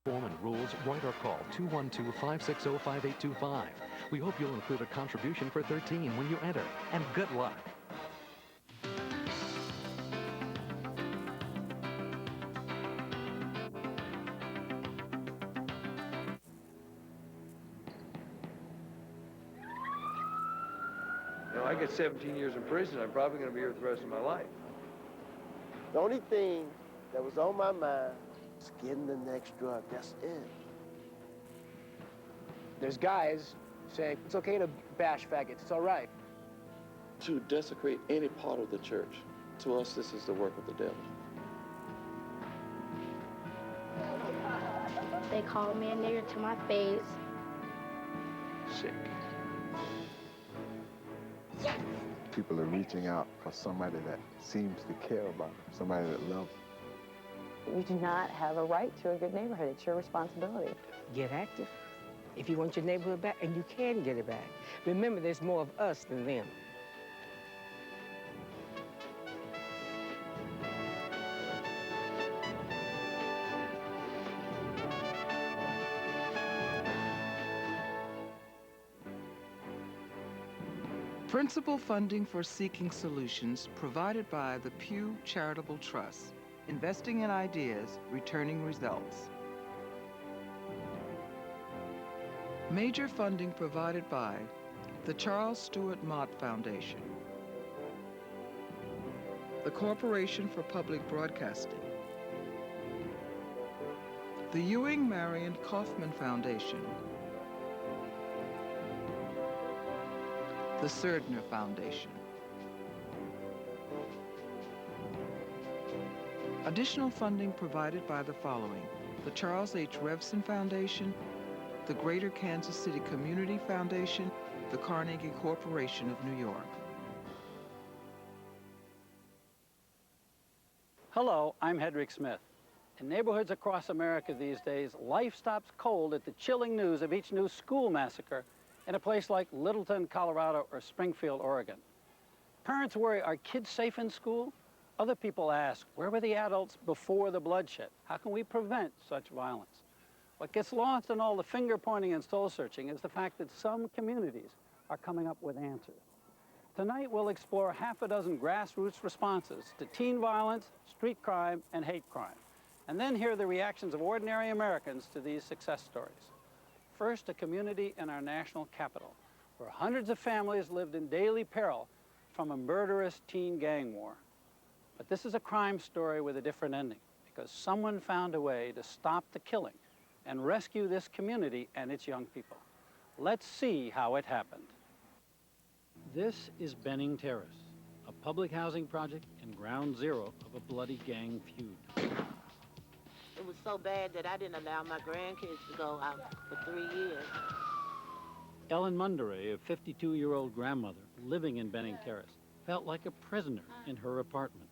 form and rules, write or call 212-560-5825. We hope you'll include a contribution for 13 when you enter, and good luck. I get 17 years in prison. I'm probably going to be here for the rest of my life. The only thing that was on my mind was getting the next drug. That's it. There's guys saying it's okay to bash faggots. It's all right. To desecrate any part of the church, to us, this is the work of the devil. They called me a nigger to my face. Sick. People are reaching out for somebody that seems to care about them, somebody that loves them. You do not have a right to a good neighborhood. It's your responsibility. Get active if you want your neighborhood back, and you can get it back. Remember, there's more of us than them. Principal funding for Seeking Solutions provided by the Pew Charitable Trust. Investing in ideas, returning results. Major funding provided by the Charles Stewart Mott Foundation, the Corporation for Public Broadcasting, the Ewing Marion Kaufman Foundation, the Serdner Foundation. Additional funding provided by the following: the Charles H. Revson Foundation, the Greater Kansas City Community Foundation, the Carnegie Corporation of New York. Hello, I'm Hedrick Smith. In neighborhoods across America these days, life stops cold at the chilling news of each new school massacre in a place like Littleton, Colorado, or Springfield, Oregon. Parents worry, are kids safe in school? Other people ask, where were the adults before the bloodshed? How can we prevent such violence? What gets lost in all the finger pointing and soul searching is the fact that some communities are coming up with answers. Tonight we'll explore half a dozen grassroots responses to teen violence, street crime, and hate crime, and then hear the reactions of ordinary Americans to these success stories. First, a community in our national capital, where hundreds of families lived in daily peril from a murderous teen gang war. But this is a crime story with a different ending, because someone found a way to stop the killing and rescue this community and its young people. Let's see how it happened. This is Benning Terrace, a public housing project in ground zero of a bloody gang feud. It was so bad that I didn't allow my grandkids to go out for 3 years. Ellen Munderay, a 52-year-old grandmother living in Benning Terrace, felt like a prisoner in her apartment.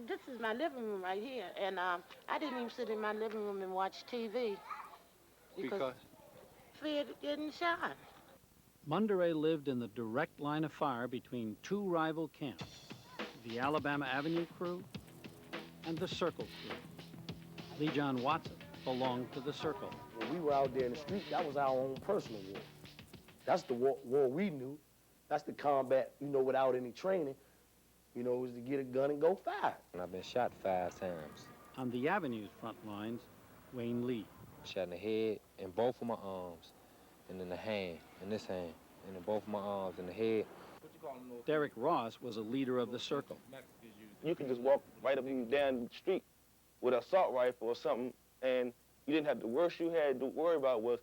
This is my living room right here, and I didn't even sit in my living room and watch TV. Because? Feared getting shot. Munderay lived in the direct line of fire between two rival camps, the Alabama Avenue crew and the Circle crew. Lee John Watson belonged to the Circle. When we were out there in the street, that was our own personal war. That's the war we knew. That's the combat, without any training, was to get a gun and go fire. And I've been shot 5 times. On the Avenue's front lines, Wayne Lee. Shot in the head, in both of my arms, and in the hand, in this hand, and in both of my arms, in the head. Derek Ross was a leader of the Circle. You can just walk right up and down the street with an assault rifle or something, and you didn't have, the worst you had to worry about was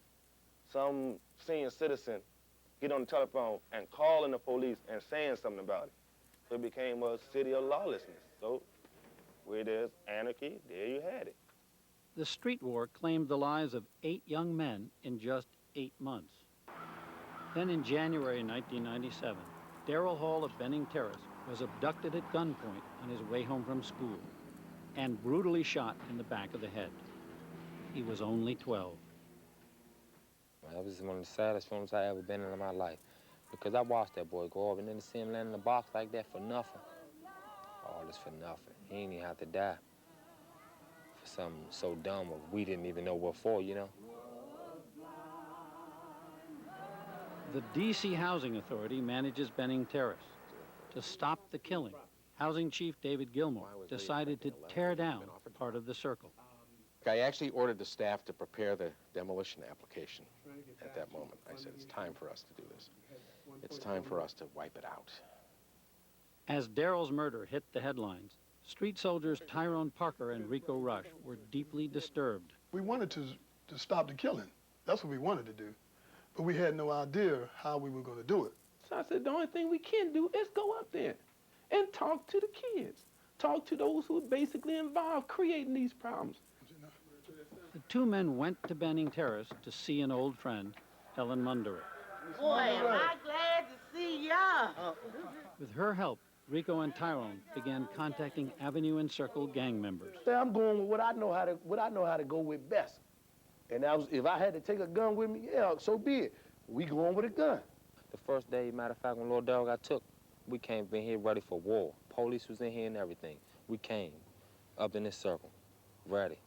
some senior citizen get on the telephone and calling the police and saying something about it. So it became a city of lawlessness. So where there's anarchy, there you had it. The street war claimed the lives of 8 young men in just 8 months. Then in January 1997, Darrell Hall of Benning Terrace was abducted at gunpoint on his way home from school and brutally shot in the back of the head. He was only 12. That was one of the saddest films I ever been in my life, because I watched that boy grow up and then to see him land in a box like that for nothing. All this for nothing. He didn't even have to die for something so dumb or we didn't even know what for, you know? The D.C. Housing Authority manages Benning Terrace. To stop the killing, Housing Chief David Gilmore decided to tear down part of the circle. I actually ordered the staff to prepare the demolition application at that moment. I said, it's time for us to do this. It's time for us to wipe it out. As Daryl's murder hit the headlines, street soldiers Tyrone Parker and Rico Rush were deeply disturbed. We wanted to stop the killing. That's what we wanted to do. But we had no idea how we were going to do it. So I said, the only thing we can do is go up there and talk to the kids. Talk to those who are basically involved creating these problems. The two men went to Benning Terrace to see an old friend, Helen Munderick. Boy, am I glad to see y'all. With her help, Rico and Tyrone began contacting Avenue and Circle gang members. I'm going with what I know how to go with best. And if I had to take a gun with me, yeah, so be it. We going with a gun. The first day, matter of fact, when Lord Darryl got took, we came in here ready for war. Police was in here and everything. We came up in this circle, ready.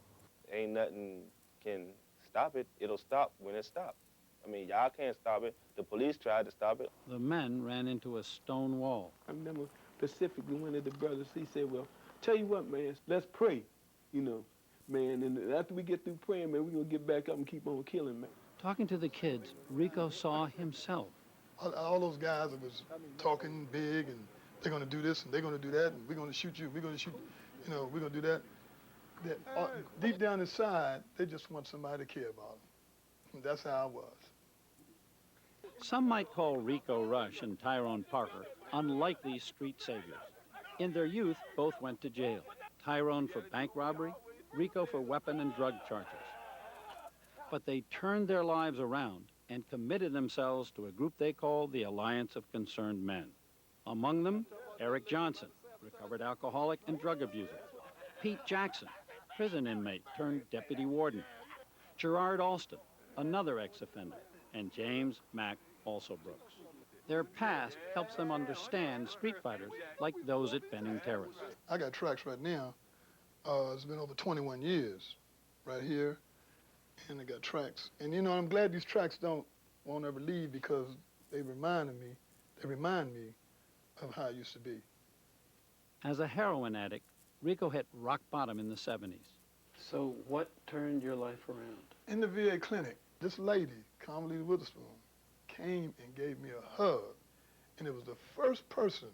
Ain't nothing can stop it. It'll stop when it stops. I mean, y'all can't stop it. The police tried to stop it. The men ran into a stone wall. I remember specifically one of the brothers, he said, well, tell you what, man, let's pray, you know, man. And after we get through praying, man, we're going to get back up and keep on killing, man. Talking to the kids, Rico saw himself. All those guys that was talking big and they're going to do this and they're going to do that and we're going to shoot you, we're going to shoot, you know, we're going to do that. Deep down inside, they just want somebody to care about them. And that's how I was. Some might call Rico Rush and Tyrone Parker unlikely street saviors. In their youth, both went to jail. Tyrone for bank robbery, Rico for weapon and drug charges. But they turned their lives around and committed themselves to a group they called the Alliance of Concerned Men. Among them, Eric Johnson, recovered alcoholic and drug abuser. Pete Jackson, prison inmate turned deputy warden. Gerard Alston, another ex-offender. And James Mack, also Brooks. Their past helps them understand street fighters like those at Benning Terrace. I got tracks right now. It's been over 21 years right here. And I got tracks. And you know, I'm glad these tracks won't ever leave because they remind me of how I used to be. As a heroin addict, Rico hit rock bottom in the 70s. So what turned your life around? In the VA clinic, this lady, Carmelita Witherspoon, came and gave me a hug. And it was the first person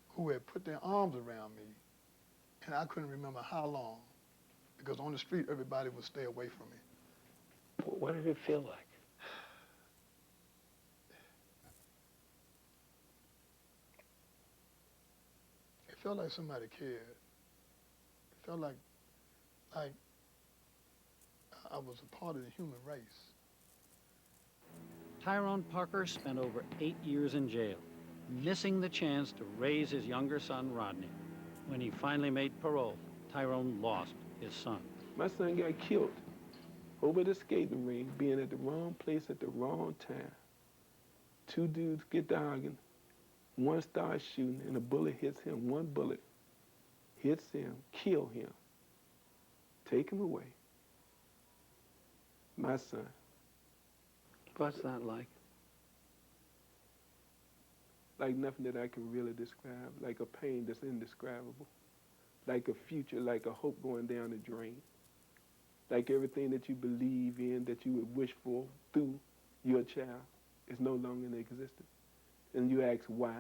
who had put their arms around me, and I couldn't remember how long, because on the street, everybody would stay away from me. What did it feel like? It felt like somebody cared. It felt like I was a part of the human race. Tyrone Parker spent over 8 years in jail, missing the chance to raise his younger son, Rodney. When he finally made parole, Tyrone lost his son. My son got killed over the skating ring, being at the wrong place at the wrong time. Two dudes get to arguing. One starts shooting, and a bullet hits him. One bullet hits him, kill him, take him away. My son. What's that like? Like nothing that I can really describe, like a pain that's indescribable, like a future, like a hope going down the drain, like everything that you believe in, that you would wish for through your child is no longer in existence. And you ask why.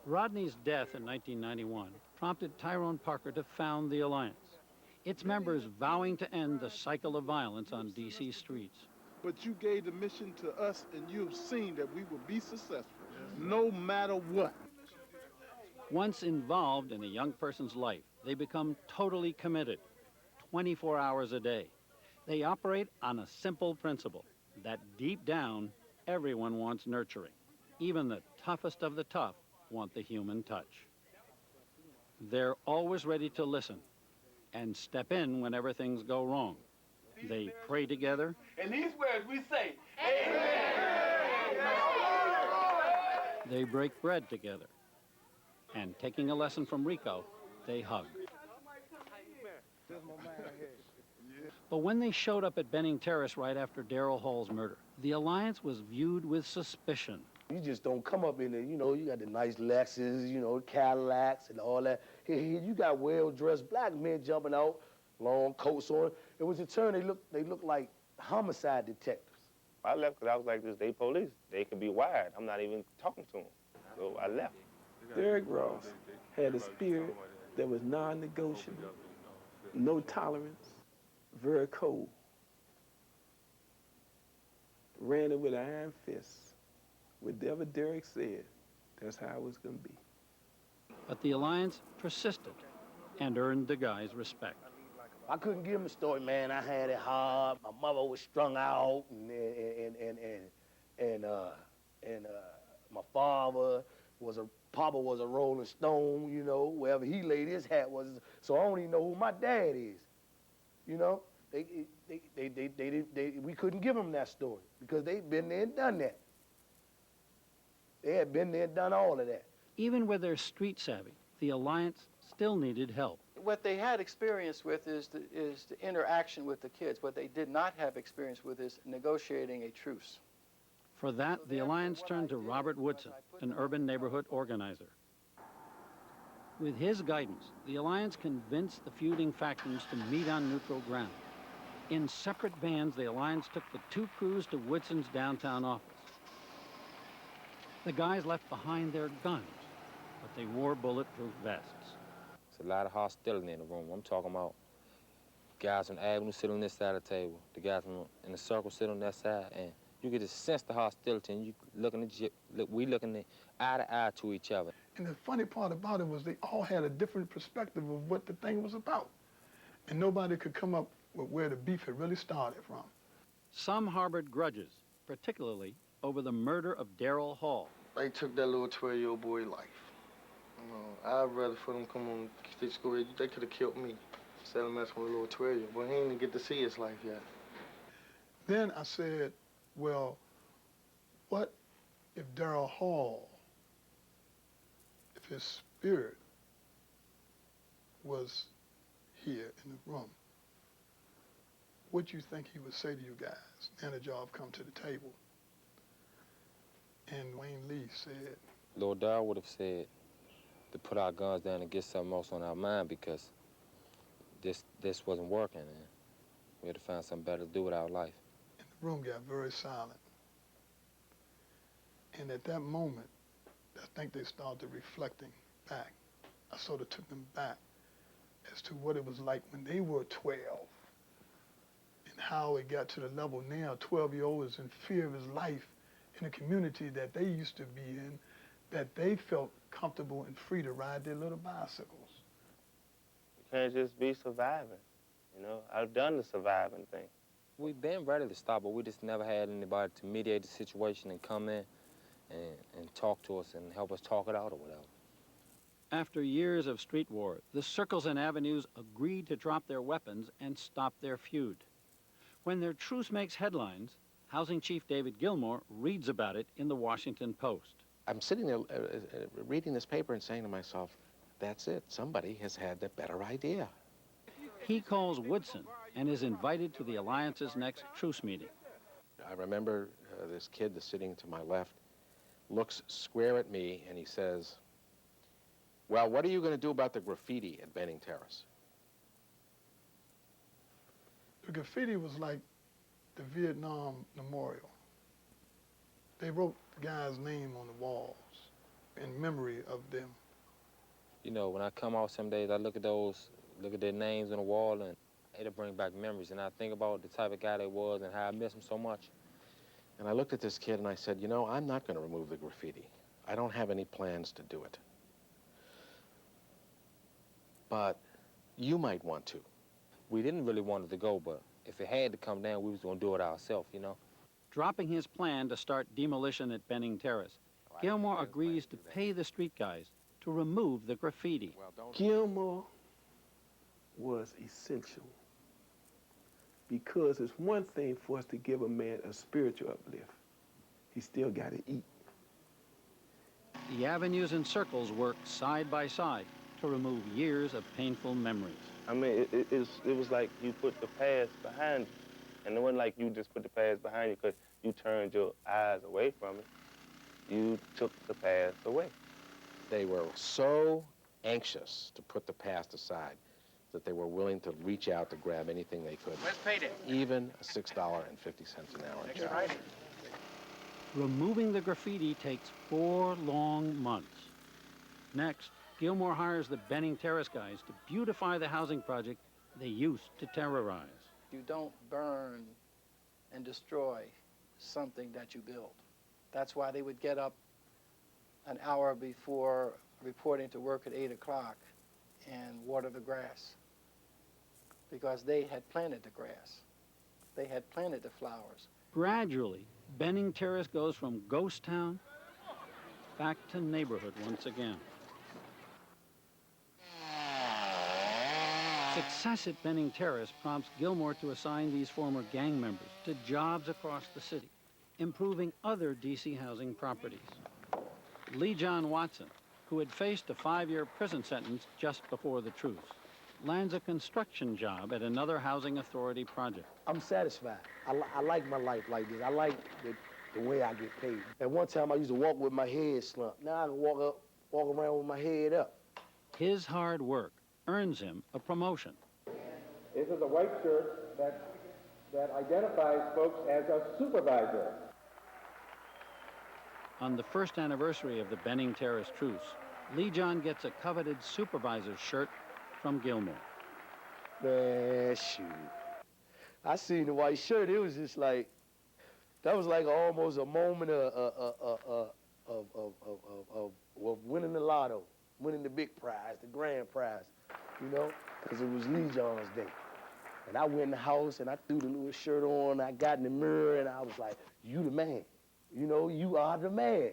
Rodney's death in 1991 prompted Tyrone Parker to found the Alliance, its members vowing to end the cycle of violence on D.C. streets. But you gave the mission to us, and you've seen that we will be successful, no matter what. Once involved in a young person's life, they become totally committed, 24 hours a day. They operate on a simple principle, that deep down, everyone wants nurturing. Even the toughest of the tough want the human touch. They're always ready to listen and step in whenever things go wrong. They pray together. In these words we say, Amen. They break bread together. And taking a lesson from Rico, they hug. But when they showed up at Benning Terrace right after Darrell Hall's murder, the Alliance was viewed with suspicion. You just don't come up in there, you know, you got the nice Lexus, you know, Cadillacs and all that. Here, you got well-dressed black men jumping out, long coats on. It was a turn, they looked like homicide detectives. I left because I was like, this, they police. They can be wired. I'm not even talking to them. So I left. Derrick Ross had a spirit that was non-negotiable, no tolerance, very cold. Ran it with an iron fist. Whatever Derrick said, that's how it was going to be. But the Alliance persisted and earned the guy's respect. I couldn't give him a story, man. I had it hard. My mother was strung out, and my father Papa was a Rolling Stone, you know, wherever he laid his hat was. So I don't even know who my dad is, you know. We couldn't give him that story because they'd been there and done that. They had been there and done all of that. Even with their street savvy, the Alliance still needed help. What they had experience with is the interaction with the kids. What they did not have experience with is negotiating a truce. For that, the Alliance turned to Robert Woodson, an urban neighborhood organizer. With his guidance, the Alliance convinced the feuding factions to meet on neutral ground. In separate vans, the Alliance took the two crews to Woodson's downtown office. The guys left behind their guns, but they wore bulletproof vests. There's a lot of hostility in the room. I'm talking about guys on the avenue sit on this side of the table, the guys in the circle sit on that side, and you could just sense the hostility, and we looking eye to eye to each other. And the funny part about it was they all had a different perspective of what the thing was about. And nobody could come up with where the beef had really started from. Some harbored grudges, particularly over the murder of Darrell Hall. They took that little 12-year-old boy's life. You know, I'd rather for them come on to school. They could have killed me instead of messing with a little 12-year-old boy. He didn't even get to see his life yet. Then I said, well, what if Darrell Hall, if his spirit was here in the room, what do you think he would say to you guys now that y'all have come to the table? And Wayne Lee said, Lord Darrell would have said to put our guns down and get something else on our mind because this wasn't working, and we had to find something better to do with our life. And the room got very silent. And at that moment, I think they started reflecting back. I sort of took them back as to what it was like when they were 12 and how it got to the level now. A 12-year-old is in fear of his life in a community that they used to be in, that they felt comfortable and free to ride their little bicycles. You can't just be surviving, you know? I've done the surviving thing. We've been ready to stop, but we just never had anybody to mediate the situation and come in and talk to us and help us talk it out or whatever. After years of street war, the circles and avenues agreed to drop their weapons and stop their feud. When their truce makes headlines, Housing Chief David Gilmore reads about it in the Washington Post. I'm sitting there reading this paper and saying to myself, that's it. Somebody has had the better idea. He calls Woodson and is invited to the Alliance's next truce meeting. I remember this kid that's sitting to my left looks square at me and he says, well, what are you going to do about the graffiti at Benning Terrace? The graffiti was like the Vietnam Memorial. They wrote the guy's name on the walls in memory of them. You know, when I come out some days, I look at their names on the wall, and it'll bring back memories. And I think about the type of guy they was and how I miss him so much. And I looked at this kid and I said, you know, I'm not going to remove the graffiti. I don't have any plans to do it. But you might want to. We didn't really want it to go, but if it had to come down, we was going to do it ourselves, you know. Dropping his plan to start demolition at Benning Terrace, Gilmore agrees to pay the street guys to remove the graffiti. Gilmore was essential because it's one thing for us to give a man a spiritual uplift. He still got to eat. The avenues and circles work side by side, to remove years of painful memories. I mean, it was like you put the past behind you. And it wasn't like you just put the past behind you because you turned your eyes away from it. You took the past away. They were so anxious to put the past aside that they were willing to reach out to grab anything they could. Where's payday? Even a $6.50 an hour Next job. Friday. Removing the graffiti takes 4 long months. Next, Gilmore hires the Benning Terrace guys to beautify the housing project they used to terrorize. You don't burn and destroy something that you build. That's why they would get up an hour before reporting to work at 8 o'clock and water the grass, because they had planted the grass. They had planted the flowers. Gradually, Benning Terrace goes from ghost town back to neighborhood once again. Success at Benning Terrace prompts Gilmore to assign these former gang members to jobs across the city, improving other D.C. housing properties. Lee John Watson, who had faced a 5-year prison sentence just before the truce, lands a construction job at another housing authority project. I'm satisfied. I like my life like this. I like the way I get paid. At one time, I used to walk with my head slumped. Now I can walk around with my head up. His hard work earns him a promotion. This is a white shirt that identifies folks as a supervisor. On the first anniversary of the Benning Terrace truce, Lee John gets a coveted supervisor's shirt from Gilmore. Man, shoot. I seen the white shirt. It was just like, that was like almost a moment of winning the lotto, winning the big prize, the grand prize, you know, because it was Lee John's day. And I went in the house and I threw the little shirt on. I got in the mirror and I was like, you the man. You know, you are the man.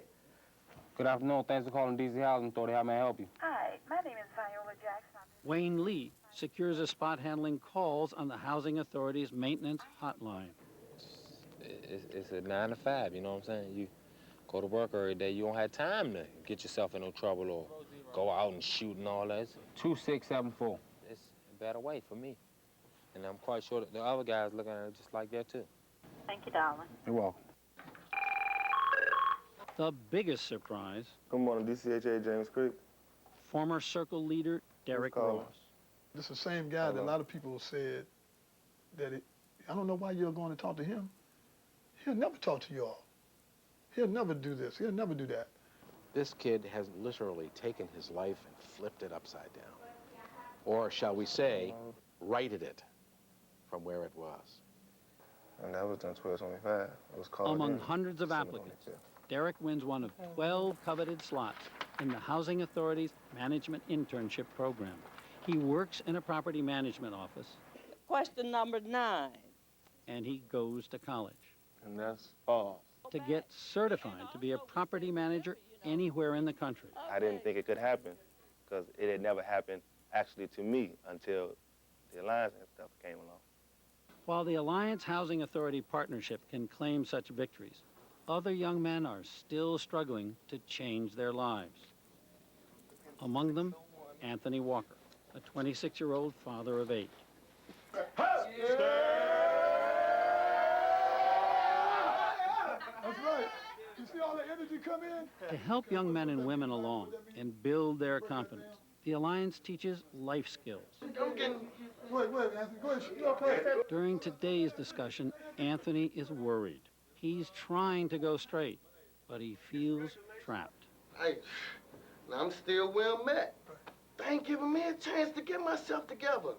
Good afternoon. Thanks for calling DC Housing Authority. How may I help you? Hi, my name is Viola Jackson. Wayne Lee secures a spot handling calls on the Housing Authority's maintenance hotline. It's a 9 to 5, you know what I'm saying? You go to work every day. You don't have time to get yourself in no trouble or go out and shoot and all that. It's 2674. It's a better way for me. And I'm quite sure that the other guys looking at it just like that, too. Thank you, darling. You're welcome. The biggest surprise, Good morning, DCHA James Creek. former Circle leader Derek Ross. This is the same guy that a lot of people said that I don't know why you're going to talk to him. He'll never talk to y'all. He'll never do this. He'll never do that. This kid has literally taken his life and flipped it upside down. Or shall we say, righted it from where it was. And that was done 1225. It was called Among in. hundreds of applicants, Derek wins one of 12 coveted slots in the Housing Authority's Management Internship Program. He works in a property management office. Question number 9. And he goes to college. And that's false. To get certified to be a property manager anywhere in the country. I didn't think it could happen because it had never happened actually to me until the Alliance and stuff came along. While the Alliance Housing Authority Partnership can claim such victories, other young men are still struggling to change their lives. Among them, Anthony Walker, a 26-year-old father of 8. That's right. You see all the energy come in? To help young men and women along and build their confidence, the Alliance teaches life skills. Wait, Anthony, go ahead. During today's discussion, Anthony is worried. He's trying to go straight, but he feels trapped. Hey, I'm still where I'm at. They ain't giving me a chance to get myself together.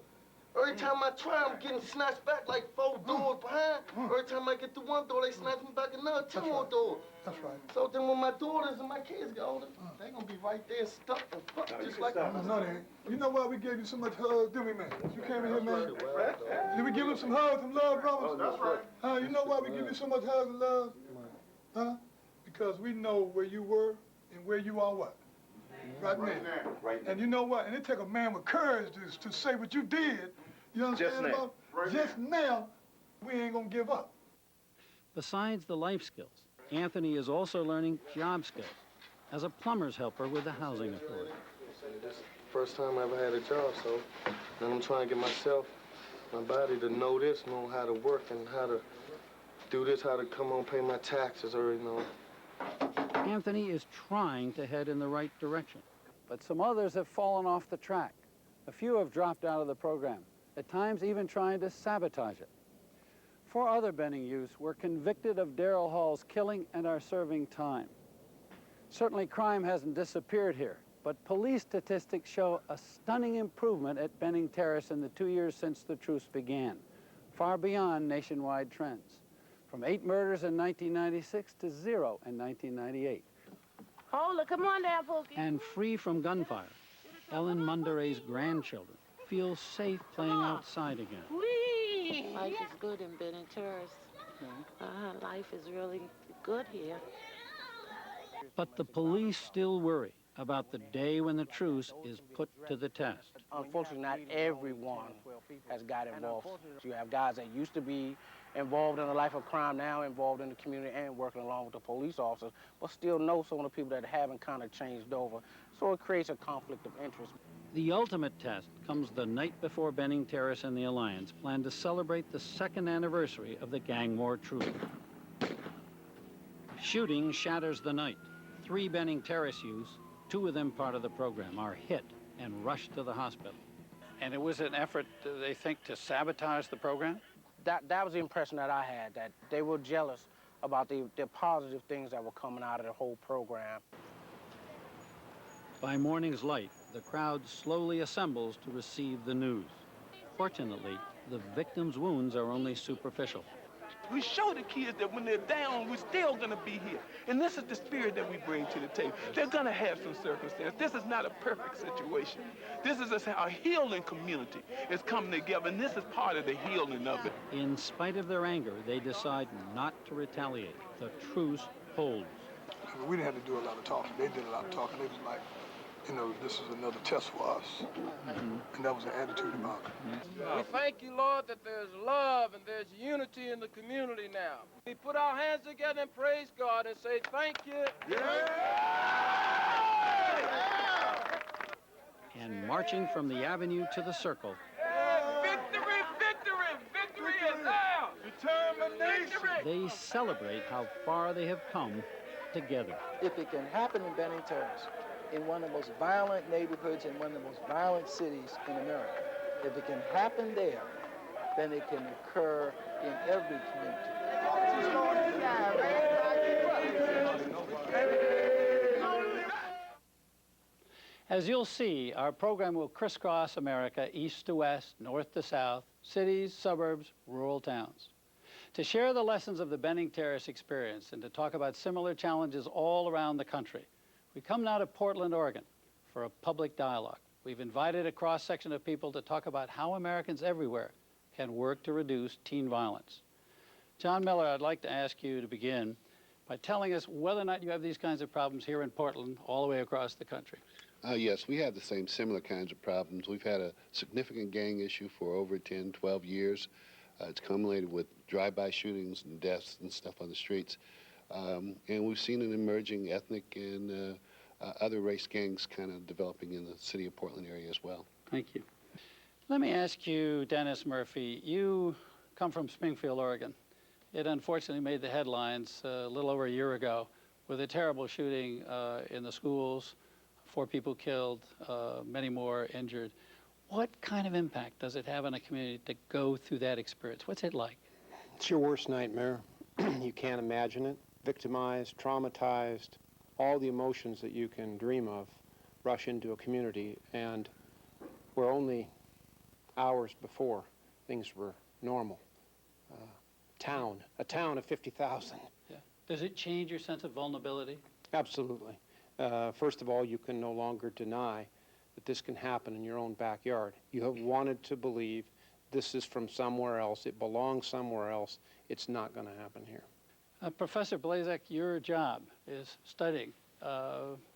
Every time I try, I'm getting snatched back like 4 doors behind. Every time I get through one door, they snatch me back another 2 more doors. That's right. So then when my daughters and my kids get older, they gonna be right there stuck and fucked just like I was. No, they ain't. You know why we gave you so much hugs, didn't we, man? You came in here, man. Did we give him some hugs and love, brothers? That's right. You know why we give you so much hugs and love? Huh? Because we know where you were and where you are what? Right now. And you know what? And it take a man with courage to say what you did. You understand about? Just now, we ain't gonna give up. Besides the life skills, Anthony is also learning job skills as a plumber's helper with the Housing Authority. first time I ever had a job, so then I'm trying to get myself, my body to know this, know how to work and how to do this, how to come on, pay my taxes, or, you know. Anthony is trying to head in the right direction, but some others have fallen off the track. A few have dropped out of the program, at times even trying to sabotage it. 4 other Benning youths were convicted of Darrell Hall's killing and are serving time. Certainly crime hasn't disappeared here, but police statistics show a stunning improvement at Benning Terrace in the 2 years since the truce began, far beyond nationwide trends. From 8 murders in 1996 to 0 in 1998. Hold it, come on down, Pookie. And free from gunfire, Ellen Munderay's grandchildren feel safe playing outside again. Life is good in Benning Terrace. Life is really good here. But the police still worry about the day when the truce is put to the test. Unfortunately, not everyone has got involved. You have guys that used to be involved in the life of crime, now involved in the community and working along with the police officers, but still know some of the people that haven't kind of changed over. So it creates a conflict of interest. The ultimate test comes the night before Benning Terrace and the Alliance plan to celebrate the 2nd anniversary of the gang war truce. Shooting shatters the night. 3 Benning Terrace youths, 2 of them part of the program, are hit and rushed to the hospital. And it was an effort, they think, to sabotage the program? That was the impression that I had, that they were jealous about the positive things that were coming out of the whole program. By morning's light, the crowd slowly assembles to receive the news. Fortunately, the victims' wounds are only superficial. We show the kids that when they're down, we're still gonna be here. And this is the spirit that we bring to the table. They're gonna have some circumstance. This is not a perfect situation. This is a healing community. It's coming together, and this is part of the healing of it. In spite of their anger, they decide not to retaliate. The truce holds. I mean, we didn't have to do a lot of talking. They did a lot of talking. They was like, you know, this is another test for us. And that was the attitude about it. We thank you, Lord, that there's love and there's unity in the community now. We put our hands together and praise God and say thank you. And marching from the avenue to the circle, Victory, victory, victory is ours. Determination. they celebrate how far they have come together. If it can happen in Benning Terrace, in one of the most violent neighborhoods in one of the most violent cities in America, if it can happen there, then it can occur in every community. As you'll see, our program will crisscross America east to west, north to south, cities, suburbs, rural towns. To share the lessons of the Benning Terrace experience and to talk about similar challenges all around the country, we come now to Portland, Oregon for a public dialogue. We've invited a cross-section of people to talk about how Americans everywhere can work to reduce teen violence. John Miller, I'd like to ask you to begin by telling us whether or not you have these kinds of problems here in Portland all the way across the country. Yes, we have the similar kinds of problems. We've had a significant gang issue for over 10, 12 years. It's culminated with drive-by shootings and deaths and stuff on the streets. And we've seen an emerging ethnic and other race gangs kind of developing in the city of Portland area as well. Thank you. Let me ask you, Dennis Murphy, you come from Springfield, Oregon. It unfortunately made the headlines a little over a year ago with a terrible shooting in the schools, 4 people killed, many more injured. What kind of impact does it have on a community to go through that experience? What's it like? It's your worst nightmare. You can't imagine it. Victimized, traumatized, all the emotions that you can dream of rush into a community, and where only hours before things were normal. A town of 50,000. Yeah. Does it change your sense of vulnerability? Absolutely. First of all, you can no longer deny that this can happen in your own backyard. You have wanted to believe this is from somewhere else, it belongs somewhere else, it's not going to happen here. Professor Blazek, your job is studying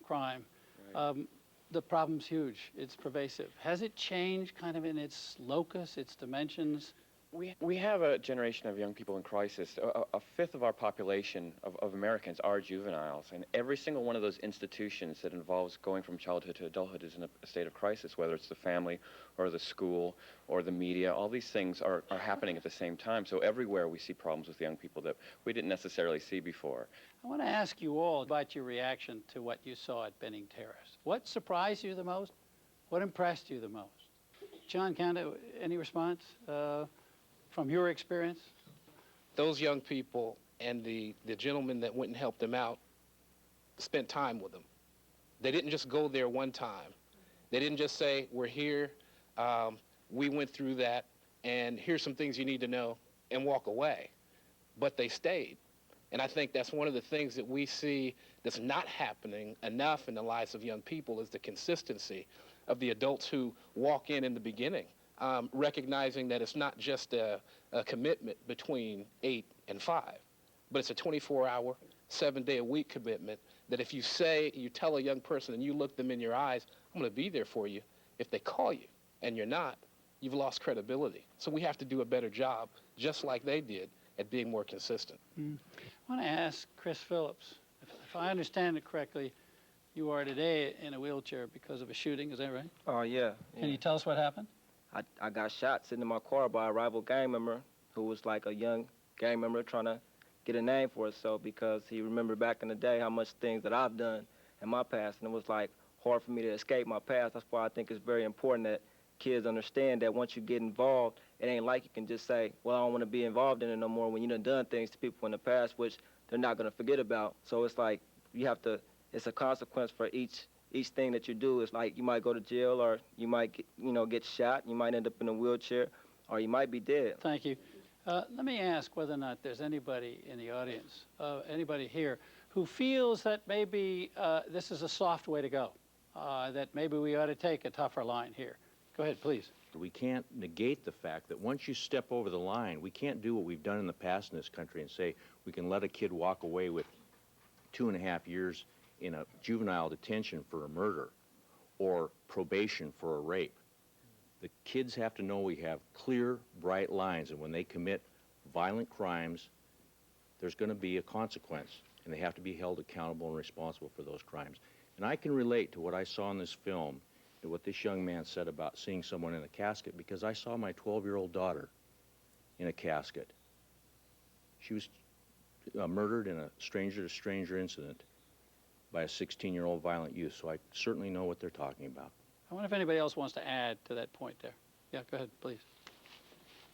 crime. Right. The problem's huge, it's pervasive. Has it changed kind of in its locus, its dimensions, We have a generation of young people in crisis. A fifth of our population of Americans are juveniles, and every single one of those institutions that involves going from childhood to adulthood is in a state of crisis, whether it's the family or the school or the media. All these things are happening at the same time, so everywhere we see problems with young people that we didn't necessarily see before. I want to ask you all about your reaction to what you saw at Benning Terrace. What surprised you the most? What impressed you the most? John Kanda, any response from your experience? Those young people and the gentleman that went and helped them out spent time with them. They didn't just go there one time. They didn't just say, we're here, we went through that, and here's some things you need to know, and walk away. But they stayed. And I think that's one of the things that we see that's not happening enough in the lives of young people is the consistency of the adults who walk in the beginning, recognizing that it's not just a commitment between 8 and 5, but it's a 24-hour, 7-day-a-week commitment that if you tell a young person and you look them in your eyes, I'm going to be there for you, if they call you and you're not, you've lost credibility. So we have to do a better job, just like they did, at being more consistent. I want to ask Chris Phillips, if I understand it correctly, you are today in a wheelchair because of a shooting, is that right? Oh, yeah. Can you tell us what happened? I got shot sitting in my car by a rival gang member who was like a young gang member trying to get a name for himself because he remembered back in the day how much things that I've done in my past, and it was like hard for me to escape my past. That's why I think it's very important that kids understand that once you get involved, it ain't like you can just say, well, I don't want to be involved in it no more when you done things to people in the past which they're not going to forget about. So it's like you have to, it's a consequence for each thing that you do. It's like you might go to jail, or you might get shot, you might end up in a wheelchair, or you might be dead. Thank you. Let me ask whether or not there's anybody in the audience, anybody here, who feels that maybe this is a soft way to go, that maybe we ought to take a tougher line here. Go ahead, please. We can't negate the fact that once you step over the line, we can't do what we've done in the past in this country and say we can let a kid walk away with 2.5 years in a juvenile detention for a murder or probation for a rape. The kids have to know we have clear, bright lines, and when they commit violent crimes, there's going to be a consequence, and they have to be held accountable and responsible for those crimes. And I can relate to what I saw in this film, to what this young man said about seeing someone in a casket, because I saw my 12-year-old daughter in a casket. She was murdered in a stranger-to-stranger incident by a 16-year-old violent youth, so I certainly know what they're talking about. I wonder if anybody else wants to add to that point there. Yeah, go ahead, please.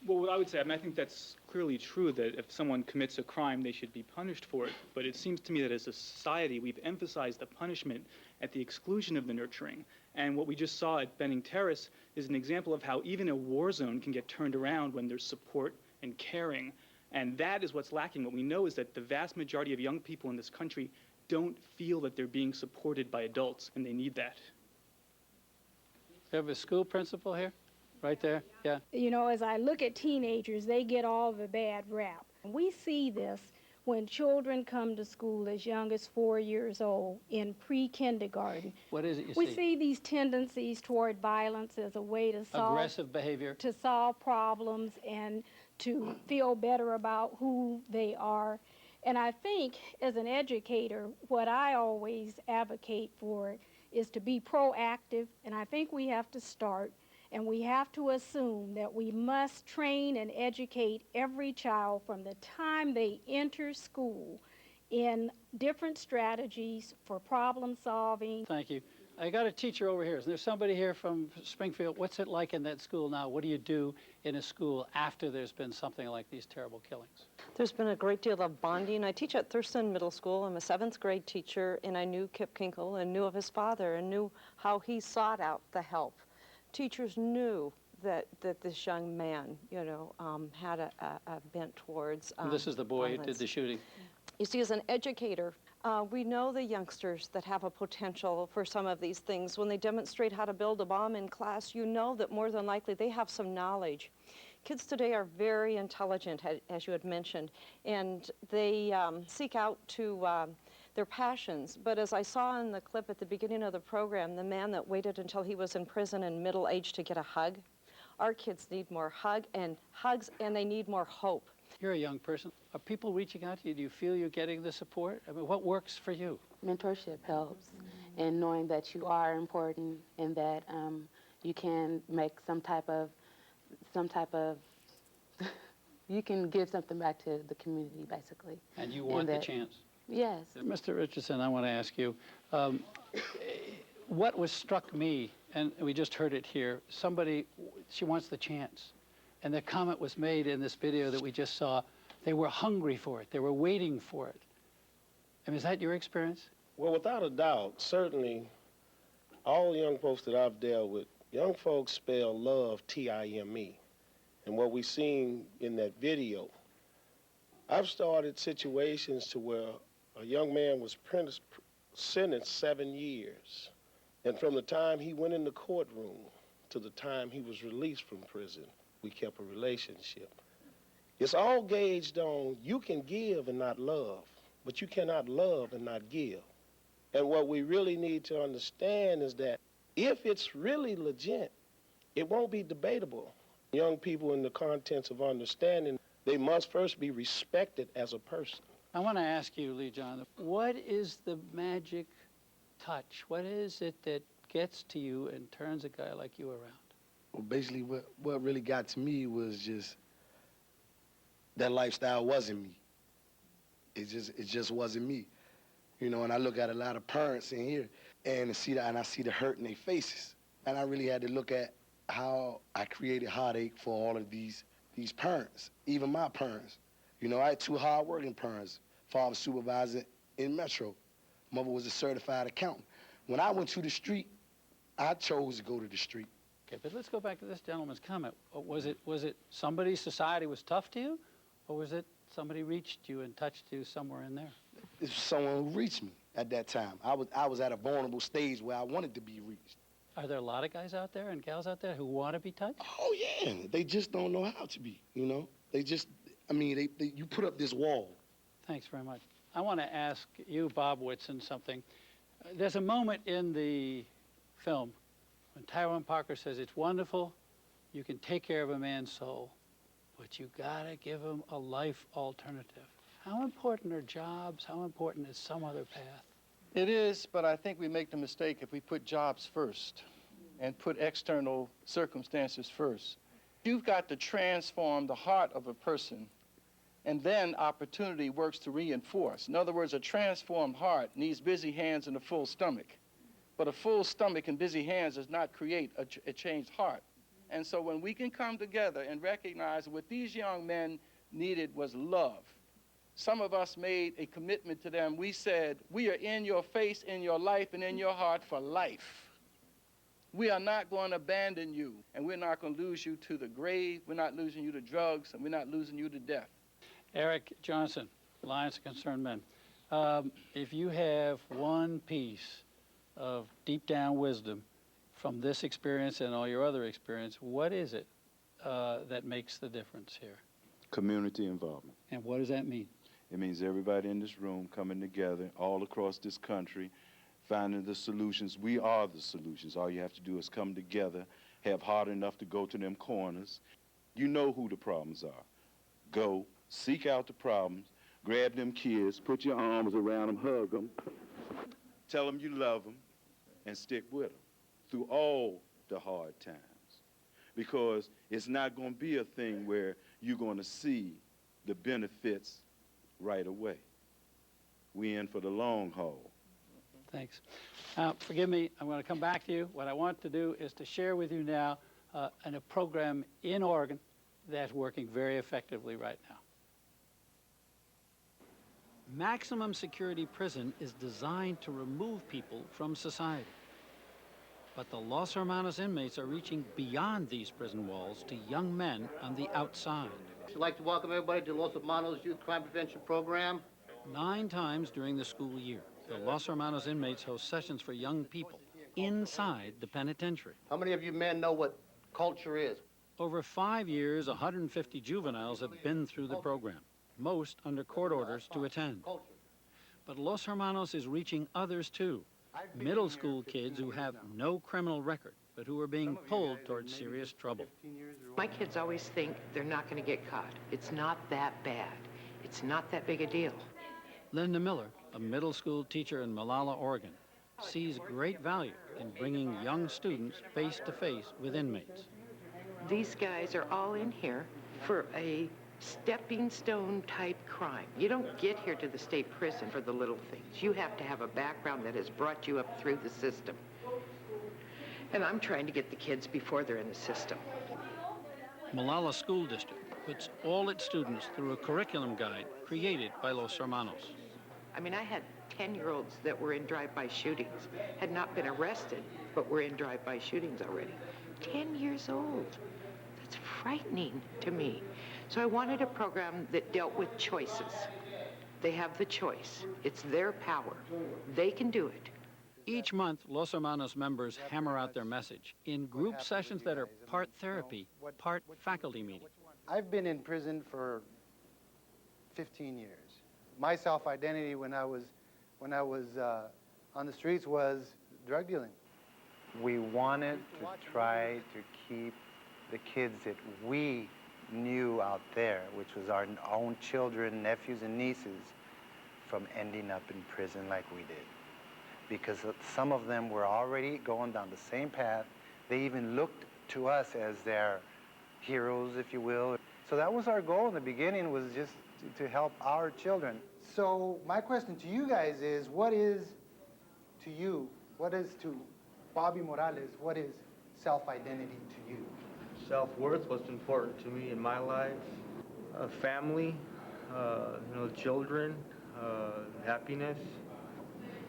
Well, what I would say, I think that's clearly true, that if someone commits a crime, they should be punished for it. But it seems to me that as a society, we've emphasized the punishment at the exclusion of the nurturing. And what we just saw at Benning Terrace is an example of how even a war zone can get turned around when there's support and caring. And that is what's lacking. What we know is that the vast majority of young people in this country don't feel that they're being supported by adults, and they need that. We have a school principal here, right there. Yeah. You know, as I look at teenagers, they get all the bad rap. We see this when children come to school as young as 4 years old in pre-kindergarten. What is it you We see? see these tendencies toward violence as a way to solve Aggressive behavior. to solve problems and to feel better about who they are. And I think as an educator, what I always advocate for is to be proactive, and I think we have to start, and we have to assume that we must train and educate every child from the time they enter school in different strategies for problem solving. Thank you. I got a teacher over here. Is there somebody here from Springfield? What's it like in that school now? What do you do in a school after there's been something like these terrible killings? There's been a great deal of bonding. I teach at Thurston Middle School. I'm a 7th grade teacher, and I knew Kip Kinkle and knew of his father and knew how he sought out the help. Teachers knew that this young man, had a bent towards This is the boy who violence. did the shooting. You see, as an educator, we know the youngsters that have a potential for some of these things. When they demonstrate how to build a bomb in class, you know that more than likely they have some knowledge. Kids today are very intelligent, as you had mentioned, and they seek out to their passions. But as I saw in the clip at the beginning of the program, the man that waited until he was in prison and middle age to get a hug, Our kids need more hugs, and they need more hope. You're a young person. Are people reaching out to you? Do you feel you're getting the support? I mean, what works for you? Mentorship helps, and knowing that you are important and that you can make some type of, you can give something back to the community, basically. And you want the chance? Yes. Mr. Richardson, I want to ask you, what was struck me, and we just heard it here, somebody, she wants the chance. And the comment was made in this video that we just saw, they were hungry for it, they were waiting for it. I mean, is that your experience? Well, without a doubt, certainly all young folks that I've dealt with, young folks spell love T-I-M-E. And what we seen in that video, I've started situations to where a young man was sentenced 7 years. And from the time he went in the courtroom to the time he was released from prison, we kept a relationship. It's all gauged on you can give and not love, but you cannot love and not give. And what we really need to understand is that if it's really legit, it won't be debatable. Young people in the contents of understanding, they must first be respected as a person. I want to ask you, Lee John, what is the magic touch? What is it that gets to you and turns a guy like you around? Well, basically, what really got to me was just that lifestyle wasn't me. It just wasn't me. You know, and I look at a lot of parents in here and I see the hurt in their faces. And I really had to look at how I created heartache for all of these parents, even my parents. You know, I had 2 hard-working parents. Father was supervisor in Metro. Mother was a certified accountant. When I went to the street, I chose to go to the street. Okay, but let's go back to this gentleman's comment. Was it somebody's society was tough to you, or was it somebody reached you and touched you somewhere in there? It was someone who reached me at that time. I was at a vulnerable stage where I wanted to be reached. Are there a lot of guys out there and gals out there who want to be touched? Oh, yeah. They just don't know how to be, you know? They just, I mean, you put up this wall. Thanks very much. I want to ask you, Bob Whitson, something. There's a moment in the film when Tyrone Parker says, it's wonderful, you can take care of a man's soul, but you gotta give him a life alternative. How important are jobs? How important is some other path? It is, but I think we make the mistake if we put jobs first and put external circumstances first. You've got to transform the heart of a person, and then opportunity works to reinforce. In other words, a transformed heart needs busy hands and a full stomach. But a full stomach and busy hands does not create a changed heart. And so when we can come together and recognize what these young men needed was love. Some of us made a commitment to them. We said, we are in your face, in your life, and in your heart for life. We are not going to abandon you, and we're not going to lose you to the grave. We're not losing you to drugs, and we're not losing you to death. Eric Johnson, Alliance of Concerned Men. If you have one piece of deep down wisdom from this experience and all your other experience, what is it that makes the difference here? Community involvement. And what does that mean? It means everybody in this room coming together all across this country, finding the solutions. We are the solutions. All you have to do is come together, have heart enough to go to them corners. You know who the problems are. Go, seek out the problems, grab them kids, put your arms around them, hug them, tell them you love them, and stick with them through all the hard times. Because it's not going to be a thing where you're going to see the benefits right away. We're in for the long haul. Thanks. Forgive me, I'm going to come back to you. What I want to do is to share with you now a program in Oregon that's working very effectively right now. Maximum security prison is designed to remove people from society. But the Los Hermanos inmates are reaching beyond these prison walls to young men on the outside. I'd like to welcome everybody to Los Hermanos Youth Crime Prevention Program. 9 times during the school year, the Los Hermanos inmates host sessions for young people inside the penitentiary. How many of you men know what culture is? Over 5 years, 150 juveniles have been through the program, most under court orders to attend. But Los Hermanos is reaching others too. Middle school kids who have no criminal record but who were being pulled towards serious trouble. My kids always think they're not going to get caught. It's not that bad. It's not that big a deal. Linda Miller, a middle school teacher in Malala, Oregon, sees great value in bringing young students face to face with inmates. These guys are all in here for a stepping stone type crime. You don't get here to the state prison for the little things. You have to have a background that has brought you up through the system. And I'm trying to get the kids before they're in the system. Malala School District puts all its students through a curriculum guide created by Los Hermanos. I mean, I had 10-year-olds that were in drive-by shootings, had not been arrested, but were in drive-by shootings already. 10 years old. That's frightening to me. So I wanted a program that dealt with choices. They have the choice. It's their power. They can do it. Each month, Los Hermanos members hammer out their message in group sessions that are part therapy, part faculty meeting. I've been in prison for 15 years. My self-identity when I was on the streets was drug dealing. We wanted to try to keep the kids that we knew out there, which was our own children, nephews, and nieces, from ending up in prison like we did. Because some of them were already going down the same path. They even looked to us as their heroes, if you will. So that was our goal in the beginning, was just to help our children. So my question to you guys is, what is to you, what is to Bobby Morales, what is self-identity to you? Self-worth, what's important to me in my life, family, children, happiness.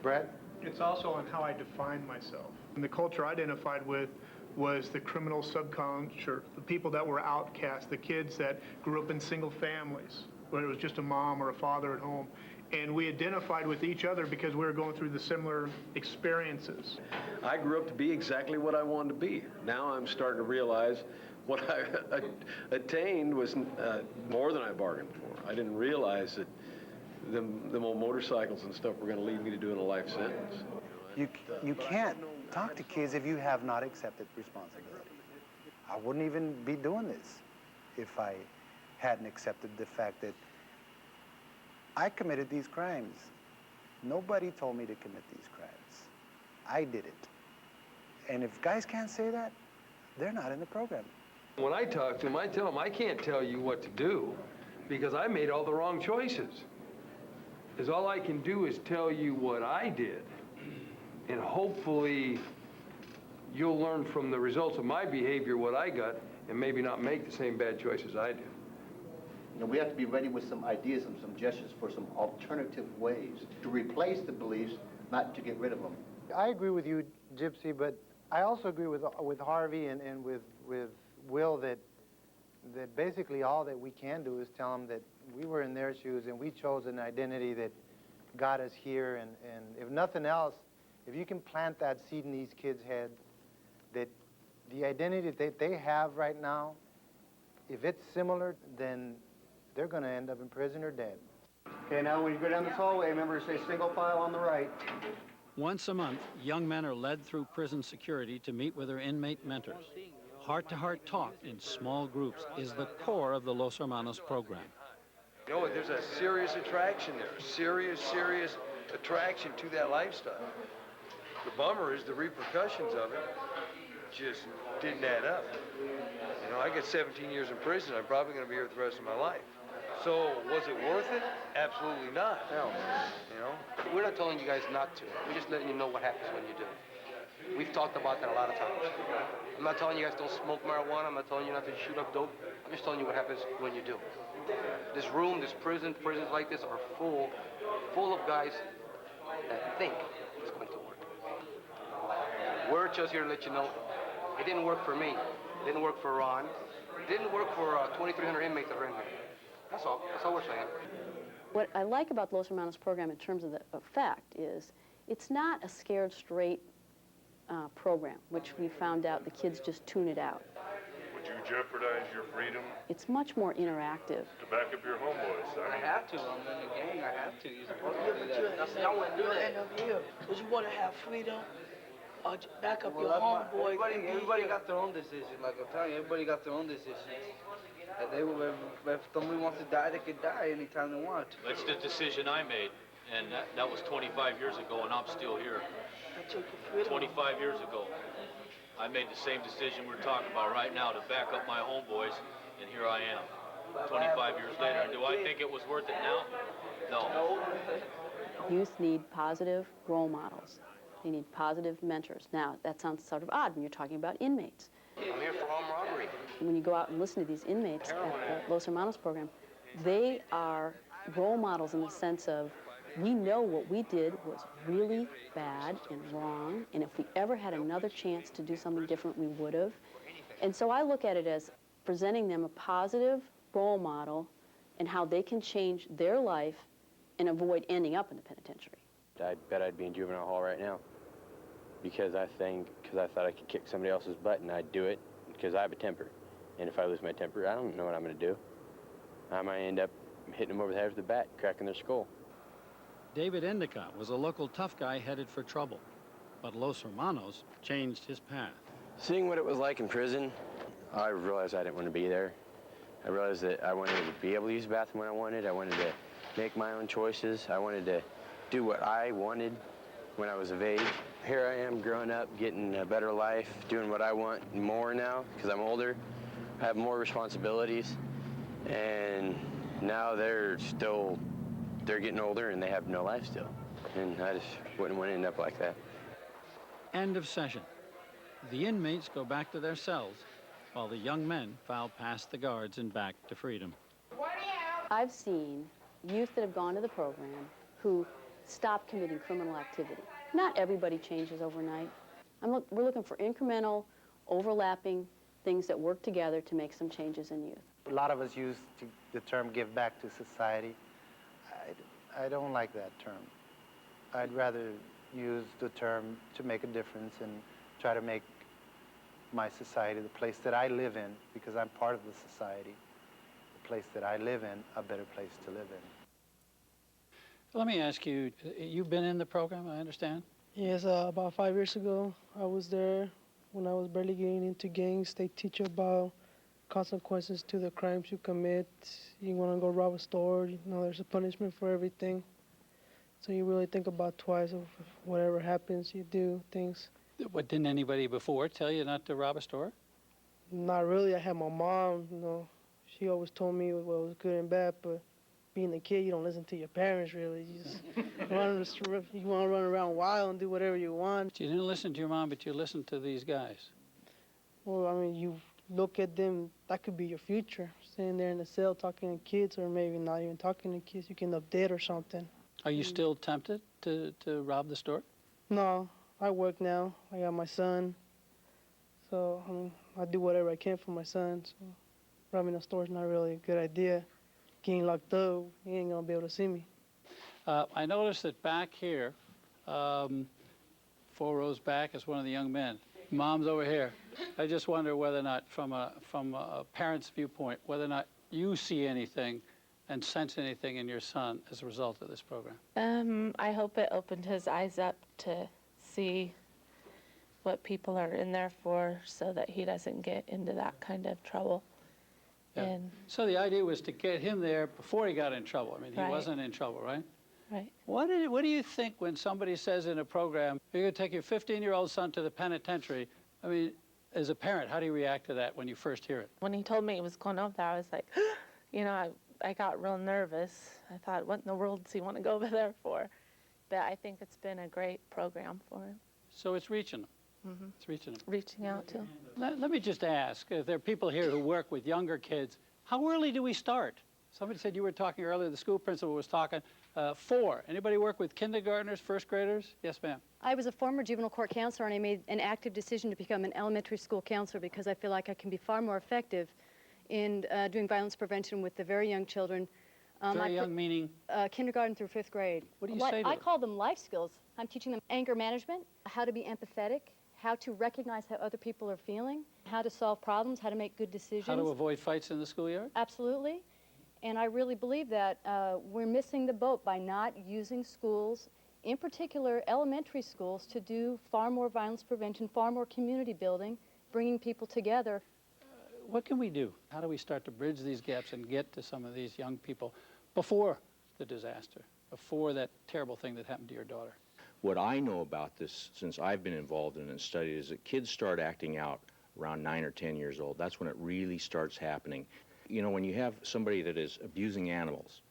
Brett? It's also on how I define myself. And the culture I identified with was the criminal subculture, the people that were outcast, the kids that grew up in single families, where it was just a mom or a father at home. And we identified with each other because we were going through the similar experiences. I grew up to be exactly what I wanted to be. Now I'm starting to realize what I attained was more than I bargained for. I didn't realize that the motorcycles and stuff were going to lead me to doing a life sentence. You can't talk to kids if you have not accepted responsibility. I wouldn't even be doing this if I hadn't accepted the fact that I committed these crimes. Nobody told me to commit these crimes. I did it. And if guys can't say that, they're not in the program. When I talk to them, I tell them I can't tell you what to do because I made all the wrong choices. Because all I can do is tell you what I did. And hopefully you'll learn from the results of my behavior what I got and maybe not make the same bad choices I did. You know, we have to be ready with some ideas and some gestures for some alternative ways to replace the beliefs, not to get rid of them. I agree with you, Gypsy, but I also agree with Harvey and with Will that basically all that we can do is tell them that we were in their shoes and we chose an identity that got us here. And if nothing else, if you can plant that seed in these kids' heads, that the identity that they have right now, if it's similar, then they're going to end up in prison or dead. Okay, now when you go down this hallway, remember to say single file on the right. Once a month, young men are led through prison security to meet with their inmate mentors. Heart-to-heart talk in small groups is the core of the Los Hermanos program. You know, there's a serious attraction there, serious attraction to that lifestyle. The bummer is the repercussions of it just didn't add up. You know, I get 17 years in prison. I'm probably going to be here the rest of my life. So was it worth it? Absolutely not. No. You know? We're not telling you guys not to. We're just letting you know what happens when you do. We've talked about that a lot of times. I'm not telling you guys don't smoke marijuana. I'm not telling you not to shoot up dope. I'm just telling you what happens when you do. This room, this prisons like this are full of guys that think it's going to work. We're just here to let you know it didn't work for me. It didn't work for Ron. It didn't work for 2,300 inmates that are in there. That's all. That's all we're saying. What I like about the Los Hermanos program in terms of the effect is it's not a scared straight program, which we found out the kids just tune it out. Would you jeopardize your freedom? It's much more interactive. To back up your homeboys, son. I have to. I'm in the gang. I have to. You're supposed Yeah, to do but that. you're I want to do that. Because you want to have freedom. or back up Well, your that's homeboy. everybody got their own decision. Like I'm telling you, everybody got their own decisions. And they will, if somebody wants to die, they could die anytime they want. That's the decision I made, and that was 25 years ago, and I'm still here. 25 years ago, I made the same decision we're talking about right now to back up my homeboys, and here I am, 25 years later. And do I think it was worth it now? No. Youth need positive role models. They need positive mentors. Now, that sounds sort of odd when you're talking about inmates. I'm here for armed robbery. When you go out and listen to these inmates at the Los Hermanos program, they are role models in the sense of, we know what we did was really bad and wrong, and if we ever had another chance to do something different, we would have. And so I look at it as presenting them a positive role model and how they can change their life and avoid ending up in the penitentiary. I bet I'd be in juvenile hall right now because I thought I could kick somebody else's butt, and I'd do it because I have a temper. And if I lose my temper, I don't know what I'm going to do. I might end up hitting them over the head with the bat, cracking their skull. David Endicott was a local tough guy headed for trouble, but Los Hermanos changed his path. Seeing what it was like in prison, I realized I didn't want to be there. I realized that I wanted to be able to use the bathroom when I wanted. I wanted to make my own choices. I wanted to do what I wanted when I was of age. Here I am growing up, getting a better life, doing what I want more now because I'm older. I have more responsibilities, and now they're getting older and they have no life still. And I just wouldn't want to end up like that. End of session. The inmates go back to their cells while the young men file past the guards and back to freedom. I've seen youth that have gone to the program who stop committing criminal activity. Not everybody changes overnight. We're looking for incremental, overlapping things that work together to make some changes in youth. A lot of us use the term give back to society. I don't like that term. I'd rather use the term to make a difference and try to make my society, the place that I live in, because I'm part of the society, the place that I live in, a better place to live in. Let me ask you, you've been in the program, I understand? Yes, about 5 years ago, I was there when I was barely getting into gangs. They teach you about consequences to the crimes you commit. You want to go rob a store, you know, there's a punishment for everything. So you really think about twice of whatever happens, you do things. What, didn't anybody before tell you not to rob a store? Not really. I had my mom, you know, she always told me what was good and bad, but being a kid, you don't listen to your parents, really. You just you want to run around wild and do whatever you want. You didn't listen to your mom, but you listened to these guys. Well, I mean, you look at them, that could be your future. Sitting there in the cell talking to kids, or maybe not even talking to kids. You can end up dead or something. Are you still tempted to rob the store? No, I work now. I got my son. So I do whatever I can for my son. So robbing a store is not really a good idea. Getting locked up, he ain't gonna be able to see me. I noticed that back here, 4 rows back is one of the young men. Mom's over here. I just wonder whether or not, from a parent's viewpoint, whether or not you see anything and sense anything in your son as a result of this program. I hope it opened his eyes up to see what people are in there for so that he doesn't get into that kind of trouble. Yeah. And so the idea was to get him there before he got in trouble. I mean, he Right. wasn't in trouble, right? Right. What do you think when somebody says in a program, you're going to take your 15-year-old son to the penitentiary? I mean, as a parent, how do you react to that when you first hear it? when he told me he was going over there, I was like, you know, I got real nervous. I thought, what in the world does he want to go over there for? But I think it's been a great program for him. So it's reaching them. Mm-hmm. It's reaching them. Reaching out to him. Let me just ask, if there are people here who work with younger kids, how early do we start? Somebody said you were talking earlier, the school principal was talking, 4. Anybody work with kindergartners, first graders? Yes, ma'am. I was a former juvenile court counselor, and I made an active decision to become an elementary school counselor because I feel like I can be far more effective in doing violence prevention with the very young children. Very young meaning? Kindergarten through 5th grade. What do you say to I them? call them life skills. I'm teaching them anger management, how to be empathetic, how to recognize how other people are feeling, how to solve problems, how to make good decisions. How to avoid fights in the schoolyard? Absolutely. And I really believe that we're missing the boat by not using schools in particular elementary schools, to do far more violence prevention, far more community building, bringing people together. What can we do? How do we start to bridge these gaps and get to some of these young people before the disaster, before that terrible thing that happened to your daughter? What I know about this, since I've been involved in it and studied, is that kids start acting out around 9 or 10 years old. That's when it really starts happening. You know, when you have somebody that is abusing animals,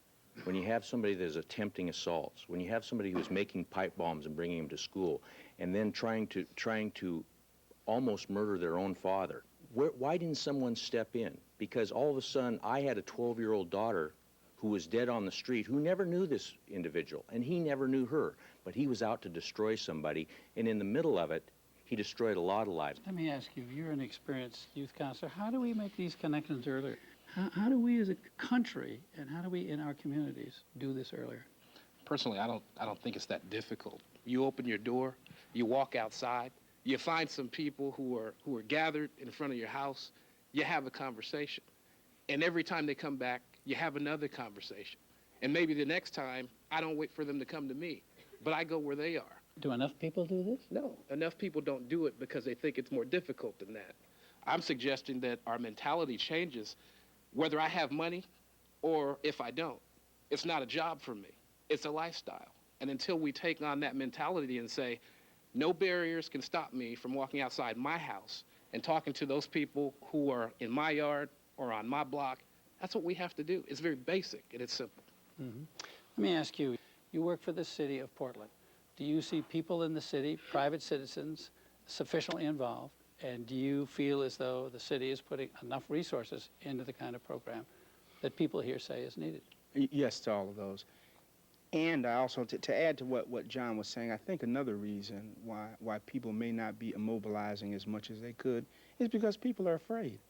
when you have somebody that is attempting assaults, when you have somebody who is making pipe bombs and bringing them to school, and then trying to almost murder their own father, why didn't someone step in? Because all of a sudden, I had a 12-year-old daughter who was dead on the street, who never knew this individual, and he never knew her, but he was out to destroy somebody, and in the middle of it, he destroyed a lot of lives. Let me ask you, you're an experienced youth counselor. How do we make these connections earlier? How do we as a country, and how do we in our communities do this earlier? Personally, I don't think it's that difficult. You open your door, you walk outside, you find some people who are gathered in front of your house, you have a conversation. And every time they come back, you have another conversation. And maybe the next time, I don't wait for them to come to me, but I go where they are. Do enough people do this? No, enough people don't do it because they think it's more difficult than that. I'm suggesting that our mentality changes, whether I have money or if I don't. It's not a job for me. It's a lifestyle. And until we take on that mentality and say, no barriers can stop me from walking outside my house and talking to those people who are in my yard or on my block, that's what we have to do. It's very basic and it's simple. Mm-hmm. Let me ask you, you work for the city of Portland. Do you see people in the city, private citizens, sufficiently involved? And do you feel as though the city is putting enough resources into the kind of program that people here say is needed? Yes, to all of those. And I also, to add to what John was saying, I think another reason why people may not be immobilizing as much as they could is because people are afraid.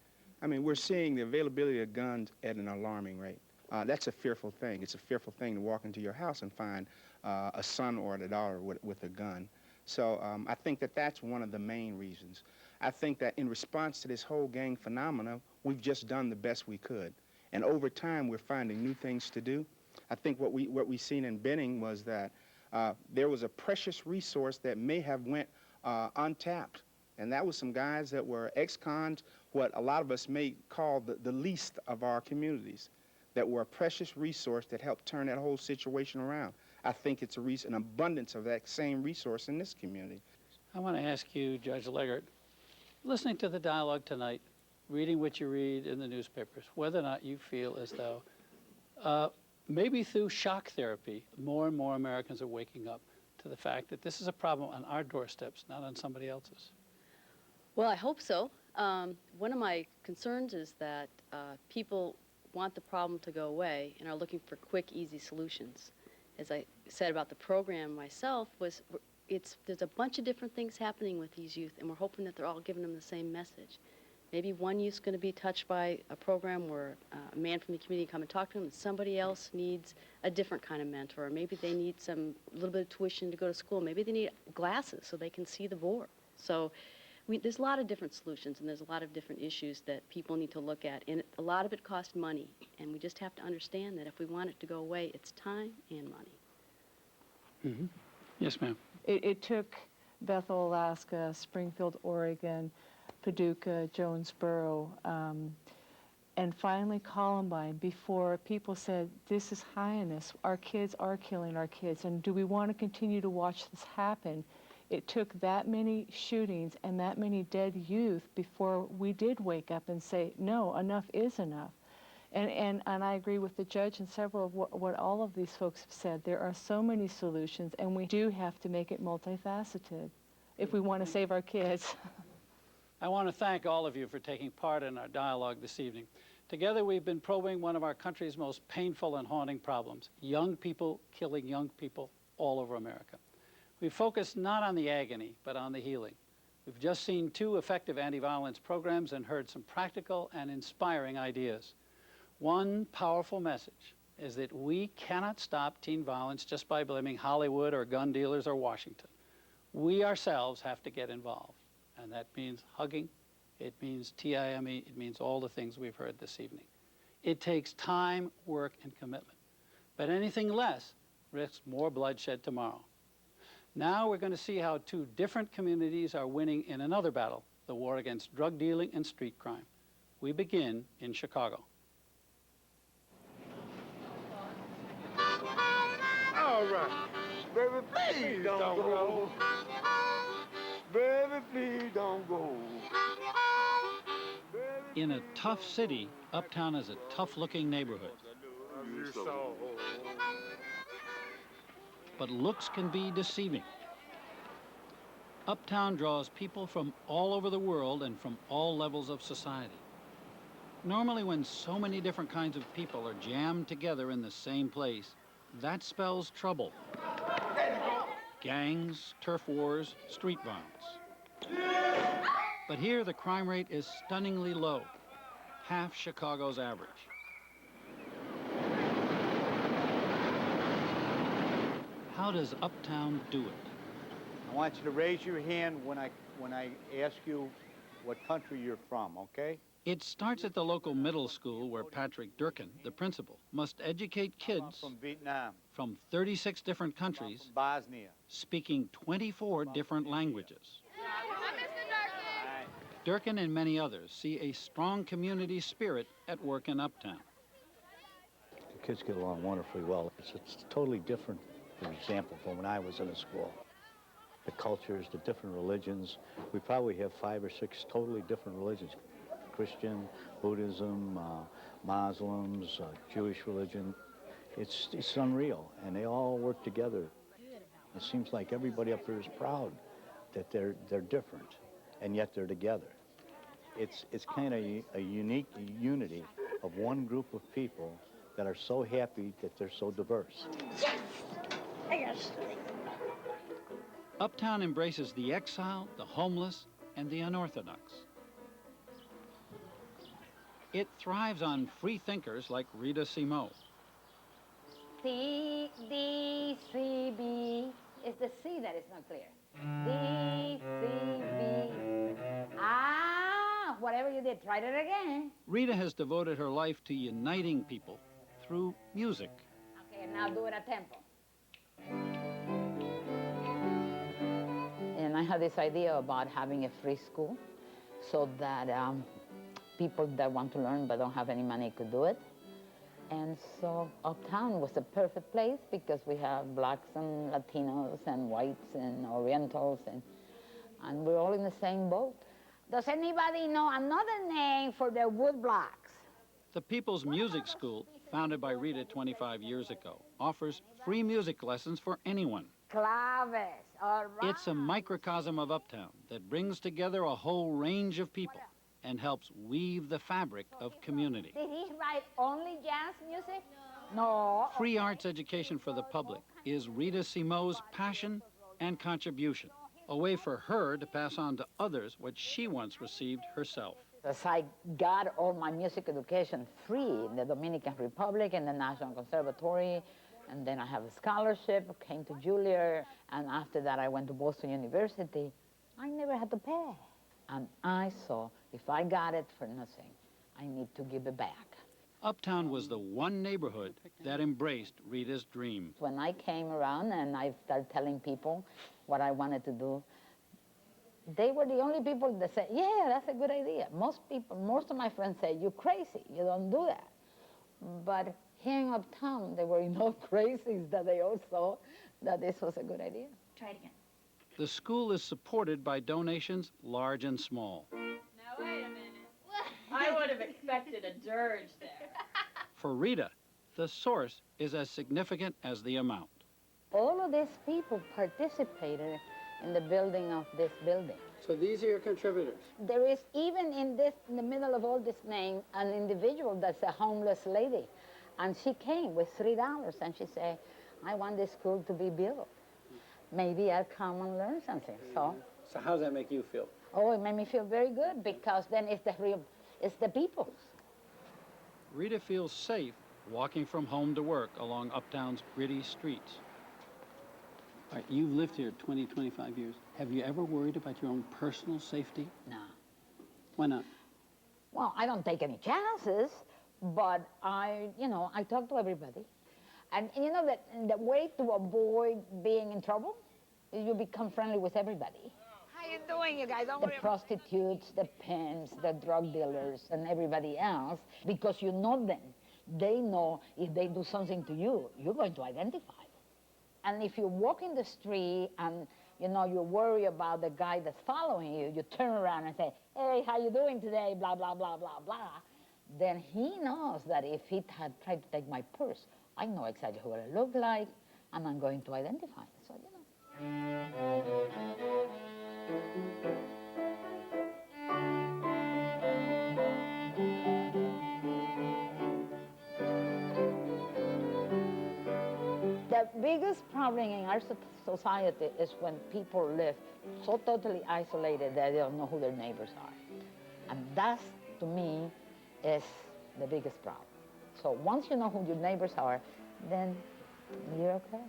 I mean, we're seeing the availability of guns at an alarming rate. That's a fearful thing. It's a fearful thing to walk into your house and find a son or a daughter with a gun. So I think that's one of the main reasons. I think that in response to this whole gang phenomena, we've just done the best we could. And over time, we're finding new things to do. I think what we seen in Benning was that there was a precious resource that may have went untapped. And that was some guys that were ex-cons, what a lot of us may call the least of our communities, that were a precious resource that helped turn that whole situation around. I think it's an abundance of that same resource in this community. I want to ask you, Judge Leggert, listening to the dialogue tonight, reading what you read in the newspapers, whether or not you feel as though maybe through shock therapy, more and more Americans are waking up to the fact that this is a problem on our doorsteps, not on somebody else's. Well, I hope so. One of my concerns is that people want the problem to go away and are looking for quick, easy solutions. As I said about the program myself, there's a bunch of different things happening with these youth, and we're hoping that they're all giving them the same message. Maybe one youth's going to be touched by a program where a man from the community come and talk to him, and somebody else needs a different kind of mentor. Maybe they need a little bit of tuition to go to school. Maybe they need glasses so they can see the board. So there's a lot of different solutions, and there's a lot of different issues that people need to look at. And a lot of it costs money, and we just have to understand that if we want it to go away, it's time and money. Mm-hmm. Yes, ma'am. It took Bethel, Alaska, Springfield, Oregon, Paducah, Jonesboro, and finally Columbine before people said, this is highness. Our kids are killing our kids, and do we want to continue to watch this happen? It took that many shootings and that many dead youth before we did wake up and say, no, enough is enough. And I agree with the judge and several of what all of these folks have said. There are so many solutions, and we do have to make it multifaceted if we want to save our kids. I want to thank all of you for taking part in our dialogue this evening. Together, we've been probing one of our country's most painful and haunting problems, young people killing young people all over America. We've focused not on the agony, but on the healing. We've just seen 2 effective anti-violence programs and heard some practical and inspiring ideas. One powerful message is that we cannot stop teen violence just by blaming Hollywood or gun dealers or Washington. We ourselves have to get involved. And that means hugging, it means TIME, it means all the things we've heard this evening. It takes time, work, and commitment. But anything less risks more bloodshed tomorrow. Now we're going to see how two different communities are winning in another battle, the war against drug dealing and street crime. We begin in Chicago. All right. Baby, please don't go. Baby, please don't go. In a tough city, Uptown is a tough-looking neighborhood. But looks can be deceiving. Uptown draws people from all over the world and from all levels of society. Normally, when so many different kinds of people are jammed together in the same place, that spells trouble. Gangs, turf wars, street violence. But here, the crime rate is stunningly low, half Chicago's average. How does Uptown do it? I want you to raise your hand when I ask you what country you're from, okay? It starts at the local middle school where Patrick Durkin, the principal, must educate kids from Vietnam, from 36 different countries, from Bosnia, speaking 24 different languages. Durkin and many others see a strong community spirit at work in Uptown. The kids get along wonderfully well. It's totally different, for example, from when I was in a school. The cultures, the different religions. We probably have 5 or 6 totally different religions. Christian, Buddhism, Muslims, Jewish religion. It's unreal, and they all work together. It seems like everybody up there is proud that they're different, and yet they're together. It's kind of a unique unity of one group of people that are so happy that they're so diverse. Yes! Uptown embraces the exile, the homeless, and the unorthodox. It thrives on free thinkers like Rita Simo. C, D, C, B. It's the C that is not clear. D, C, B. Ah, whatever you did, try it again. Rita has devoted her life to uniting people through music. Okay, now do it a tempo. And I had this idea about having a free school so that people that want to learn but don't have any money could do it. And so Uptown was the perfect place because we have blacks and Latinos and whites and Orientals and we're all in the same boat. Does anybody know another name for the wood blocks? The People's Music School, founded by Rita 25 years ago, offers free music lessons for anyone. Claves, all right. It's a microcosm of Uptown that brings together a whole range of people and helps weave the fabric of community. Did he write only jazz music? No. Free arts education for the public is Rita Simo's passion and contribution, a way for her to pass on to others what she once received herself. As I got all my music education free in the Dominican Republic and the National Conservatory, and then I have a scholarship, came to Juilliard, and after that I went to Boston University. I never had to pay. And I saw, if I got it for nothing, I need to give it back. Uptown was the one neighborhood that embraced Rita's dream. When I came around and I started telling people what I wanted to do, they were the only people that said, yeah, that's a good idea. Most of my friends say, you're crazy, you don't do that. But here in Uptown, there were enough crazies that they all saw that this was a good idea. Try it again. The school is supported by donations large and small. Now, wait a minute. I would have expected a dirge there. For Rita, the source is as significant as the amount. All of these people participated in the building of this building. So these are your contributors? There is even in the middle of all this name, an individual that's a homeless lady. And she came with $3 and she said, I want this school to be built. Maybe I'll come and learn something. So how does that make you feel? Oh, it made me feel very good because then it's the people's. Rita feels safe walking from home to work along Uptown's gritty streets. All right, you've lived here 20, 25 years. Have you ever worried about your own personal safety? No. Why not? Well, I don't take any chances, but I talk to everybody. And you know that the way to avoid being in trouble you become friendly with everybody. How you doing, you guys? The prostitutes, the pimps, the drug dealers, and everybody else, because you know them. They know if they do something to you, you're going to identify. And if you walk in the street and you worry about the guy that's following you, you turn around and say, hey, how you doing today, blah, blah, blah, blah, blah, then he knows that if he had tried to take my purse, I know exactly what I look like, and I'm going to identify. So, The biggest problem in our society is when people live so totally isolated that they don't know who their neighbors are. And that, to me, is the biggest problem. So once you know who your neighbors are, then you're okay.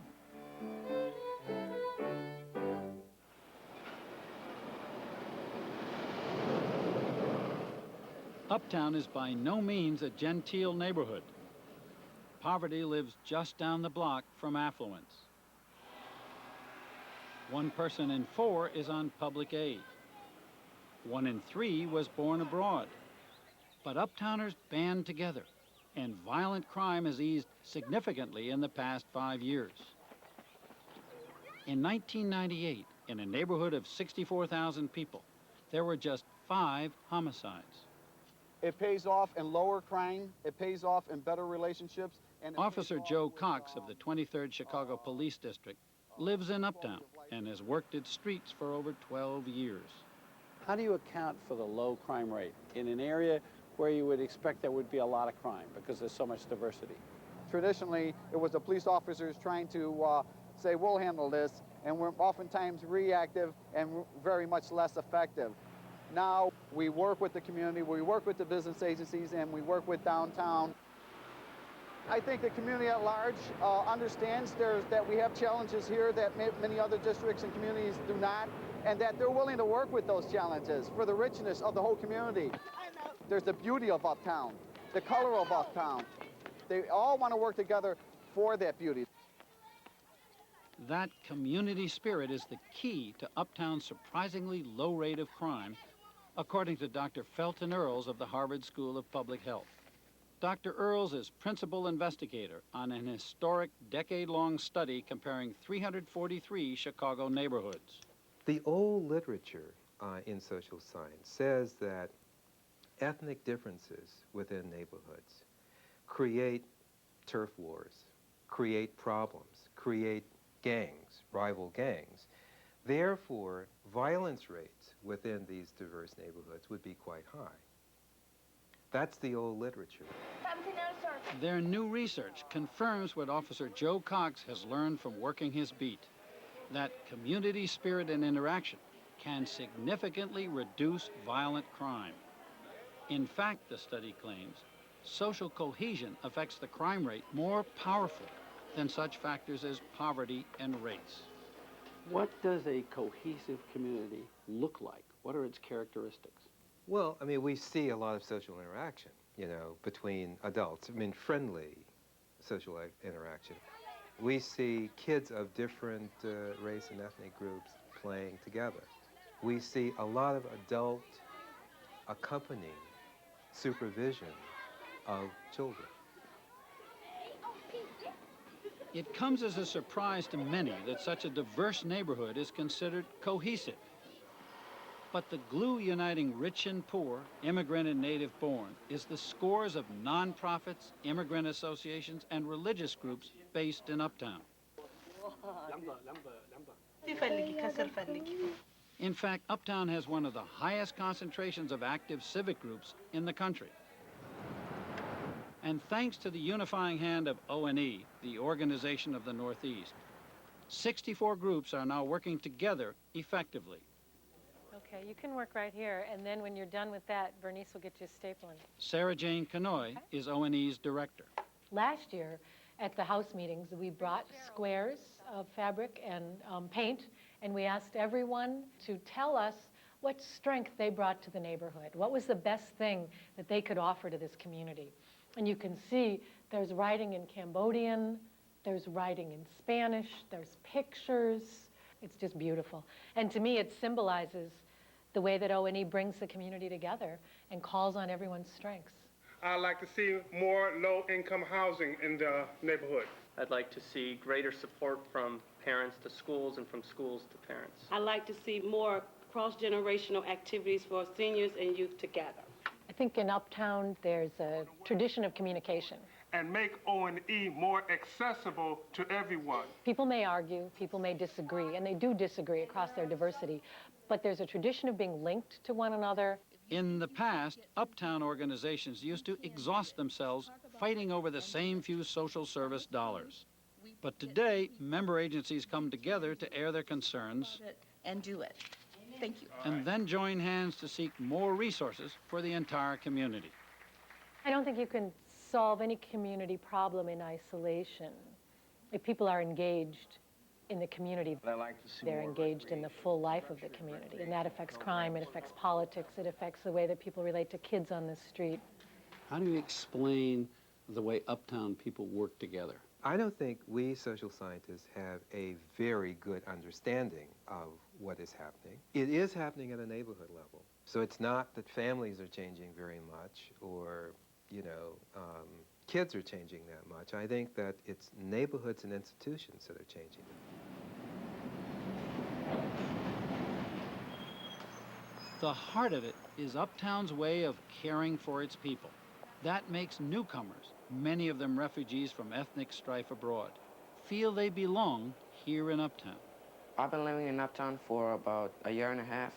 Uptown is by no means a genteel neighborhood. Poverty lives just down the block from affluence. 1 person in 4 is on public aid. 1 in 3 was born abroad. But Uptowners band together, and violent crime has eased significantly in the past 5 years. In 1998, in a neighborhood of 64,000 people, there were just 5 homicides. It pays off in lower crime, it pays off in better relationships. And Officer Joe Cox of the 23rd Chicago Police District lives in Uptown and has worked its streets for over 12 years. How do you account for the low crime rate in an area where you would expect there would be a lot of crime because there's so much diversity? Traditionally, it was the police officers trying to say, we'll handle this, and we're oftentimes reactive and very much less effective. Now, we work with the community, we work with the business agencies, and we work with downtown. I think the community at large understands that we have challenges here that many other districts and communities do not, and that they're willing to work with those challenges for the richness of the whole community. There's the beauty of Uptown, the color of Uptown. They all want to work together for that beauty. That community spirit is the key to Uptown's surprisingly low rate of crime, according to Dr. Felton Earls of the Harvard School of Public Health. Dr. Earls is principal investigator on an historic decade-long study comparing 343 Chicago neighborhoods. The old literature in social science says that ethnic differences within neighborhoods create turf wars, create problems, create gangs, rival gangs. Therefore, violence rates within these diverse neighborhoods would be quite high. That's the old literature. Their new research confirms what Officer Joe Cox has learned from working his beat, that community spirit and interaction can significantly reduce violent crime. In fact, the study claims, social cohesion affects the crime rate more powerfully than such factors as poverty and race. What does a cohesive community look like? What are its characteristics? Well, I mean, we see a lot of social interaction, between adults. I mean, friendly social interaction. We see kids of different race and ethnic groups playing together. We see a lot of adult accompanying supervision of children. It comes as a surprise to many that such a diverse neighborhood is considered cohesive. But the glue uniting rich and poor, immigrant and native born, is the scores of nonprofits, immigrant associations, and religious groups based in Uptown. In fact, Uptown has one of the highest concentrations of active civic groups in the country. And thanks to the unifying hand of O&E, the Organization of the Northeast, 64 groups are now working together effectively. Okay, you can work right here, and then when you're done with that, Bernice will get you stapling. Sarah Jane Canoy is O&E's director. Last year, at the house meetings, we brought squares of fabric and paint, and we asked everyone to tell us what strength they brought to the neighborhood. What was the best thing that they could offer to this community? And you can see there's writing in Cambodian, there's writing in Spanish, there's pictures. It's just beautiful. And to me, it symbolizes the way that O&E brings the community together and calls on everyone's strengths. I'd like to see more low-income housing in the neighborhood. I'd like to see greater support from parents to schools and from schools to parents. I'd like to see more cross-generational activities for seniors and youth together. I think in Uptown, there's a tradition of communication. And make O&E more accessible to everyone. People may argue, people may disagree, and they do disagree across their diversity, but there's a tradition of being linked to one another. In the past, uptown organizations used to exhaust themselves fighting over the same few social service dollars. But today, member agencies come together to air their concerns and do it. Thank you. And then join hands to seek more resources for the entire community. I don't think you can solve any community problem in isolation. If people are engaged in the community, they're engaged in the full life of the community, and that affects crime, it affects politics, it affects the way that people relate to kids on the street. How do you explain the way uptown people work together? I don't think we social scientists have a very good understanding of what is happening. It is happening at a neighborhood level. So it's not that families are changing very much or, kids are changing that much. I think that it's neighborhoods and institutions that are changing. The heart of it is Uptown's way of caring for its people. That makes newcomers, many of them refugees from ethnic strife abroad, feel they belong here in Uptown. I've been living in Uptown for about a year and a half.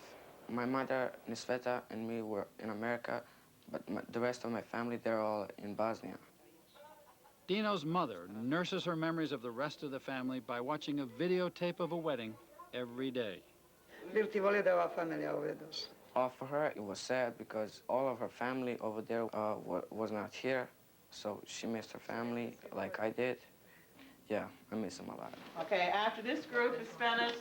My mother, Nisveta, and me were in America, but the rest of my family, they're all in Bosnia. Dino's mother nurses her memories of the rest of the family by watching a videotape of a wedding every day. For her, it was sad because all of her family over there was not here, so she missed her family like I did. Yeah, I miss them a lot. Okay, after this group is finished.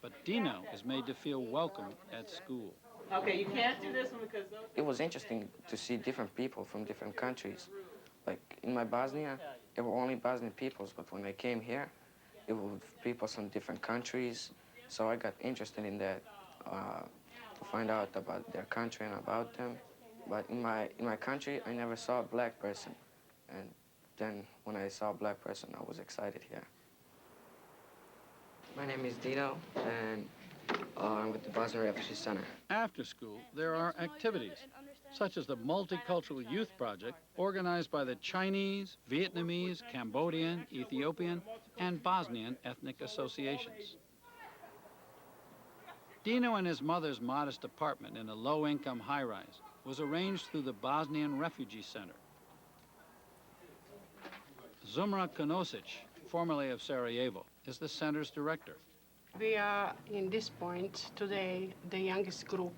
But Dino is made to feel welcome at school. Okay, you can't do this one because those... It was interesting to see different people from different countries. Like in my Bosnia, there were only Bosnian peoples, but when I came here, it was people from different countries. So I got interested in that to find out about their country and about them. But in my country, I never saw a black person. And then when I saw a black person, I was excited here. My name is Dino, and I'm with the Bosnia Refugee Center. After school, there are activities, such as the Multicultural Youth Project, organized by the Chinese, Vietnamese, Cambodian, Ethiopian, and Bosnian ethnic associations. Dino and his mother's modest apartment in a low-income high-rise was arranged through the Bosnian Refugee Center. Zumra Konosic, formerly of Sarajevo, is the center's director. We are, in this point today, the youngest group,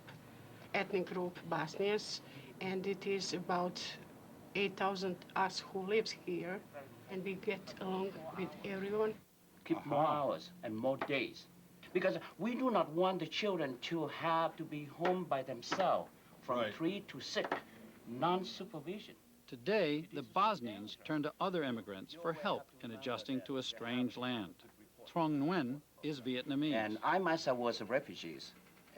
ethnic group, Bosnians, and it is about 8,000 us who lives here, and we get along with everyone. Keep more hours and more days, because we do not want the children to have to be home by themselves from 3 to 6, non-supervision. Today, the Bosnians turn to other immigrants for help in adjusting to a strange land. Trong Nguyen is Vietnamese. And I myself was a refugee,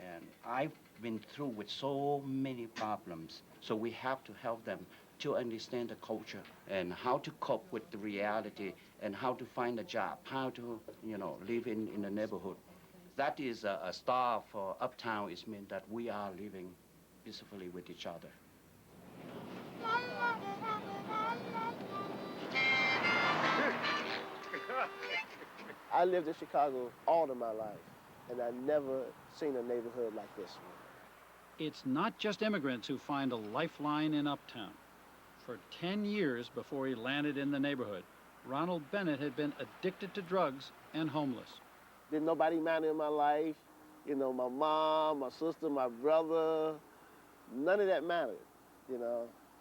and I've been through with so many problems. So we have to help them to understand the culture and how to cope with the reality and how to find a job, how to, live in the neighborhood. That is a star for Uptown. It means that we are living peacefully with each other. I lived in Chicago all of my life, and I never seen a neighborhood like this one. It's not just immigrants who find a lifeline in Uptown. For 10 years before he landed in the neighborhood, Ronald Bennett had been addicted to drugs and homeless. Didn't nobody matter in my life. My mom, my sister, my brother, none of that mattered,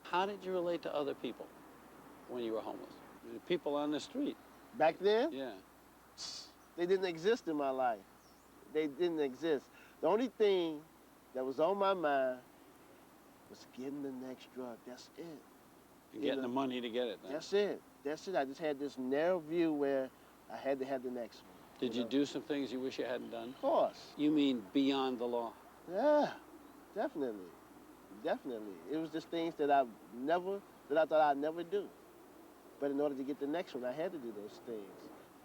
How did you relate to other people when you were homeless? People on the street. Back then? Yeah. They didn't exist in my life. They didn't exist. The only thing that was on my mind was getting the next drug. That's it. And getting the money to get it. That's it. That's it. I just had this narrow view where I had to have the next one. Did you do some things you wish you hadn't done? Of course. You mean beyond the law? Yeah, definitely. Definitely. It was just things that I thought I'd never do. But in order to get the next one, I had to do those things.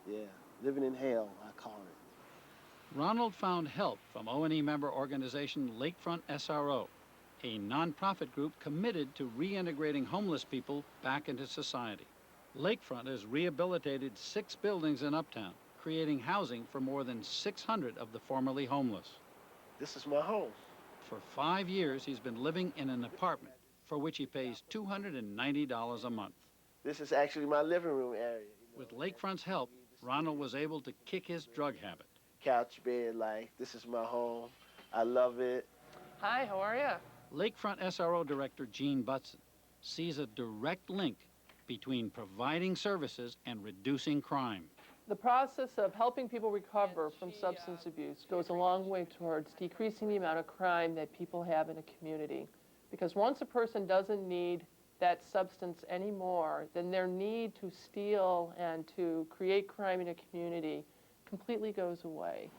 Yeah, living in hell, I call it. Ronald found help from O&E member organization Lakefront SRO, a nonprofit group committed to reintegrating homeless people back into society. Lakefront has rehabilitated 6 buildings in Uptown, creating housing for more than 600 of the formerly homeless. This is my home. For 5 years, he's been living in an apartment for which he pays $290 a month. This is actually my living room area. With Lakefront's help, Ronald was able to kick his drug habit. Couch bed life. This is my home. I love it. Hi, how are you? Lakefront SRO Director Gene Butson sees a direct link between providing services and reducing crime. The process of helping people recover from substance abuse goes a long way towards decreasing the amount of crime that people have in a community. Because once a person doesn't need that substance anymore, then their need to steal and to create crime in a community completely goes away.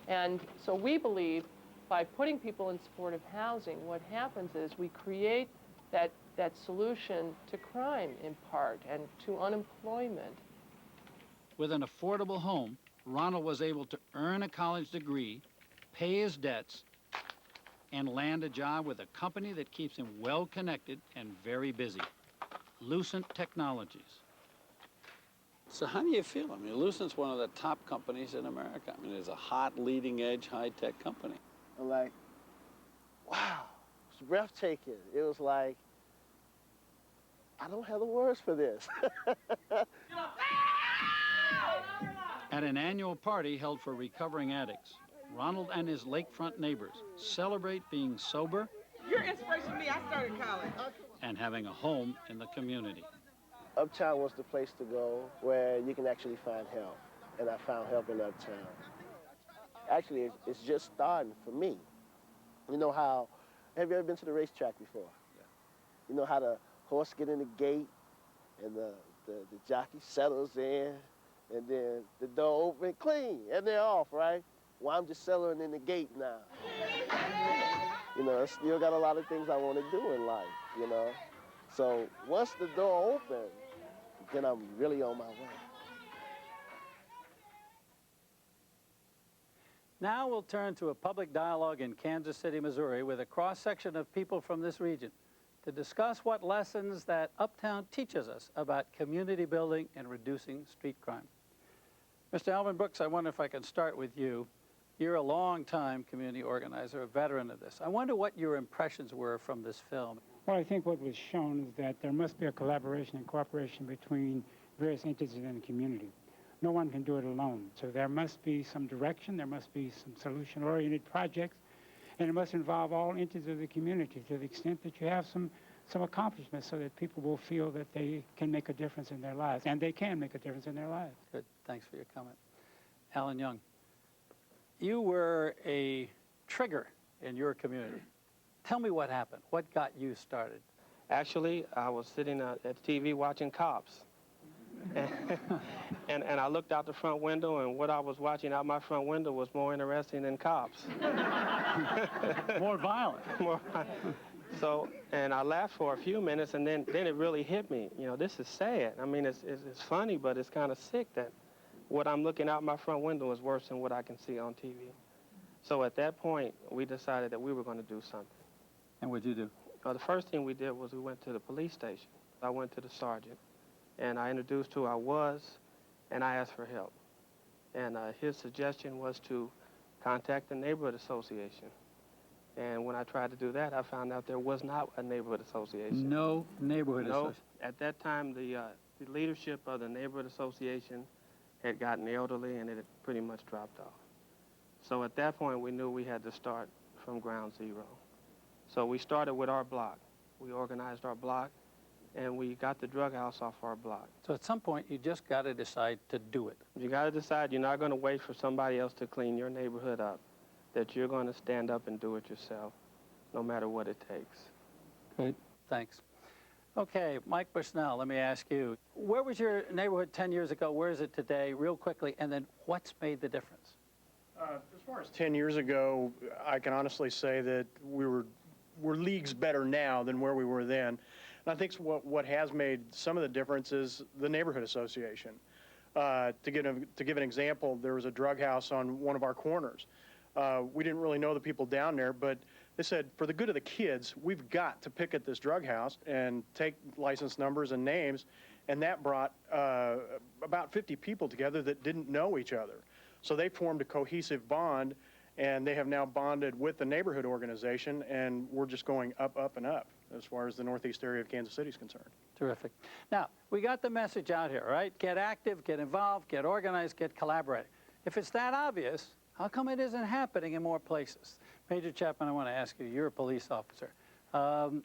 And so we believe by putting people in supportive housing, what happens is we create that solution to crime in part and to unemployment. With an affordable home, Ronald was able to earn a college degree, pay his debts, and land a job with a company that keeps him well connected and very busy, Lucent Technologies. So how do you feel? I mean, Lucent's one of the top companies in America. I mean, it's a hot, leading-edge, high-tech company. I'm like, wow, it's breathtaking. It was like, I don't have the words for this. At an annual party held for recovering addicts, Ronald and his lakefront neighbors celebrate being sober. You're inspiration to me. I started college. And having a home in the community. Uptown was the place to go where you can actually find help. And I found help in Uptown. Actually, it's just starting for me. You know how, have you ever been to the racetrack before? Yeah. You know how the horse get in the gate and the jockey settles in and then the door open clean and they're off, right? Well, I'm just settling in the gate now. You know, I still got a lot of things I want to do in life, you know? So once the door opens, then I'm really on my way. Now we'll turn to a public dialogue in Kansas City, Missouri, with a cross-section of people from this region to discuss what lessons that Uptown teaches us about community building and reducing street crime. Mr. Alvin Brooks, I wonder if I can start with you. You're a long-time community organizer, a veteran of this. I wonder what your impressions were from this film. Well, I think what was shown is that there must be a collaboration and cooperation between various entities in the community. No one can do it alone. So there must be some direction, there must be some solution-oriented projects, and it must involve all entities of the community to the extent that you have some accomplishments so that people will feel that they can make a difference in their lives, and they can make a difference in their lives. Good. Thanks for your comment. Alan Young, you were a trigger in your community. Tell me what happened. What got you started? Actually, I was sitting at the TV watching Cops. And I looked out the front window, and what I was watching out my front window was more interesting than Cops. More violent. More violent. So, and I laughed for a few minutes, and then it really hit me. You know, this is sad. I mean, it's funny, but it's kind of sick that what I'm looking out my front window is worse than what I can see on TV. So at that point, we decided that we were going to do something. And what'd you do? The first thing we did was we went to the police station. I went to the sergeant, and I introduced who I was, and I asked for help. And his suggestion was to contact the neighborhood association. And when I tried to do that, I found out there was not a neighborhood association. No neighborhood association? At that time, the leadership of the neighborhood association had gotten elderly, and it had pretty much dropped off. So at that point, we knew we had to start from ground zero. So we started with our block. We organized our block, and we got the drug house off our block. So at some point, you just got to decide to do it. You got to decide you're not going to wait for somebody else to clean your neighborhood up, that you're going to stand up and do it yourself, no matter what it takes. Good. Thanks. Okay, Mike Bushnell, let me ask you. Where was your neighborhood 10 years ago? Where is it today, real quickly? And then what's made the difference? As far as 10 years ago, I can honestly say that we're leagues better now than where we were then. And I think what has made some of the difference is the neighborhood association. To give an example, there was a drug house on one of our corners. We didn't really know the people down there, but they said, for the good of the kids, we've got to picket this drug house and take license numbers and names. And that brought about 50 people together that didn't know each other. So they formed a cohesive bond, and they have now bonded with the neighborhood organization, and we're just going up, up, and up as far as the northeast area of Kansas City is concerned. Terrific. Now, we got the message out here, right? Get active, get involved, get organized, get collaborating. If it's that obvious, how come it isn't happening in more places? Major Chapman, I want to ask you, you're a police officer.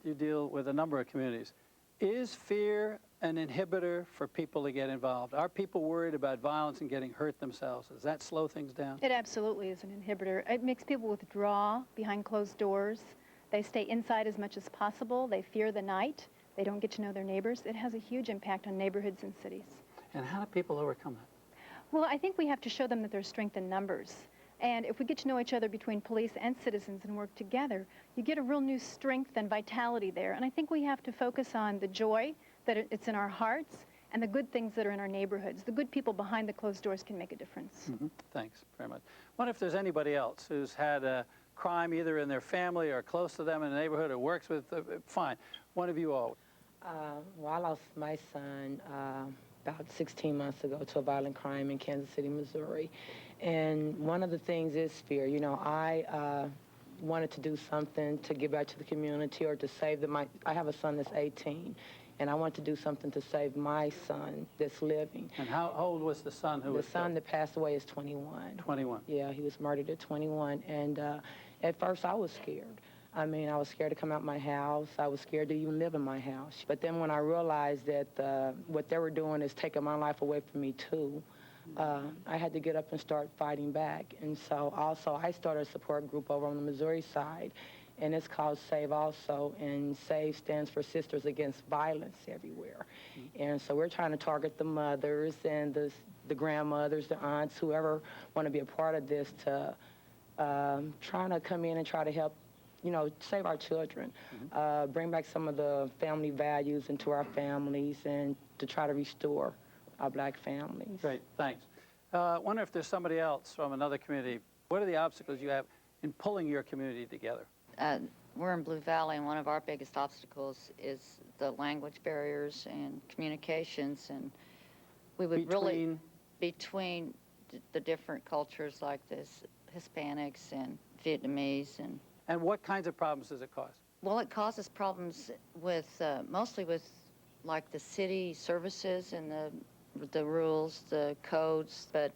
You deal with a number of communities. Is fear an inhibitor for people to get involved? Are people worried about violence and getting hurt themselves? Does that slow things down? It absolutely is an inhibitor. It makes people withdraw behind closed doors. They stay inside as much as possible. They fear the night. They don't get to know their neighbors. It has a huge impact on neighborhoods and cities. And how do people overcome that? Well, I think we have to show them that there's strength in numbers. And if we get to know each other between police and citizens and work together, you get a real new strength and vitality there. And I think we have to focus on the joy that it's in our hearts and the good things that are in our neighborhoods. The good people behind the closed doors can make a difference. Mm-hmm. Thanks very much. What if there's anybody else who's had a crime either in their family or close to them in the neighborhood or works with, fine. One of you all. Well, I lost my son about 16 months ago to a violent crime in Kansas City, Missouri. And one of the things is fear. You know, I wanted to do something to give back to the community or to save them. I have a son that's 18, and I want to do something to save my son that's living. And how old was the son who was The son that passed away is 21. 21. Yeah, he was murdered at 21. And at first I was scared. I mean, I was scared to come out my house. I was scared to even live in my house. But then when I realized that what they were doing is taking my life away from me too, I had to get up and start fighting back. And so also I started a support group over on the Missouri side, and it's called SAVE also, and SAVE stands for Sisters Against Violence Everywhere. Mm-hmm. And so we're trying to target the mothers and the grandmothers, the aunts, whoever want to be a part of this to trying to come in and try to help, you know, save our children, mm-hmm. Bring back some of the family values into our families and to try to restore our black families. Great, thanks. I wonder if there's somebody else from another community. What are the obstacles you have in pulling your community together? We're in Blue Valley, and one of our biggest obstacles is the language barriers and communications, and we would between the different cultures like this, Hispanics and Vietnamese. And what kinds of problems does it cause? Well, it causes problems with, mostly with like the city services and the rules, the codes, but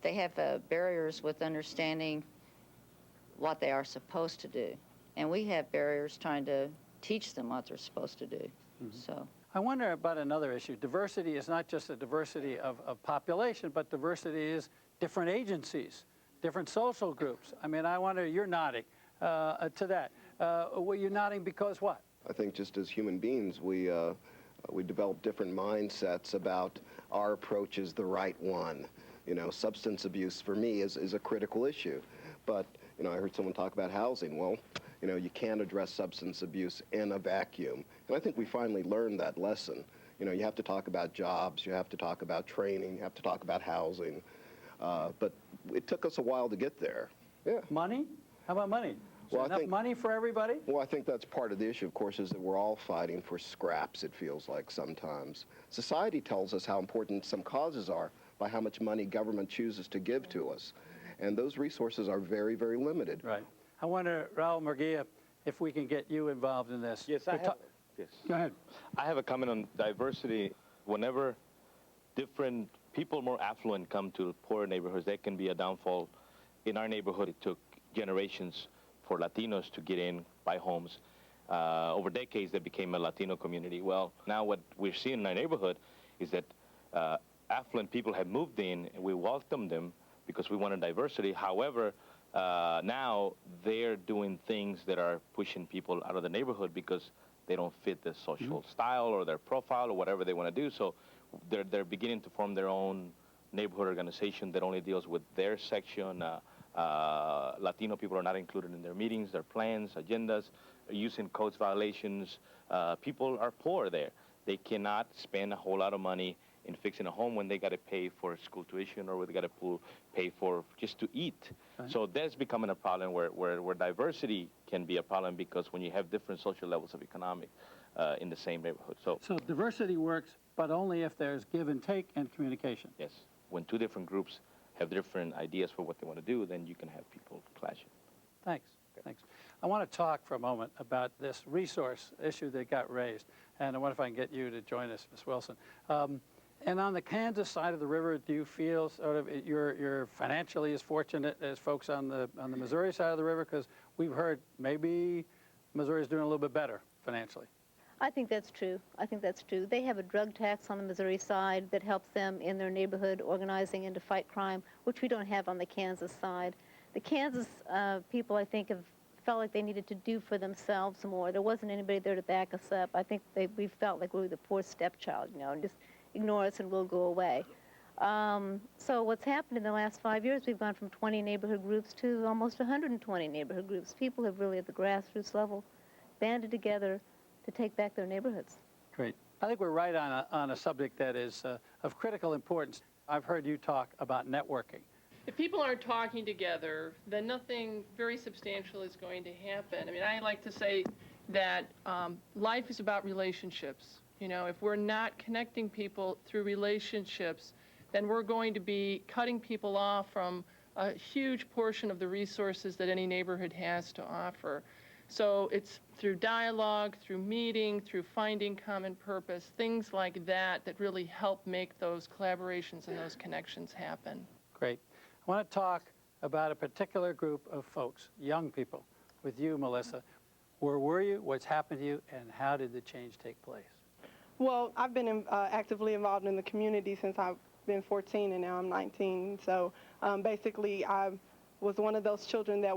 they have barriers with understanding what they are supposed to do. And we have barriers trying to teach them what they're supposed to do. Mm-hmm. So I wonder about another issue. Diversity is not just a diversity of population, but diversity is different agencies, different social groups. I mean, I wonder, you're nodding to that. Were you nodding because what? I think just as human beings, we develop different mindsets about our approach is the right one. You know, substance abuse for me is a critical issue. But, you know, I heard someone talk about housing. Well, you know, you can't address substance abuse in a vacuum. And I think we finally learned that lesson. You know, you have to talk about jobs, you have to talk about training, you have to talk about housing. But it took us a while to get there. Yeah. Money? How about money? Well, enough money for everybody? Well, I think that's part of the issue, of course, is that we're all fighting for scraps, it feels like sometimes. Society tells us how important some causes are by how much money government chooses to give to us. And those resources are very, very limited. Right. I wonder, Raul Murguia, if we can get you involved in this. Yes, yes. Go ahead. I have a comment on diversity. Whenever different people more affluent come to poorer neighborhoods, that can be a downfall. In our neighborhood, it took generations for Latinos to get in, buy homes. Over decades, they became a Latino community. Well, now what we're seeing in our neighborhood is that affluent people have moved in, and we welcome them because we wanted diversity. However, now they're doing things that are pushing people out of the neighborhood because they don't fit their social style or their profile or whatever they want to do. So they're beginning to form their own neighborhood organization that only deals with their section. Latino people are not included in their meetings, their plans, agendas, using codes violations. People are poor there. They cannot spend a whole lot of money in fixing a home when they got to pay for school tuition or they got to pay for just to eat. Right. So that's becoming a problem where diversity can be a problem, because when you have different social levels of economic in the same neighborhood. So diversity works, but only if there's give and take and communication. yes, when two different groups have different ideas for what they want to do, then you can have people clashing. Thanks. Thanks. I want to talk for a moment about this resource issue that got raised, and I wonder if I can get you to join us, Ms. Wilson. And on the Kansas side of the river, do you feel sort of you're financially as fortunate as folks on the Missouri side of the river? Because we've heard maybe Missouri's doing a little bit better financially. I think that's true. I think that's true. They have a drug tax on the Missouri side that helps them in their neighborhood organizing and to fight crime, which we don't have on the Kansas side. The Kansas people, I think, have felt like they needed to do for themselves more. There wasn't anybody there to back us up. I think we felt like we were the poor stepchild, you know, and just ignore us and we'll go away. So what's happened in the last 5 years, we've gone from 20 neighborhood groups to almost 120 neighborhood groups. People have really, at the grassroots level, banded together to take back their neighborhoods. Great. I think we're right on a subject that is of critical importance. I've heard you talk about networking. If people aren't talking together, then nothing very substantial is going to happen. I mean, I like to say that life is about relationships. You know, if we're not connecting people through relationships, then we're going to be cutting people off from a huge portion of the resources that any neighborhood has to offer. So it's through dialogue, through meeting, through finding common purpose, things like that that really help make those collaborations and those connections happen. Great. I want to talk about a particular group of folks, young people, with you, Melissa. Where were you, what's happened to you, and how did the change take place? Well, I've been actively involved in the community since I've been 14 and now I'm 19. So basically I was one of those children that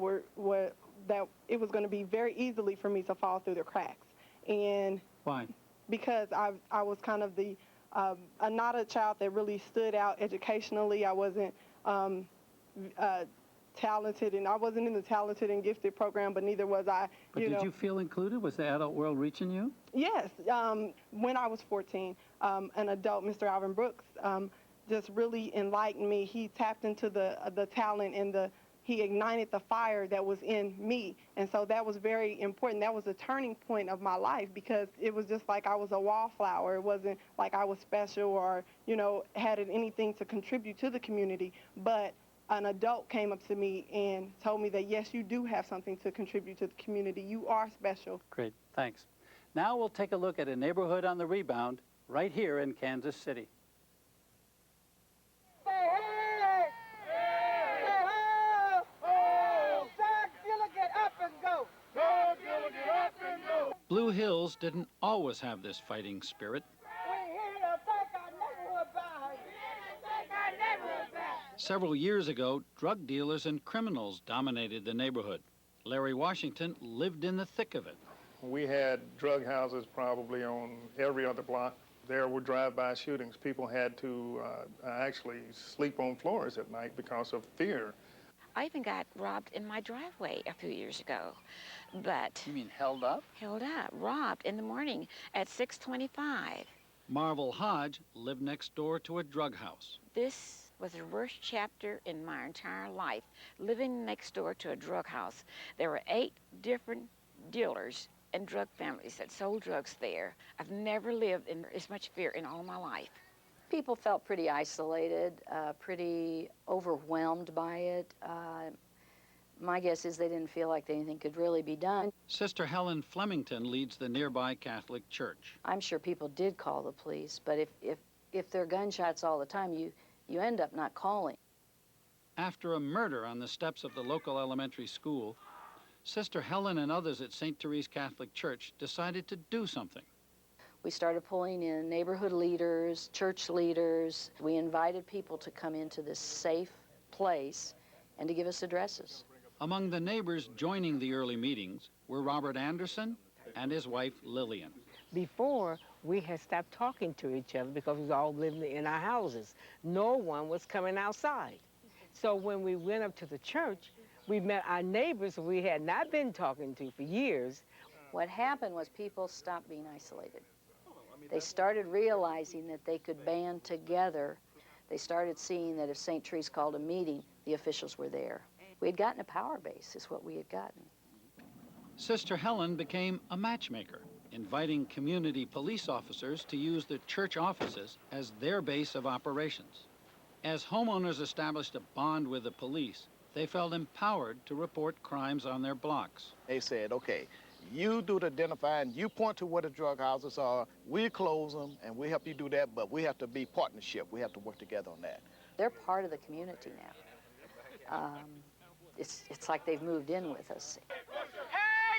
that it was going to be very easily for me to fall through the cracks. And why? Because I was kind of the not a child that really stood out educationally. I wasn't talented, and I wasn't in the talented and gifted program, but neither was I. But did you feel included? Was the adult world reaching you? Yes. When I was 14, an adult, Mr. Alvin Brooks, just really enlightened me. He tapped into the talent and he ignited the fire that was in me. And so that was very important. That was a turning point of my life, because it was just like I was a wallflower. It wasn't like I was special or, you know, had anything to contribute to the community. But an adult came up to me and told me that, yes, you do have something to contribute to the community. You are special. Great, thanks. Now we'll take a look at a neighborhood on the rebound right here in Kansas City. Blue Hills didn't always have this fighting spirit. Several years ago, drug dealers and criminals dominated the neighborhood. Larry Washington lived in the thick of it. We had drug houses probably on every other block. There were drive-by shootings. People had to actually sleep on floors at night because of fear. I even got robbed in my driveway a few years ago, but... You mean held up? Held up, robbed in the morning at 6:25. Marvel Hodge lived next door to a drug house. This was the worst chapter in my entire life, living next door to a drug house. There were 8 different dealers and drug families that sold drugs there. I've never lived in as much fear in all my life. People felt pretty isolated, pretty overwhelmed by it. My guess is they didn't feel like anything could really be done. Sister Helen Flemington leads the nearby Catholic church. I'm sure people did call the police, but if there are gunshots all the time, you end up not calling. After a murder on the steps of the local elementary school, Sister Helen and others at St. Terrace Catholic Church decided to do something. We started pulling in neighborhood leaders, church leaders. We invited people to come into this safe place and to give us addresses. Among the neighbors joining the early meetings were Robert Anderson and his wife, Lillian. Before, we had stopped talking to each other because we was all living in our houses. No one was coming outside. So when we went up to the church, we met our neighbors we had not been talking to for years. What happened was people stopped being isolated. They started realizing that they could band together. They started seeing that if St. Teresa called a meeting, the officials were there. We had gotten a power base, is what we had gotten. Sister Helen became a matchmaker, inviting community police officers to use the church offices as their base of operations. As homeowners established a bond with the police, they felt empowered to report crimes on their blocks. They said, okay, you do the identifying, you point to where the drug houses are, we close them, and we help you do that, but we have to be partnership. We have to work together on that. They're part of the community now. It's like they've moved in with us. Hey,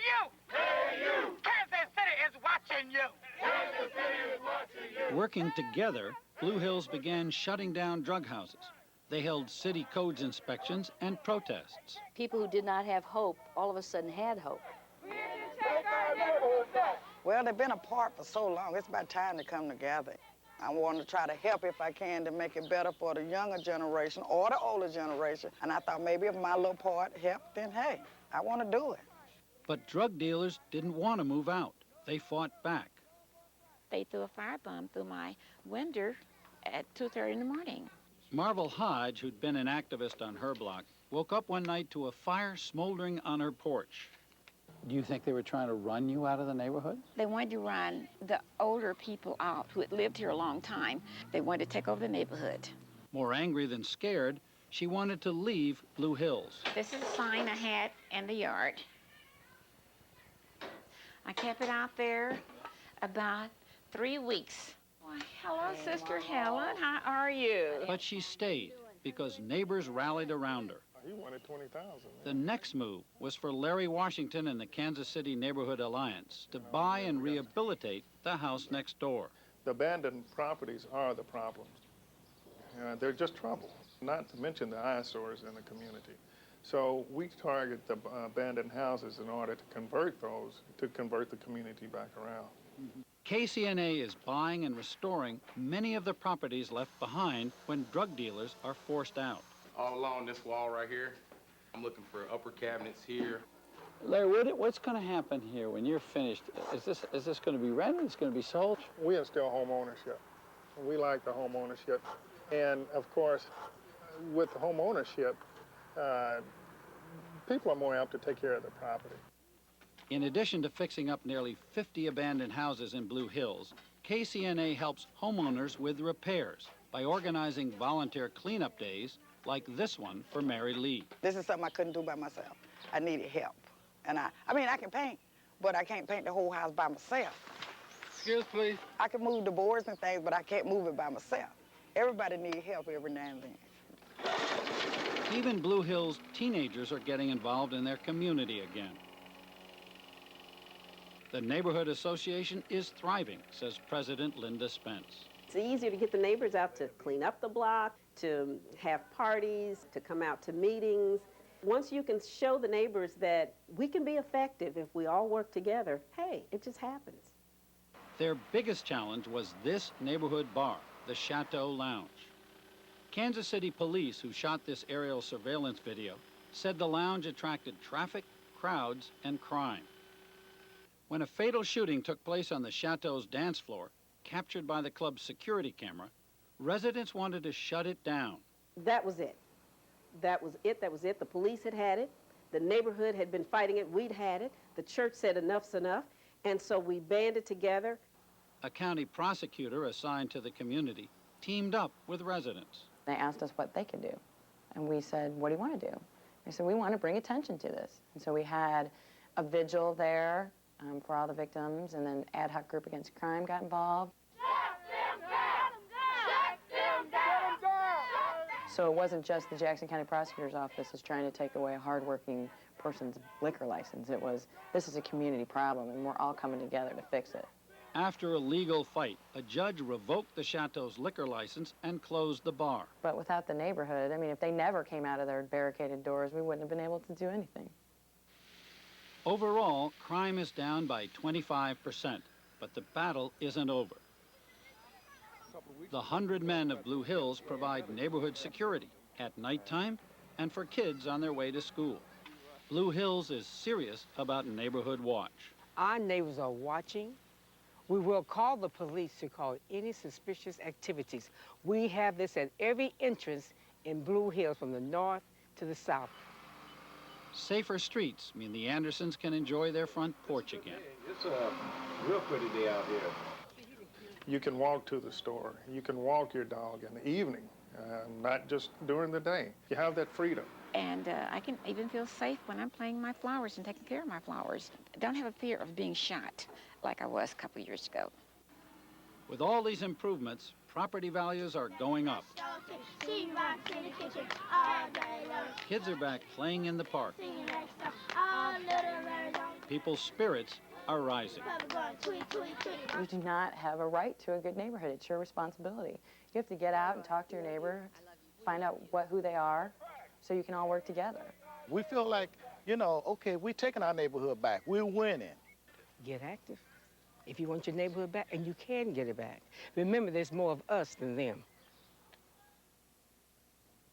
you! Hey, you! Kansas City is watching you! Kansas City is watching you! Working together, Blue Hills began shutting down drug houses. They held city codes inspections and protests. People who did not have hope all of a sudden had hope. Well, they've been apart for so long. It's about time to come together. I want to try to help if I can to make it better for the younger generation or the older generation. And I thought maybe if my little part helped, then hey, I want to do it. But drug dealers didn't want to move out. They fought back. They threw a firebomb through my window at 2:30 in the morning. Marvel Hodge, who'd been an activist on her block, woke up one night to a fire smoldering on her porch. Do you think they were trying to run you out of the neighborhood? They wanted to run the older people out who had lived here a long time. They wanted to take over the neighborhood. More angry than scared, she wanted to leave Blue Hills. This is a sign I had in the yard. I kept it out there about 3 weeks. Why, hello, Sister Helen. How are you? But she stayed because neighbors rallied around her. He wanted 20,000. The next move was for Larry Washington and the Kansas City Neighborhood Alliance to buy and rehabilitate the house next door. The abandoned properties are the problem. They're just trouble, not to mention the eyesores in the community. So we target the abandoned houses in order to convert those, to convert the community back around. KCNA is buying and restoring many of the properties left behind when drug dealers are forced out. All along this wall right here, I'm looking for upper cabinets here. Larry, what's going to happen here when you're finished? Is this going to be rented? Is it going to be sold? We are still home ownership. We like the home ownership. And of course, with the home ownership, people are more apt to take care of their property. In addition to fixing up nearly 50 abandoned houses in Blue Hills, KCNA helps homeowners with repairs by organizing volunteer cleanup days like this one for Mary Lee. This is something I couldn't do by myself. I needed help. And I mean, I can paint, but I can't paint the whole house by myself. Excuse, please. I can move the boards and things, but I can't move it by myself. Everybody needs help every now and then. Even Blue Hills teenagers are getting involved in their community again. The Neighborhood Association is thriving, says President Linda Spence. It's easier to get the neighbors out to clean up the block, to have parties, to come out to meetings. Once you can show the neighbors that we can be effective if we all work together, hey, it just happens. Their biggest challenge was this neighborhood bar, the Chateau Lounge. Kansas City police, who shot this aerial surveillance video, said the lounge attracted traffic, crowds, and crime. When a fatal shooting took place on the Chateau's dance floor, captured by the club's security camera, residents wanted to shut it down. That was it. That was it. That was it. The police had it. The neighborhood had been fighting it. We'd had it. The church said enough's enough. And so we banded together. A county prosecutor assigned to the community teamed up with residents. They asked us what they could do. And we said, what do you want to do? They said, we want to bring attention to this. And so we had a vigil there for all the victims, and then ad hoc group against crime got involved. So it wasn't just the Jackson County Prosecutor's Office is trying to take away a hardworking person's liquor license. It was, this is a community problem, and we're all coming together to fix it. After a legal fight, a judge revoked the Chateau's liquor license and closed the bar. But without the neighborhood, I mean, if they never came out of their barricaded doors, we wouldn't have been able to do anything. Overall, crime is down by 25%, but the battle isn't over. The 100 men of Blue Hills provide neighborhood security at nighttime and for kids on their way to school. Blue Hills is serious about neighborhood watch. Our neighbors are watching. We will call the police to call any suspicious activities. We have this at every entrance in Blue Hills from the north to the south. Safer streets mean the Andersons can enjoy their front porch again. It's a real pretty day out here. You can walk to the store. You can walk your dog in the evening, not just during the day. You have that freedom. And I can even feel safe when I'm playing my flowers and taking care of my flowers. I don't have a fear of being shot like I was a couple years ago. With all these improvements, property values are going up. Kids are back playing in the park. People's spirits are rising. You do not have a right to a good neighborhood. It's your responsibility. You have to get out and talk to your neighbor, find out who they are, so you can all work together. We feel like, you know, okay, we're taking our neighborhood back. We're winning. Get active if you want your neighborhood back, and you can get it back. Remember, there's more of us than them.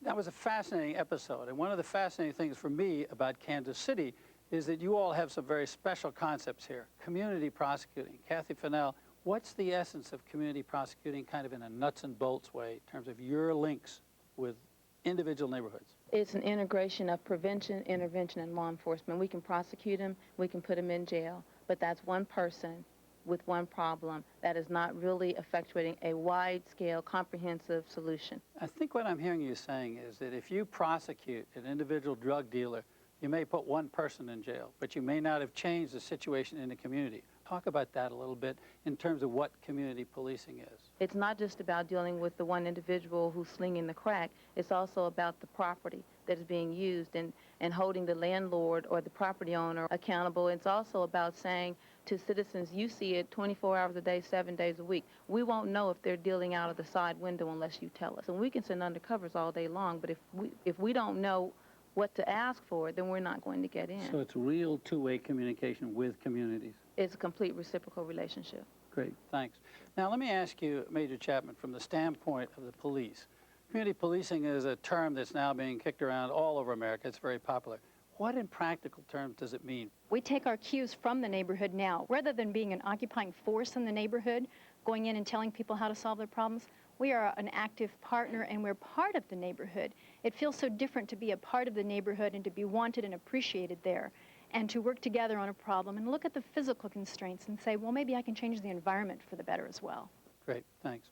That was a fascinating episode, and one of the fascinating things for me about Kansas City is that you all have some very special concepts here. Community prosecuting. Kathy Fennell, what's the essence of community prosecuting kind of in a nuts and bolts way in terms of your links with individual neighborhoods? It's an integration of prevention, intervention, and law enforcement. We can prosecute them, we can put them in jail, but that's one person with one problem that is not really effectuating a wide-scale, comprehensive solution. I think what I'm hearing you saying is that if you prosecute an individual drug dealer, you may put one person in jail, but you may not have changed the situation in the community. Talk about that a little bit in terms of what community policing is. It's not just about dealing with the one individual who's slinging the crack. It's also about the property that is being used and holding the landlord or the property owner accountable. It's also about saying to citizens, you see it 24 hours a day, 7 days a week. We won't know if they're dealing out of the side window unless you tell us. And we can send undercovers all day long, but if we don't know what to ask for, then we're not going to get in. So it's real two-way communication with communities. It's a complete reciprocal relationship. Great, thanks. Now let me ask you, Major Chapman, from the standpoint of the police. Community policing is a term that's now being kicked around all over America. It's very popular. What in practical terms does it mean? We take our cues from the neighborhood now. Rather than being an occupying force in the neighborhood, going in and telling people how to solve their problems, we are an active partner and we're part of the neighborhood. It feels so different to be a part of the neighborhood and to be wanted and appreciated there and to work together on a problem and look at the physical constraints and say, well, maybe I can change the environment for the better as well. Great, thanks.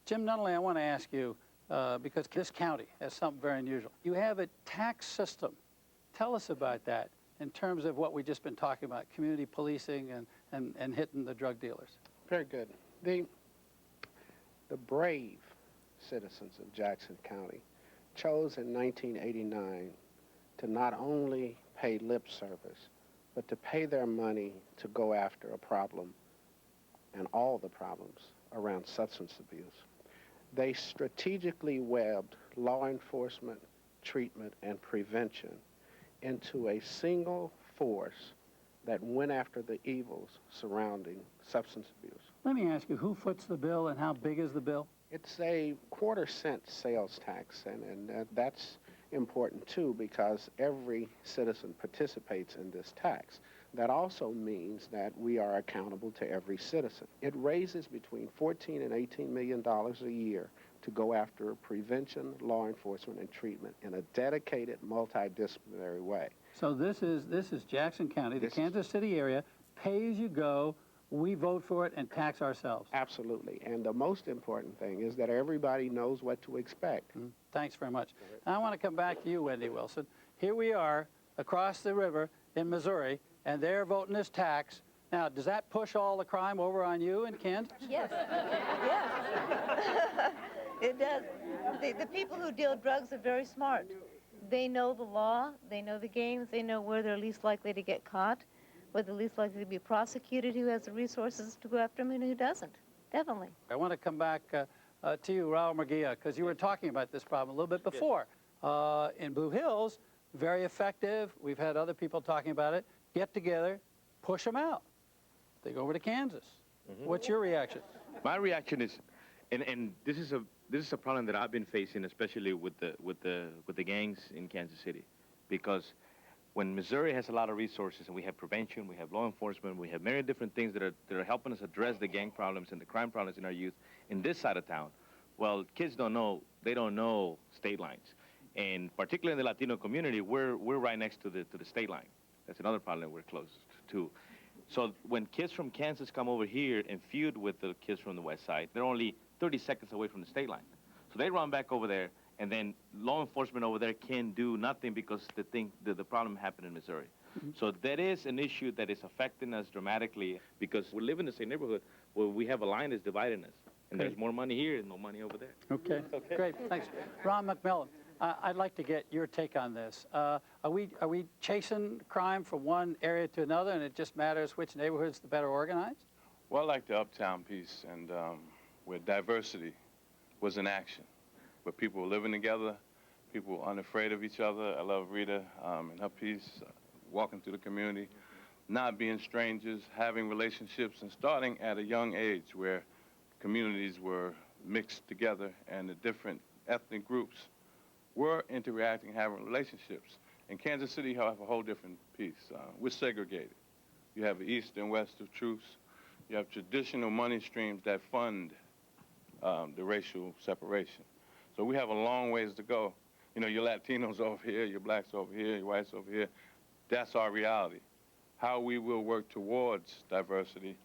Jim Nunnally, I want to ask you, because this county has something very unusual. You have a tax system. Tell us about that in terms of what we've just been talking about, community policing and hitting the drug dealers. Very good. The brave citizens of Jackson County chose in 1989 to not only pay lip service, but to pay their money to go after a problem and all the problems around substance abuse. They strategically webbed law enforcement, treatment, and prevention into a single force that went after the evils surrounding substance abuse. Let me ask you, who foots the bill and how big is the bill? It's a quarter-cent sales tax, and that's important too because every citizen participates in this tax. That also means that we are accountable to every citizen. It raises between $14 and $18 million a year to go after prevention, law enforcement, and treatment in a dedicated, multidisciplinary way. So this is Jackson County, the Kansas City area, pay as you go, we vote for it and tax ourselves. Absolutely, and the most important thing is that everybody knows what to expect. Thanks very much. Now I want to come back to you, Wendy Wilson. Here we are across the river in Missouri, and they're voting this tax. Now, does that push all the crime over on you in Kansas? Yes, yes. It does. The people who deal drugs are very smart. They know the law, they know the games, they know where they're least likely to get caught, where they're least likely to be prosecuted, who has the resources to go after them and who doesn't. Definitely. I want to come back to you, Raul Murguia, because you were talking about this problem a little bit before. In Blue Hills, very effective. We've had other people talking about it. get together, push them out. They go over to Kansas. What's your reaction? My reaction is, and this is a problem that I've been facing, especially with the gangs in Kansas City, because when Missouri has a lot of resources and we have prevention, we have law enforcement, we have many different things that are helping us address the gang problems and the crime problems in our youth in this side of town, well, kids don't know, they don't know state lines. And particularly in the Latino community, we're right next to the state line. That's another problem we're close to. So when kids from Kansas come over here and feud with the kids from the west side, they're only 30 seconds away from the state line. So they run back over there, and then law enforcement over there can't do nothing because the problem happened in Missouri. So that is an issue that is affecting us dramatically because we live in the same neighborhood where we have a line that's dividing us. And there's more money here and no money over there. Okay, great, thanks. Ron McMillan, I'd like to get your take on this. Are we chasing crime from one area to another and it just matters which neighborhood's the better organized? Well, I like the uptown piece and where diversity was in action, where people were living together, people were unafraid of each other. I love Rita and her piece, walking through the community, not being strangers, having relationships, and starting at a young age where communities were mixed together and the different ethnic groups were interacting, having relationships. In Kansas City, you have a whole different piece. We're segregated. You have east and west of truths. You have traditional money streams that fund the racial separation. So we have a long ways to go. You know, your Latinos over here, your blacks over here, your whites over here. That's our reality. How we will work towards diversity,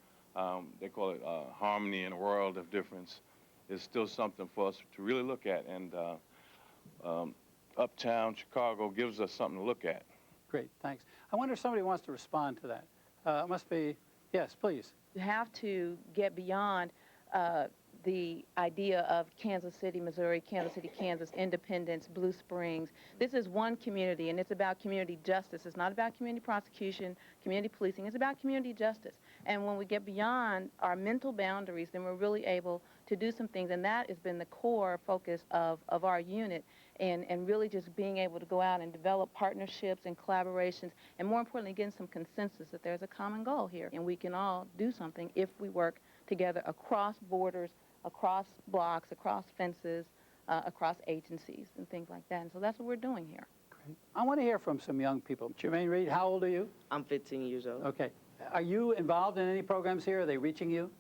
they call it harmony in a world of difference, is still something for us to really look at. And uptown Chicago gives us something to look at. Great, thanks. I wonder if somebody wants to respond to that. It must be, yes, please. You have to get beyond the idea of Kansas City, Missouri, Kansas City, Kansas, Independence, Blue Springs. This is one community, and it's about community justice. It's not about community prosecution, community policing. It's about community justice. And when we get beyond our mental boundaries, then we're really able to do some things, and that has been the core focus of our unit, and really just being able to go out and develop partnerships and collaborations, and more importantly, getting some consensus that there's a common goal here, and we can all do something if we work together across borders, across blocks, across fences, across agencies, and things like that. And so that's what we're doing here. Great. I want to hear from some young people. Jermaine Reed, how old are you? I'm 15 years old. Okay. Are you involved in any programs here? Are they reaching you?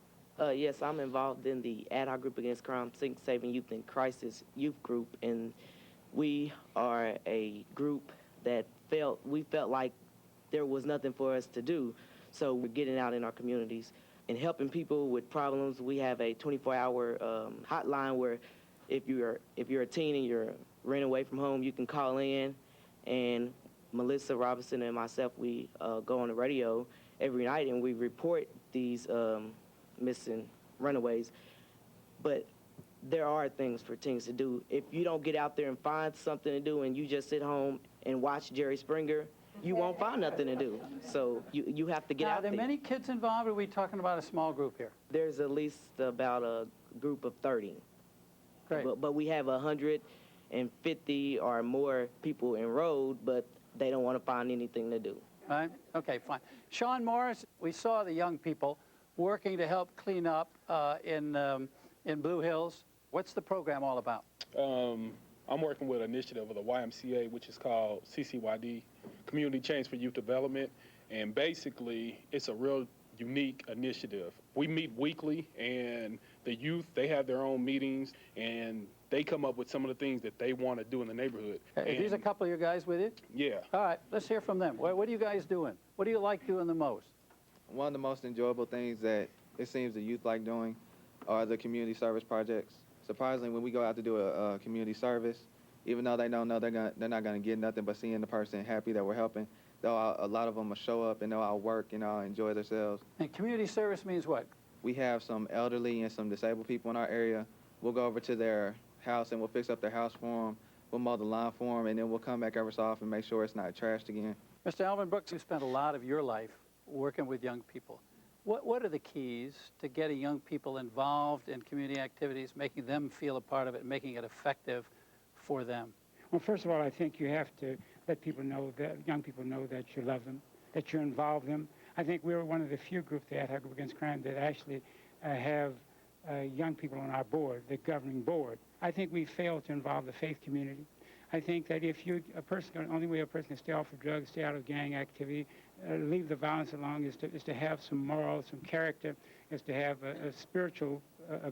Yes, I'm involved in the Ad Hoc Group Against Crime, Saving Youth in Crisis Youth Group, and we are a group that we felt like there was nothing for us to do, so we're getting out in our communities and helping people with problems. We have a 24-hour hotline where if you're a teen and you're running away from home, you can call in, and Melissa Robinson and myself, we go on the radio every night and we report these missing runaways. But there are things for teens to do. If you don't get out there and find something to do and you just sit home and watch Jerry Springer, you won't find nothing to do. So you have to get out there. Are there many kids involved, or are we talking about a small group here? There's at least about a group of 30. Great. But we have 150 or more people enrolled, but they don't want to find anything to do. All right. Okay, fine. Sean Morris, we saw the young people working to help clean up in Blue Hills. What's the program all about? I'm working with an initiative of the YMCA, which is called CCYD, Community Change for Youth Development. And basically, it's a real unique initiative. We meet weekly, and the youth, they have their own meetings, and they come up with some of the things that they want to do in the neighborhood. Hey, these a couple of your guys with you? Yeah. All right, let's hear from them. What are you guys doing? What do you like doing the most? One of the most enjoyable things that it seems the youth like doing are the community service projects. Surprisingly, when we go out to do a community service, even though they don't know they're not going to get nothing but seeing the person happy that we're helping, a lot of them will show up and they'll all work and all enjoy themselves. And community service means what? We have some elderly and some disabled people in our area. We'll go over to their house and we'll fix up their house for them. We'll mow the lawn for them, and then we'll come back every so often and make sure it's not trashed again. Mr. Alvin Brooks, you spent a lot of your life working with young people. What are the keys to getting young people involved in community activities, making them feel a part of it, making it effective for them? Well, first of all, I think you have to let people know that, young people know that you love them, that you involve them. I think we're one of the few groups, the Ad Hoc Group Against Crime, that actually have young people on our board, the governing board. I think we failed to involve the faith community. I think that if the only way a person can stay off of drugs, stay out of gang activity, leave the violence alone is to have some morals, some character, is to have a spiritual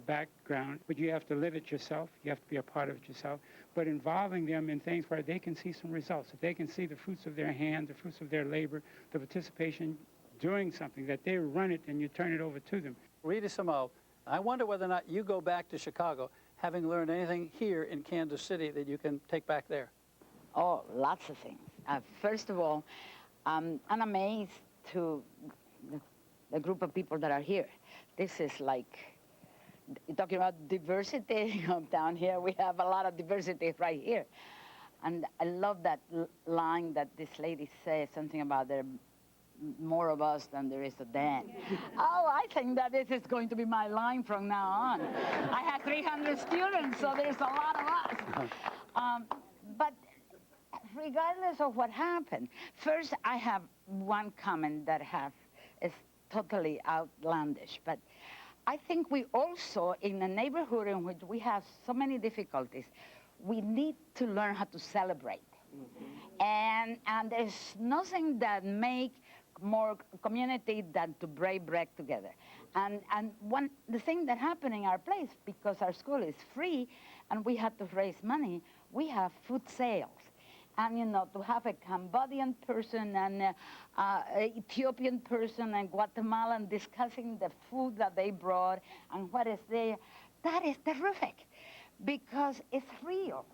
background. But you have to live it yourself. You have to be a part of it yourself. But involving them in things where they can see some results, that they can see the fruits of their hand, the fruits of their labor, the participation, doing something, that they run it and you turn it over to them. Rita Samo, I wonder whether or not you go back to Chicago having learned anything here in Kansas City that you can take back there. Oh, lots of things. First of all, I'm amazed to the group of people that are here. This is like, talking about diversity down here, we have a lot of diversity right here. And I love that line that this lady says, something about there more of us than there is of them. Oh, I think that this is going to be my line from now on. I have 300 students, so there's a lot of us. But regardless of what happened, first I have one comment that is totally outlandish, but I think we also, in a neighborhood in which we have so many difficulties, we need to learn how to celebrate. And there's nothing that make more community than to break bread together. And the thing that happened in our place, because our school is free and we had to raise money, we have food sales. And, you know, to have a Cambodian person and an Ethiopian person and Guatemalan discussing the food that they brought and what is there, that is terrific because it's real.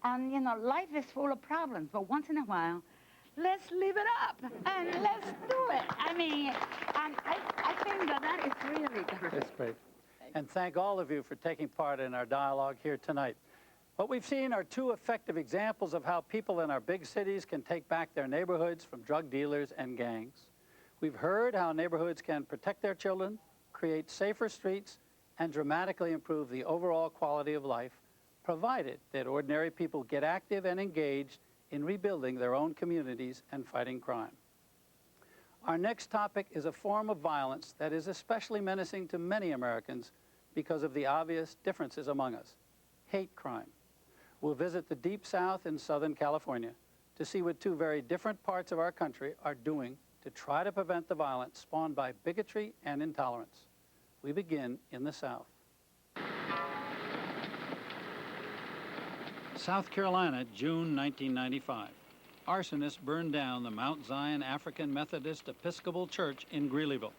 And, you know, life is full of problems, but once in a while, let's live it up and let's do it. I mean, and I think that is really terrific. That's great. And thank all of you for taking part in our dialogue here tonight. What we've seen are two effective examples of how people in our big cities can take back their neighborhoods from drug dealers and gangs. We've heard how neighborhoods can protect their children, create safer streets, and dramatically improve the overall quality of life, provided that ordinary people get active and engaged in rebuilding their own communities and fighting crime. Our next topic is a form of violence that is especially menacing to many Americans because of the obvious differences among us: hate crime. We'll visit the Deep South in Southern California to see what two very different parts of our country are doing to try to prevent the violence spawned by bigotry and intolerance. We begin in the South. South Carolina, June 1995. Arsonists burned down the Mount Zion African Methodist Episcopal Church in Greeleyville.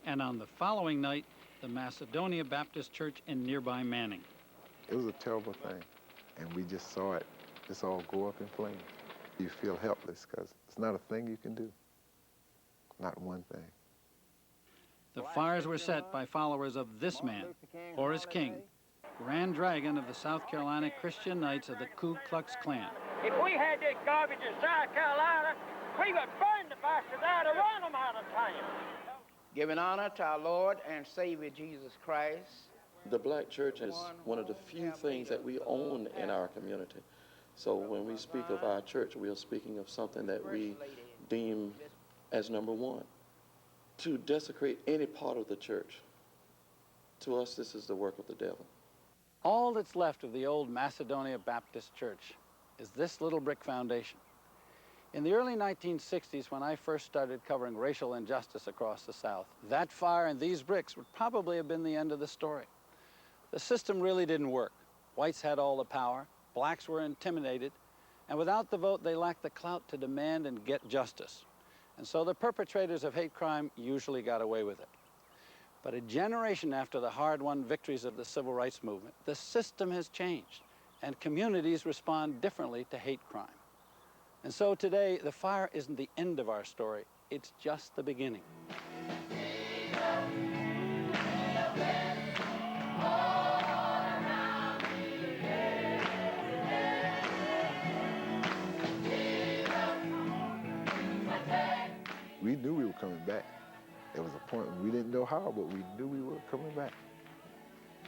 And on the following night, the Macedonia Baptist Church in nearby Manning. It was a terrible thing, and we just saw it just all go up in flames. You feel helpless because it's not a thing you can do, not one thing. The fires were set by followers of this man, Horace King, Grand Dragon of the South Carolina Christian Knights of the Ku Klux Klan. If we had this garbage in South Carolina, we would burn the bastards out and run them out of town. Giving honor to our Lord and Savior Jesus Christ. The black church is one of the few things that we own in our community. So when we speak of our church, we are speaking of something that we deem as number one. To desecrate any part of the church, to us, this is the work of the devil. All that's left of the old Macedonia Baptist Church is this little brick foundation. In the early 1960s, when I first started covering racial injustice across the South, that fire and these bricks would probably have been the end of the story. The system really didn't work. Whites had all the power, blacks were intimidated, and without the vote, they lacked the clout to demand and get justice. And so the perpetrators of hate crime usually got away with it. But a generation after the hard-won victories of the civil rights movement, the system has changed, and communities respond differently to hate crime. And so today, the fire isn't the end of our story, it's just the beginning. We knew we were coming back. There was a point when we didn't know how, but we knew we were coming back.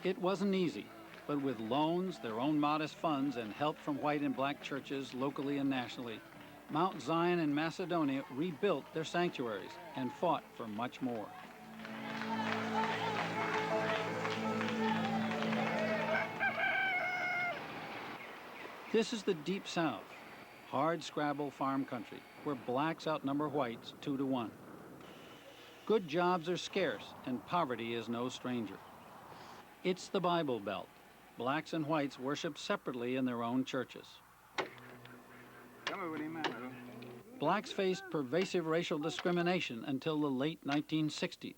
It wasn't easy, but with loans, their own modest funds, and help from white and black churches locally and nationally, Mount Zion and Macedonia rebuilt their sanctuaries and fought for much more. This is the Deep South, hard-scrabble farm country, where blacks outnumber whites 2-to-1. Good jobs are scarce, and poverty is no stranger. It's the Bible Belt. Blacks and whites worship separately in their own churches. Blacks faced pervasive racial discrimination until the late 1960s.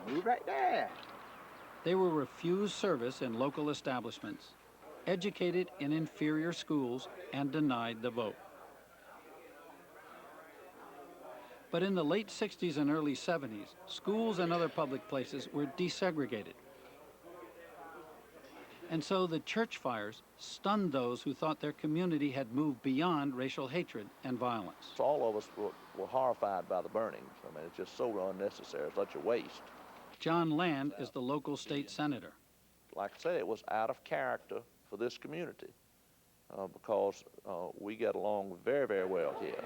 Move right there. They were refused service in local establishments, educated in inferior schools, and denied the vote. But in the late 60s and early 70s, schools and other public places were desegregated. And so the church fires stunned those who thought their community had moved beyond racial hatred and violence. So all of us were horrified by the burnings. I mean, it's just so unnecessary, such a waste. John Land is the local state senator. Like I said, it was out of character for this community because we get along very, very well here.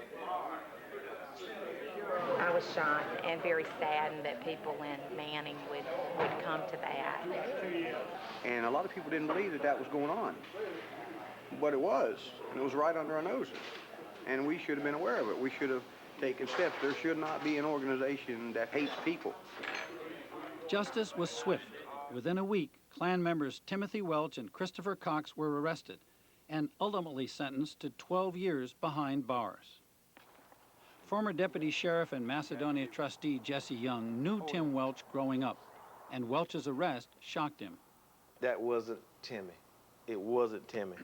I was shocked and very saddened that people in Manning would come to that. And a lot of people didn't believe that that was going on. But it was, and it was right under our noses. And we should have been aware of it. We should have taken steps. There should not be an organization that hates people. Justice was swift. Within a week, Klan members Timothy Welch and Christopher Cox were arrested and ultimately sentenced to 12 years behind bars. Former Deputy Sheriff and Macedonia trustee Jesse Young knew Tim Welch growing up, and Welch's arrest shocked him. That wasn't Timmy. It wasn't Timmy,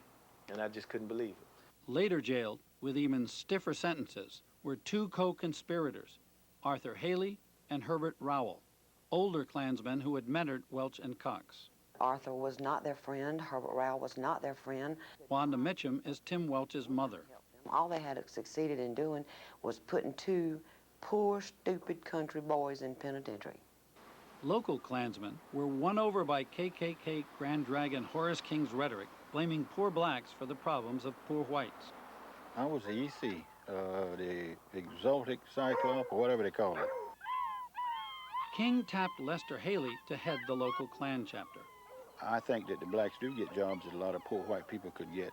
and I just couldn't believe it. Later jailed, with even stiffer sentences, were two co-conspirators, Arthur Haley and Herbert Rowell, older Klansmen who had mentored Welch and Cox. Arthur was not their friend. Herbert Rowell was not their friend. Wanda Mitchum is Tim Welch's mother. All they had succeeded in doing was putting two poor, stupid country boys in penitentiary. Local Klansmen were won over by KKK Grand Dragon Horace King's rhetoric, blaming poor blacks for the problems of poor whites. I was the EC, the Exotic Cyclop, or whatever they call it. King tapped Lester Haley to head the local Klan chapter. I think that the blacks do get jobs that a lot of poor white people could get.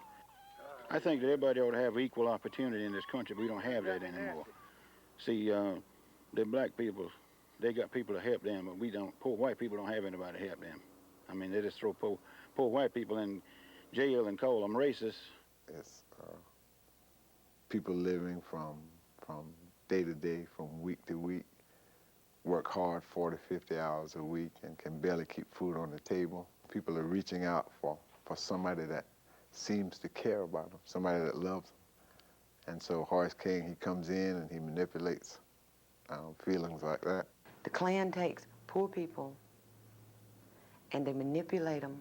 I think that everybody ought to have equal opportunity in this country. We don't have that anymore. See, the black people, they got people to help them, but we don't. Poor white people don't have anybody to help them. I mean, they just throw poor white people in jail and call them racist. It's people living from day to day, from week to week, work hard 40, 50 hours a week and can barely keep food on the table. People are reaching out for somebody that seems to care about them, somebody that loves them. And so Horace King, he comes in and he manipulates feelings like that. The Klan takes poor people and they manipulate them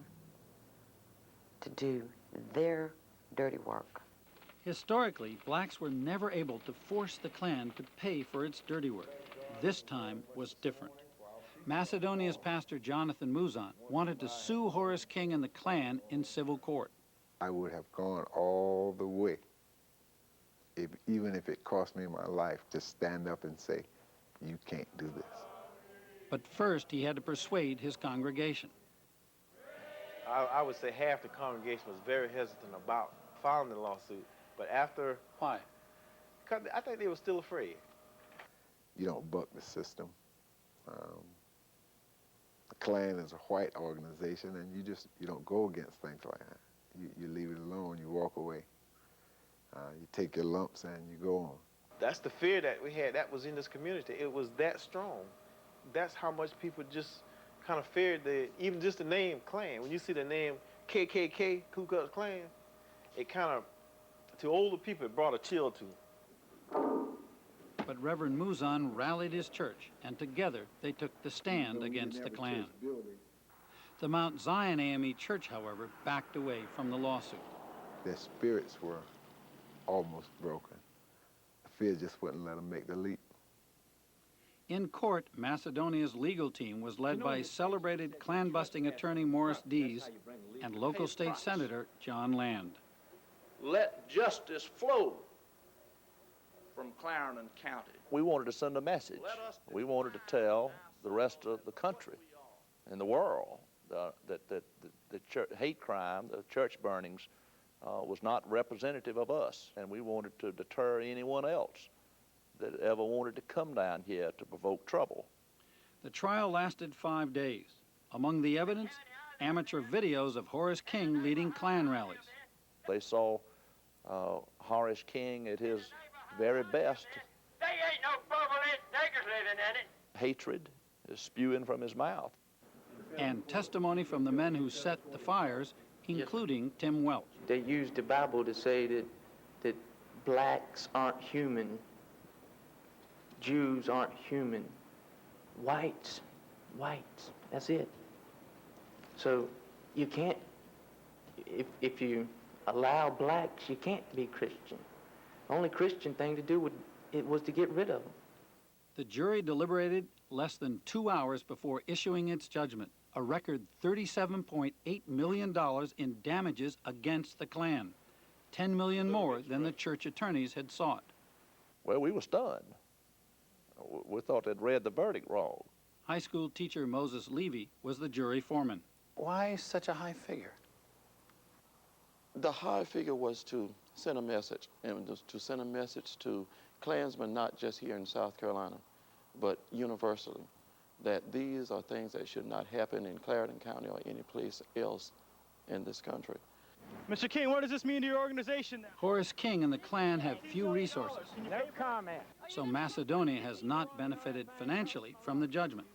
to do their dirty work. Historically, blacks were never able to force the Klan to pay for its dirty work. This time was different. Macedonia's pastor Jonathan Muzan wanted to sue Horace King and the Klan in civil court. I would have gone all the way, even if it cost me my life, to stand up and say, you can't do this. But first, he had to persuade his congregation. I would say half the congregation was very hesitant about filing the lawsuit, but after... Why? Because I think they were still afraid. You don't buck the system. The Klan is a white organization, and you don't go against things like that. You leave it alone, you walk away. You take your lumps and you go on. That's the fear that we had that was in this community. It was that strong. That's how much people just kind of feared even just the name Klan. When you see the name KKK, Ku Klux Klan, it kind of, to older people, it brought a chill to them. But Reverend Muzan rallied his church, and together they took the stand against the Klan. The Mount Zion AME Church, however, backed away from the lawsuit. Their spirits were almost broken. Fear just wouldn't let them make the leap. In court, Macedonia's legal team was led by celebrated Klan-busting attorney Morris Dees and local state senator John Land. Let justice flow from Clarendon County. We wanted to send a message. We wanted to tell the rest of the country and the world that the hate crime, the church burnings, was not representative of us, and we wanted to deter anyone else that ever wanted to come down here to provoke trouble. The trial lasted 5 days. Among the evidence, amateur videos of Horace King leading Klan rallies. They saw Horace King at his very best. They ain't no bubble-head niggers living in it. Hatred is spewing from his mouth. And testimony from the men who set the fires, including Tim Welch. They used the Bible to say that blacks aren't human, Jews aren't human, whites, that's it. So you can't, if you allow blacks, you can't be Christian. The only Christian thing to do was to get rid of them. The jury deliberated less than 2 hours before issuing its judgment, a record $37.8 million in damages against the Klan, $10 million more than the church attorneys had sought. Well, we were stunned. We thought they'd read the verdict wrong. High school teacher Moses Levy was the jury foreman. Why such a high figure? The high figure was to send a message, and to send a message to Klansmen, not just here in South Carolina, but universally, that these are things that should not happen in Clarendon County or any place else in this country. Mr. King, what does this mean to your organization now? Horace King and the Klan have few resources. No comment. So Macedonia has not benefited financially from the judgment.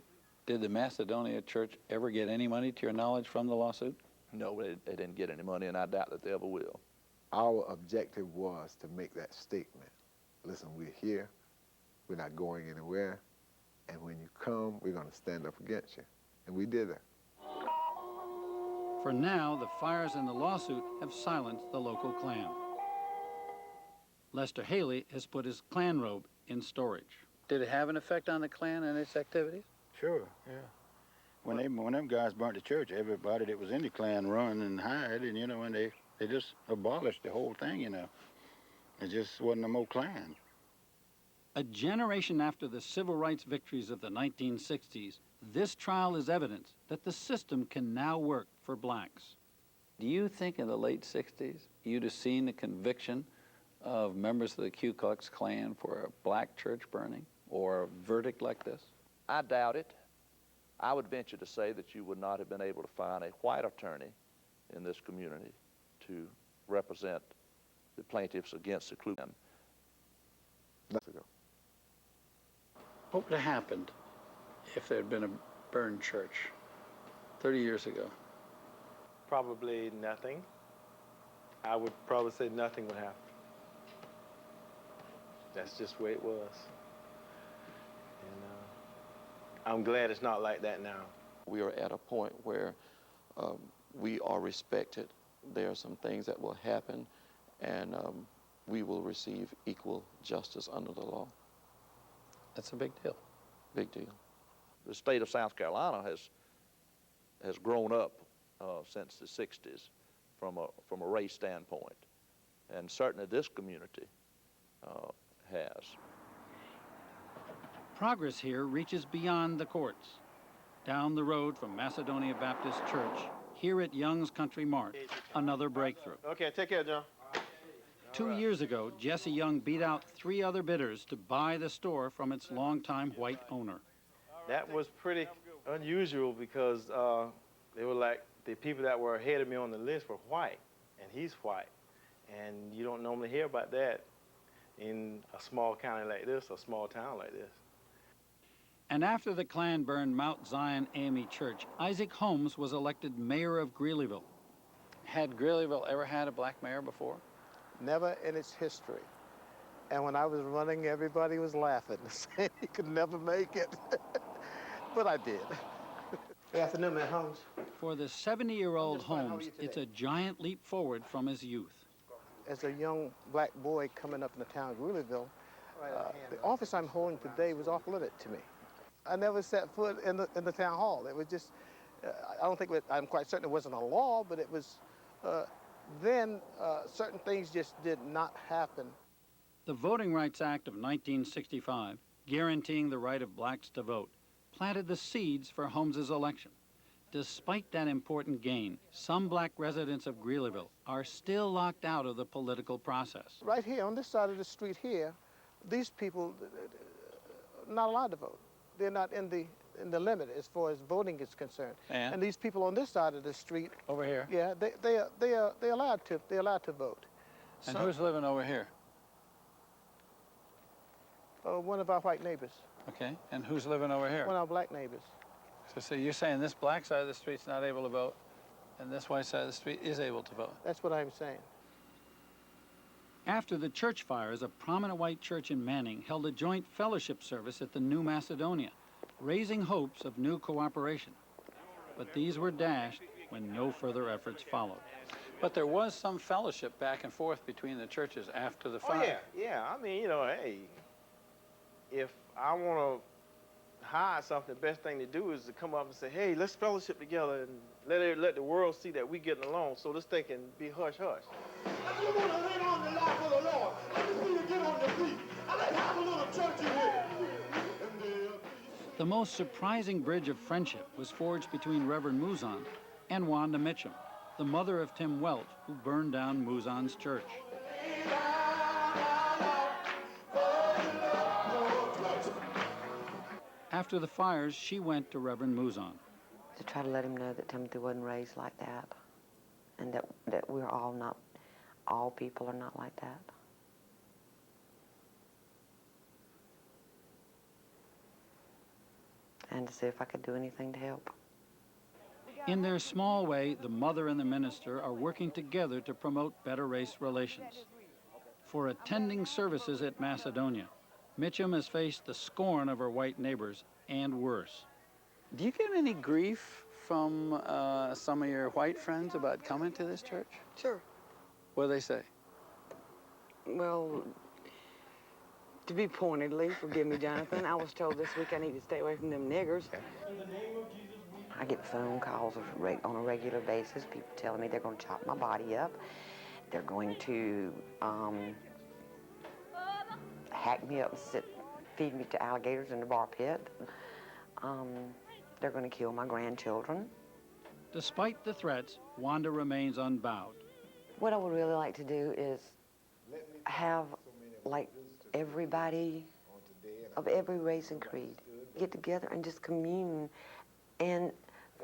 Did the Macedonia church ever get any money, to your knowledge, from the lawsuit? No, they didn't get any money, and I doubt that they ever will. Our objective was to make that statement. Listen, we're here, we're not going anywhere, and when you come, we're going to stand up against you. And we did that. For now, the fires in the lawsuit have silenced the local Klan. Lester Haley has put his Klan robe in storage. Did it have an effect on the Klan and its activities? Sure, yeah. When them guys burnt the church, everybody that was in the Klan run and hide, and and they just abolished the whole thing, It just wasn't no more Klan. A generation after the civil rights victories of the 1960s, this trial is evidence that the system can now work for blacks. Do you think in the late 60s you'd have seen the conviction of members of the Ku Klux Klan for a black church burning or a verdict like this? I doubt it. I would venture to say that you would not have been able to find a white attorney in this community to represent the plaintiffs against the Ku Klux Klan. What would have happened if there had been a burned church 30 years ago? Probably nothing. I would probably say nothing would happen. That's just the way it was. And I'm glad it's not like that now. We are at a point where we are respected. There are some things that will happen, and we will receive equal justice under the law. That's a big deal. Big deal. The state of South Carolina has grown up since the 60s from a race standpoint, and certainly this community has. Progress here reaches beyond the courts. Down the road from Macedonia Baptist Church, here at Young's Country Mart, another breakthrough. Okay, take care, John. 2 years ago, Jesse Young beat out 3 other bidders to buy the store from its longtime white owner. That was pretty unusual because they were like, the people that were ahead of me on the list were white, and he's white. And you don't normally hear about that in a small county like this, a small town like this. And after the Klan burned Mount Zion AME Church, Isaac Holmes was elected mayor of Greeleyville. Had Greeleyville ever had a black mayor before? Never in its history. And when I was running, everybody was laughing, saying he could never make it. But I did. Good afternoon, man, Holmes. For the 70-year-old Holmes, it's a giant leap forward from his youth. As a young black boy coming up in the town of Greeleyville, the office I'm holding today was off limit to me. I never set foot in the town hall. It was just, I'm quite certain it wasn't a law, but it was, then certain things just did not happen. The Voting Rights Act of 1965, guaranteeing the right of blacks to vote, planted the seeds for Holmes's election. Despite that important gain, some black residents of Greeleyville are still locked out of the political process. Right here, on this side of the street here, these people not allowed to vote. They're not in the limit as far as voting is concerned. And these people on this side of the street, over here, yeah, they're allowed to vote. And who's living over here? One of our white neighbors. Okay, and who's living over here? One of our black neighbors. So you're saying this black side of the street's not able to vote, and this white side of the street is able to vote? That's what I'm saying. After the church fires, a prominent white church in Manning held a joint fellowship service at the New Macedonia, raising hopes of new cooperation. But these were dashed when no further efforts followed. But there was some fellowship back and forth between the churches after the fire. Oh, yeah. I mean, you know, hey, if I want to hide something, the best thing to do is to come up and say, hey, let's fellowship together and let the world see that we're getting along so this thing can be hush-hush. I just want to lay on the life of the Lord. I just need to get on the feet. I like to have a little church in here. The most surprising bridge of friendship was forged between Reverend Mouzon and Wanda Mitchum, the mother of Tim Welch, who burned down Mouzon's church. After the fires, she went to Reverend Mouzon. To try to let him know that Timothy wasn't raised like that, and that we're all not, all people are not like that. And to see if I could do anything to help. In their small way, the mother and the minister are working together to promote better race relations. For attending services at Macedonia, Mitchum has faced the scorn of her white neighbors and worse. Do you get any grief from some of your white friends about coming to this church? Sure. What do they say? Well, to be pointedly, forgive me, Jonathan, I was told this week I need to stay away from them niggers. I get phone calls on a regular basis, people telling me they're going to chop my body up. They're going to hack me up and feed me to alligators in the bar pit. They're going to kill my grandchildren. Despite the threats, Wanda remains unbowed. What I would really like to do is have, like, everybody of every race and creed get together and just commune and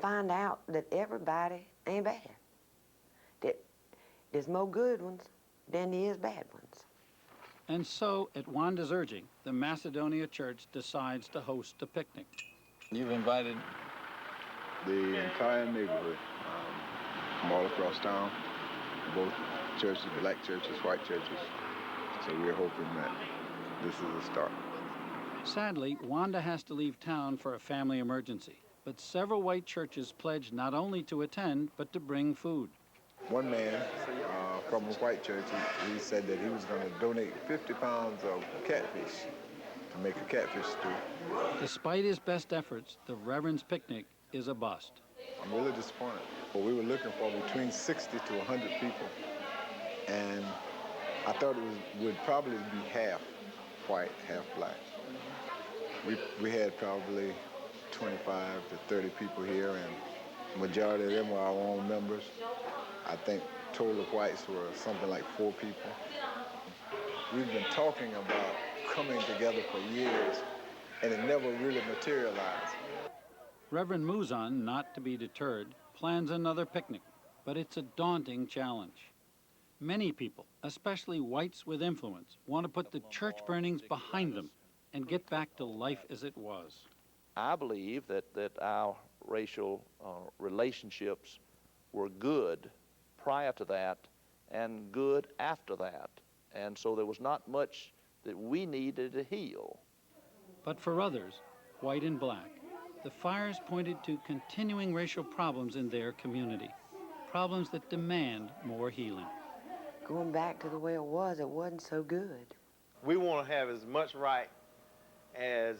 find out that everybody ain't bad. That there's more good ones than there is bad ones. And so, at Wanda's urging, the Macedonia Church decides to host a picnic. You've invited the entire neighborhood from all across town, both churches, black churches, white churches. So we're hoping that this is a start. Sadly, Wanda has to leave town for a family emergency, but several white churches pledged not only to attend, but to bring food. One man from a white church, he said that he was going to donate 50 pounds of catfish to make a catfish stew. Despite his best efforts, the Reverend's picnic is a bust. I'm really disappointed. But we were looking for between 60 to 100 people, and I thought it would probably be half white, half black. We had probably 25 to 30 people here, and the majority of them were our own members. I think total of whites were something like 4 people. We've been talking about coming together for years, and it never really materialized. Reverend Mouzon, not to be deterred, plans another picnic, but it's a daunting challenge. Many people, especially whites with influence, want to put the church burnings behind them and get back to life as it was. I believe that our racial relationships were good prior to that and good after that. And so there was not much that we needed to heal. But for others, white and black, the fires pointed to continuing racial problems in their community, problems that demand more healing. Going back to the way it wasn't so good. We want to have as much right as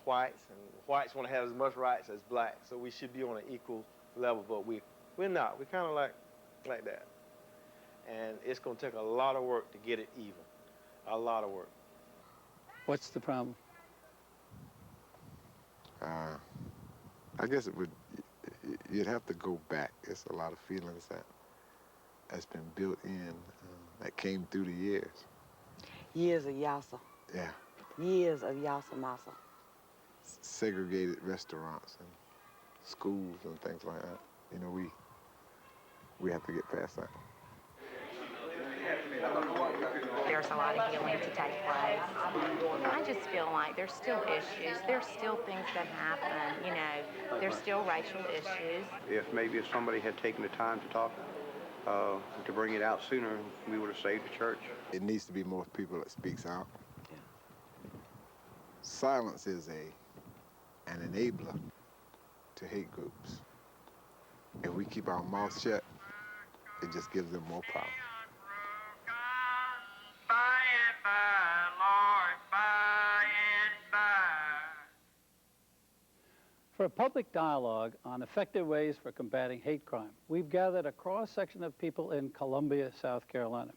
whites, and whites want to have as much rights as blacks, so we should be on an equal level, but we're not. We're kind of like that. And it's going to take a lot of work to get it even. A lot of work. What's the problem? I guess you'd have to go back. It's a lot of feelings that's been built in that came through the years. Years of yassa. Yeah. Years of yassa massa. Segregated restaurants and schools and things like that. You know, we have to get past that. There's a lot of healing to take place. I just feel like there's still issues. There's still things that happen, you know. There's still racial issues. If somebody had taken the time to talk, to bring it out sooner, we would have saved the church. It needs to be more people that speaks out. Yeah. Silence is an enabler to hate groups. If we keep our mouths shut, it just gives them more power. For a public dialogue on effective ways for combating hate crime, we've gathered a cross-section of people in Columbia, South Carolina.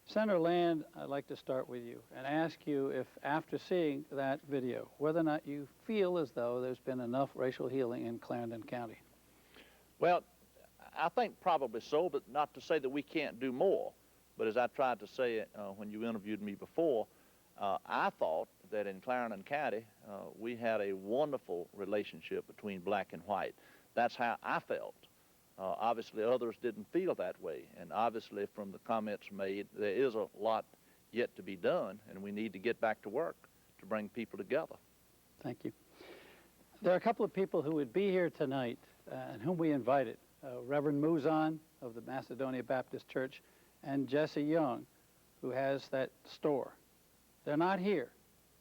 Senator Land, I'd like to start with you and ask you if, after seeing that video, whether or not you feel as though there's been enough racial healing in Clarendon County. Well, I think probably so, but not to say that we can't do more. But as I tried to say when you interviewed me before, I thought that in Clarendon County, we had a wonderful relationship between black and white. That's how I felt. Obviously, others didn't feel that way. And obviously, from the comments made, there is a lot yet to be done, and we need to get back to work to bring people together. Thank you. There are a couple of people who would be here tonight and whom we invited. Reverend Muzan of the Macedonia Baptist Church and Jesse Young, who has that store. They're not here.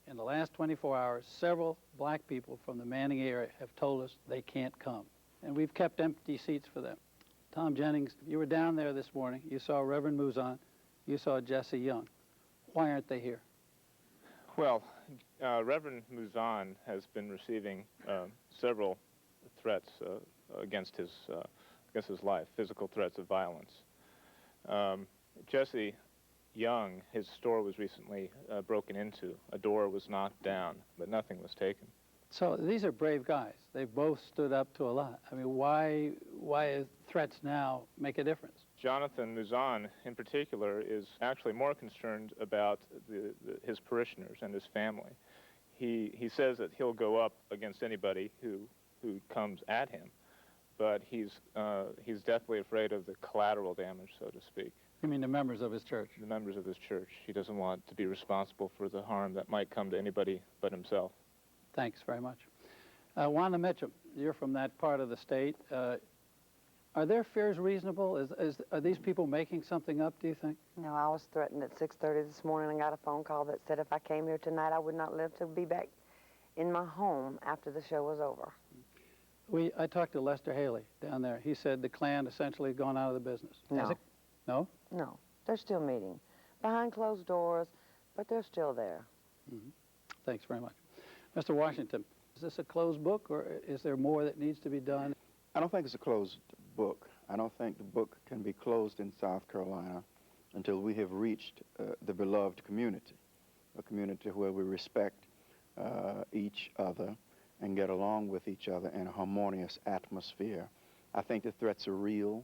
In the last 24 hours, several black people from the Manning area have told us they can't come. And we've kept empty seats for them. Tom Jennings, you were down there this morning. You saw Reverend Muzan. You saw Jesse Young. Why aren't they here? Well, Reverend Muzan has been receiving several threats against his life, physical threats of violence. Jesse Young, his store was recently broken into. A door was knocked down, but nothing was taken. So these are brave guys. They've both stood up to a lot. I mean, why threats now make a difference? Jonathan Muzan, in particular, is actually more concerned about his parishioners and his family. He says that he'll go up against anybody who comes at him, but he's deathly afraid of the collateral damage, so to speak. You mean the members of his church? The members of his church. He doesn't want to be responsible for the harm that might come to anybody but himself. Thanks very much. Wanda Mitchum, you're from that part of the state. Are their fears reasonable? Are these people making something up, do you think? No, I was threatened at 6:30 this morning and got a phone call that said if I came here tonight, I would not live to be back in my home after the show was over. I talked to Lester Haley down there. He said the Klan essentially gone out of the business. No. No? No. They're still meeting behind closed doors, but they're still there. Mm-hmm. Thanks very much. Mr. Washington, is this a closed book, or is there more that needs to be done? I don't think it's a closed book. I don't think the book can be closed in South Carolina until we have reached the beloved community, a community where we respect each other and get along with each other in a harmonious atmosphere. I think the threats are real.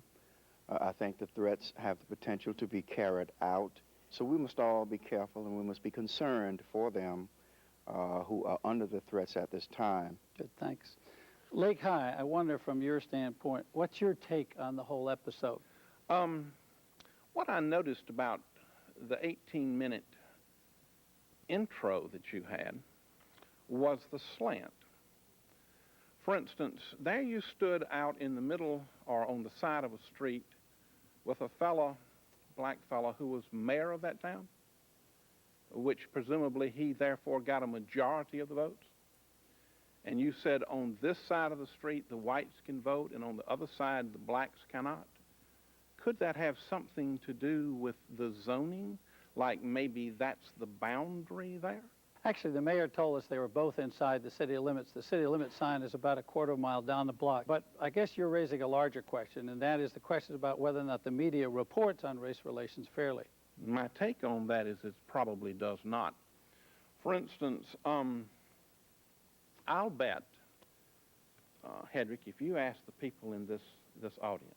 I think the threats have the potential to be carried out. So we must all be careful, and we must be concerned for them who are under the threats at this time. Good, thanks. Lake High, I wonder from your standpoint, what's your take on the whole episode? What I noticed about the 18-minute intro that you had was the slant. For instance, there you stood out in the middle or on the side of a street with a black fella who was mayor of that town, which presumably he therefore got a majority of the votes. And you said on this side of the street the whites can vote and on the other side the blacks cannot. Could that have something to do with the zoning? Like maybe that's the boundary there? Actually, the mayor told us they were both inside the city limits. The city limit sign is about a quarter mile down the block. But I guess you're raising a larger question, and that is the question about whether or not the media reports on race relations fairly. My take on that is it probably does not. For instance, I'll bet, Hedrick, if you ask the people in this audience,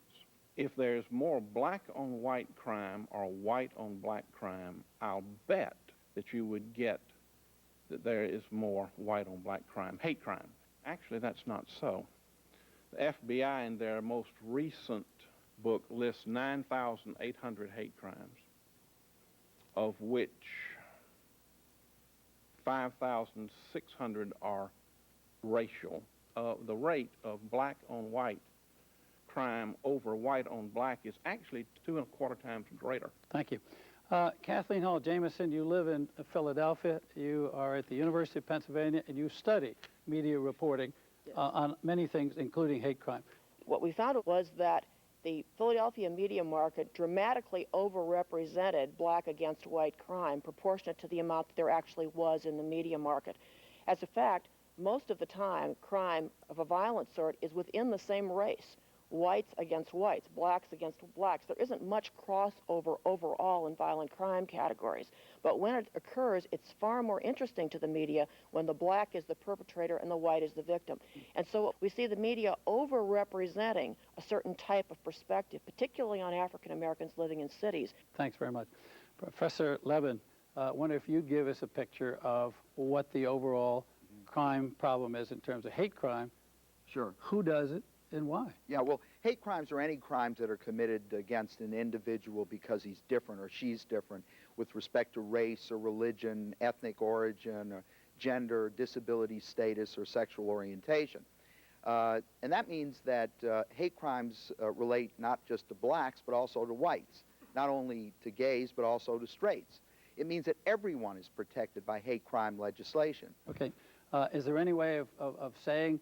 if there's more black on white crime or white on black crime, I'll bet that you would get that there is more white on black crime, hate crime. Actually, that's not so. The FBI in their most recent book lists 9,800 hate crimes, of which 5,600 are racial. The rate of black on white crime over white on black is actually 2.25 times greater. Thank you. Kathleen Hall Jameson, you live in Philadelphia. You are at the University of Pennsylvania, and you study media reporting on many things, including hate crime. What we found was that the Philadelphia media market dramatically overrepresented black against white crime, proportionate to the amount that there actually was in the media market. As a fact, most of the time, crime of a violent sort is within the same race. Whites against whites, blacks against blacks. There isn't much crossover overall in violent crime categories. But when it occurs, it's far more interesting to the media when the black is the perpetrator and the white is the victim. And so we see the media overrepresenting a certain type of perspective, particularly on African Americans living in cities. Thanks very much. Professor Levin, I wonder if you'd give us a picture of what the overall crime problem is in terms of hate crime. Sure. Who does it? And why? Yeah, well, hate crimes are any crimes that are committed against an individual because he's different or she's different with respect to race or religion, ethnic origin, or gender, disability status, or sexual orientation. And that means that hate crimes relate not just to blacks, but also to whites, not only to gays, but also to straights. It means that everyone is protected by hate crime legislation. Okay. Is there any way of saying,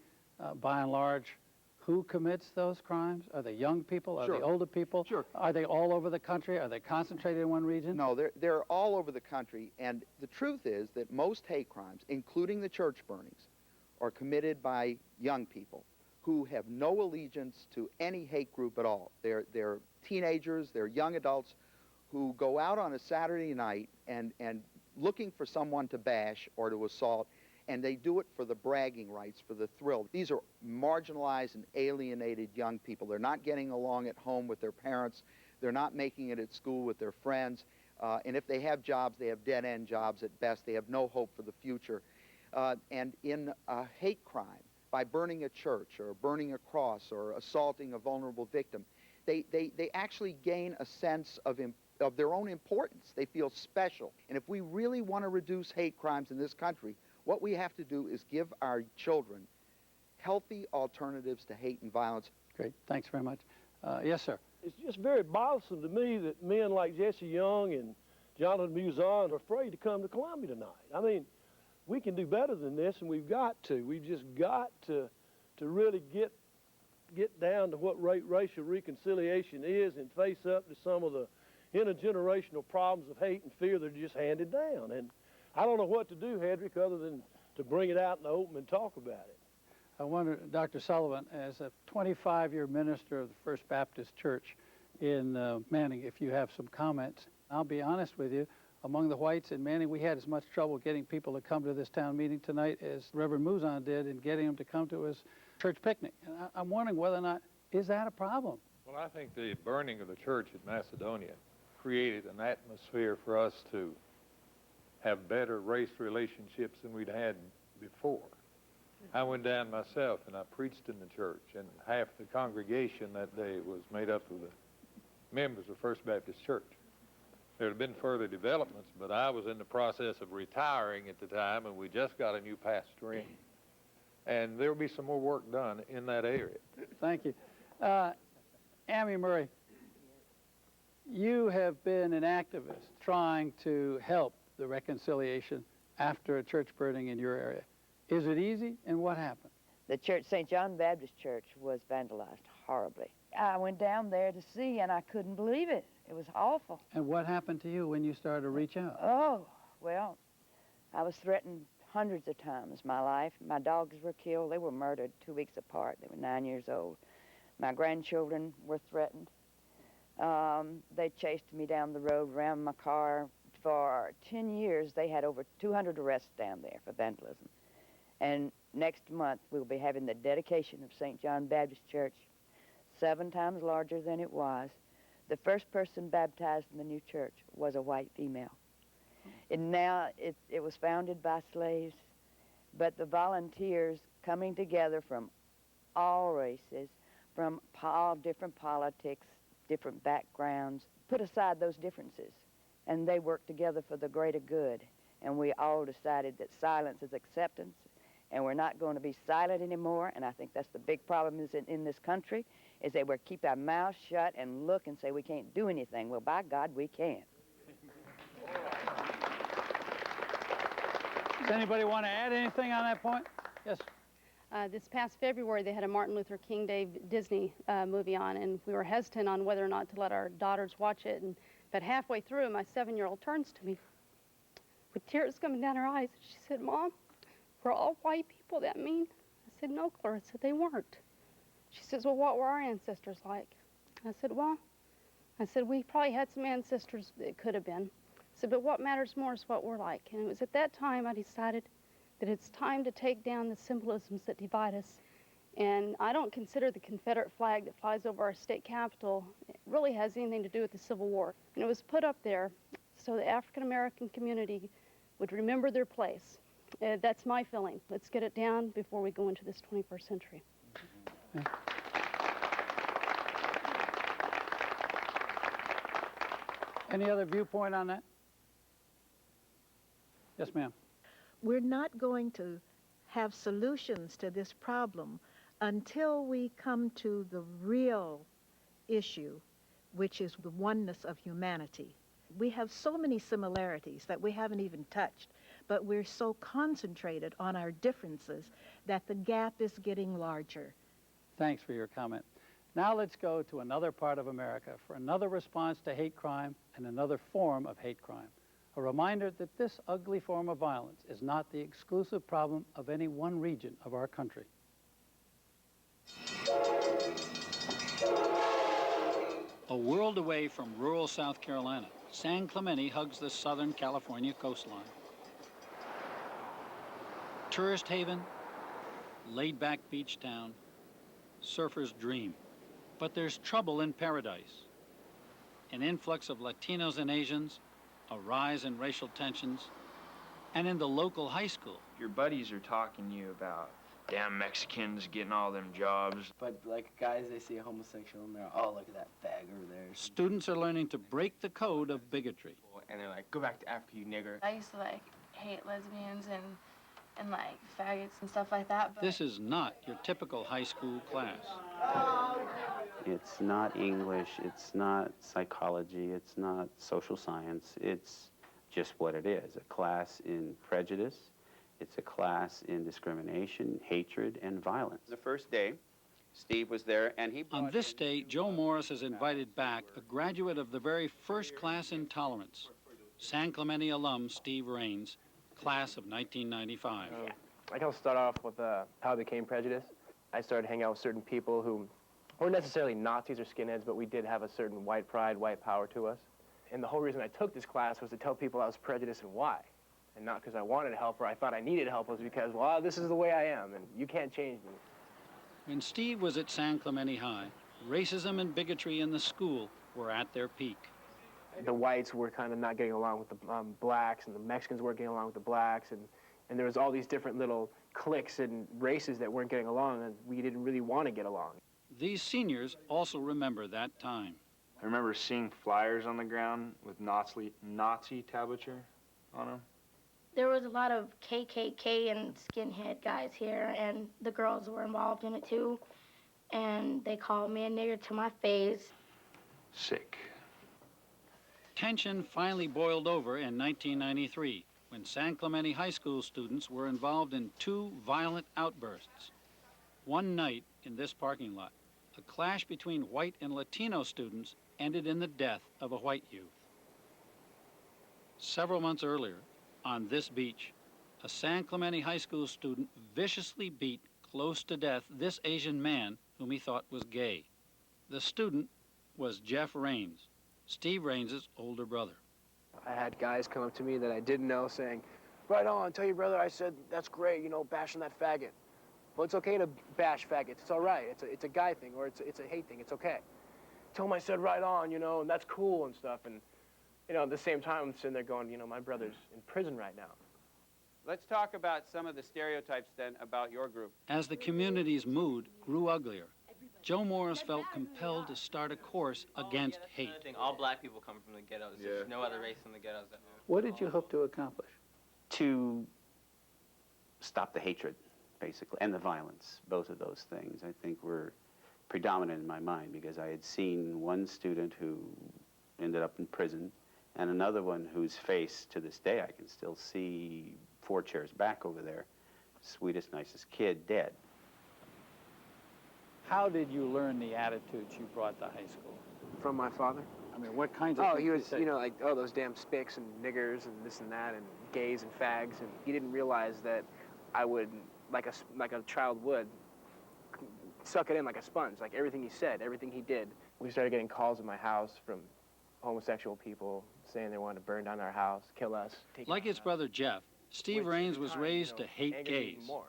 by and large, who commits those crimes? Are they young people? Are Sure. they older people? Sure. Are they all over the country? Are they concentrated in one region? No, they're all over the country. And the truth is that most hate crimes, including the church burnings, are committed by young people who have no allegiance to any hate group at all. They're teenagers, they're young adults who go out on a Saturday night and looking for someone to bash or to assault, and they do it for the bragging rights, for the thrill. These are marginalized and alienated young people. They're not getting along at home with their parents. They're not making it at school with their friends. And if they have jobs, they have dead-end jobs at best. They have no hope for the future. And in a hate crime, by burning a church or burning a cross or assaulting a vulnerable victim, they actually gain a sense of their own importance. They feel special. And if we really want to reduce hate crimes in this country, what we have to do is give our children healthy alternatives to hate and violence. Great. Thanks very much. Yes, sir. It's just very bothersome to me that men like Jesse Young and Jonathan Muzon are afraid to come to Columbia tonight. I mean, we can do better than this, and we've got to. We've just got to really get down to what racial reconciliation is and face up to some of the intergenerational problems of hate and fear that are just handed down. And I don't know what to do, Hedrick, other than to bring it out in the open and talk about it. I wonder, Dr. Sullivan, as a 25-year minister of the First Baptist Church in Manning, if you have some comments. I'll be honest with you, among the whites in Manning, we had as much trouble getting people to come to this town meeting tonight as Reverend Muzon did in getting them to come to his church picnic. And I'm wondering whether or not, is that a problem? Well, I think the burning of the church in Macedonia created an atmosphere for us to have better race relationships than we'd had before. I went down myself and I preached in the church, and half the congregation that day was made up of the members of First Baptist Church. There had been further developments, but I was in the process of retiring at the time, and we just got a new pastor in. And there will be some more work done in that area. Thank you. Amy Murray, you have been an activist trying to help the reconciliation after a church burning in your area. Is it easy, and what happened? The church, St. John Baptist Church, was vandalized horribly. I went down there to see, and I couldn't believe it. It was awful. And what happened to you when you started to reach out? Oh, well, I was threatened hundreds of times my life. My dogs were killed. They were murdered 2 weeks apart. They were 9 years old. My grandchildren were threatened. They chased me down the road, rammed my car. For 10 years, they had over 200 arrests down there for vandalism. And next month, we'll be having the dedication of St. John Baptist Church, 7 times larger than it was. The first person baptized in the new church was a white female. And now it was founded by slaves, but the volunteers coming together from all races, from all different politics, different backgrounds, put aside those differences, and they worked together for the greater good. And we all decided that silence is acceptance, and we're not going to be silent anymore. And I think that's the big problem is in this country, is that we keep our mouths shut and look and say we can't do anything. Well, by God, we can. Does anybody want to add anything on that point? Yes. This past February, they had a Martin Luther King Day Disney movie on, and we were hesitant on whether or not to let our daughters watch it. But halfway through, my 7-year-old turns to me with tears coming down her eyes. She said, "Mom, we're all white people that mean?" I said, "No, Clarissa, they weren't." She says, "Well, what were our ancestors like?" I said, "We probably had some ancestors that could have been." I said, "But what matters more is what we're like." And it was at that time I decided that it's time to take down the symbolisms that divide us. And I don't consider the Confederate flag that flies over our state capitol really has anything to do with the Civil War. And it was put up there so the African-American community would remember their place. That's my feeling. Let's get it down before we go into this 21st century. Any other viewpoint on that? Yes, ma'am. We're not going to have solutions to this problem until we come to the real issue, which is the oneness of humanity. We have so many similarities that we haven't even touched, but we're so concentrated on our differences that the gap is getting larger. Thanks for your comment. Now let's go to another part of America for another response to hate crime and another form of hate crime. A reminder that this ugly form of violence is not the exclusive problem of any one region of our country. A world away from rural South Carolina, San Clemente hugs the southern California coastline. Tourist haven, laid-back beach town, surfer's dream. But there's trouble in paradise. An influx of Latinos and Asians, a rise in racial tensions, and in the local high school. Your buddies are talking to you about damn Mexicans getting all them jobs. But like guys, they see a homosexual and they're, "Oh, look at that fag over there." Students are learning to break the code of bigotry. And they're like, "Go back to Africa, you nigger." I used to like hate lesbians and like faggots and stuff like that. But This is not your typical high school class. It's not English, it's not psychology, it's not social science, it's just what it is, a class in prejudice, it's a class in discrimination, hatred, and violence. The first day, Steve was there, and he On this day, Joe Morris has invited back a graduate of the very first class in tolerance, San Clemente alum Steve Raines, class of 1995. I can start off with how I became prejudiced. I started hanging out with certain people who weren't necessarily Nazis or skinheads, but we did have a certain white pride, white power to us. And the whole reason I took this class was to tell people I was prejudiced and why. And not because I wanted help or I thought I needed help, was because, well, this is the way I am and you can't change me. When Steve was at San Clemente High, racism and bigotry in the school were at their peak. The whites were kind of not getting along with the blacks, and the Mexicans weren't getting along with the blacks, and there was all these different little cliques and races that weren't getting along, and we didn't really want to get along. These seniors also remember that time. I remember seeing flyers on the ground with Nazi tablature on them. there was a lot of KKK and skinhead guys here, and the girls were involved in it too. And they called me a nigger to my face. Sick. Tension finally boiled over in 1993 when San Clemente High School students were involved in 2 violent outbursts. One night in this parking lot, a clash between white and Latino students ended in the death of a white youth. Several months earlier, on this beach, a San Clemente High School student viciously beat close to death this Asian man whom he thought was gay. The student, was Jeff Raines, Steve Raines' older brother. I had guys come up to me that I didn't know saying, right on, tell your brother I said, that's great, you know, bashing that faggot. Well, it's okay to bash faggots. It's all right. It's a guy thing, or it's a hate thing. It's okay. Tell him I said right on, you know, and that's cool and stuff. And, you know, at the same time, I'm sitting there going, you know, my brother's in prison right now. Let's talk about some of the stereotypes then about your group. As the community's mood grew uglier, Joe Morris felt compelled to start a course against hate. All black people come from the ghettos. There's no other race in the ghettos. What did you hope to accomplish? To stop the hatred, basically, and the violence. Both of those things, I think, were predominant in my mind, because I had seen one student who ended up in prison and another one whose face, to this day, I can still see 4 chairs back over there, sweetest, nicest kid, dead. How did you learn the attitudes you brought to high school? From my father. I mean, what kinds of Oh, things he was, did he say? you know, like, oh, those damn spicks and niggers and this and that and gays and fags. And he didn't realize that I would, like a child would, suck it in like a sponge. Like everything he said, everything he did. We started getting calls at my house from homosexual people saying they wanted to burn down our house, kill us. Like his brother Jeff, Steve Raines was raised to hate angered me gays. even more.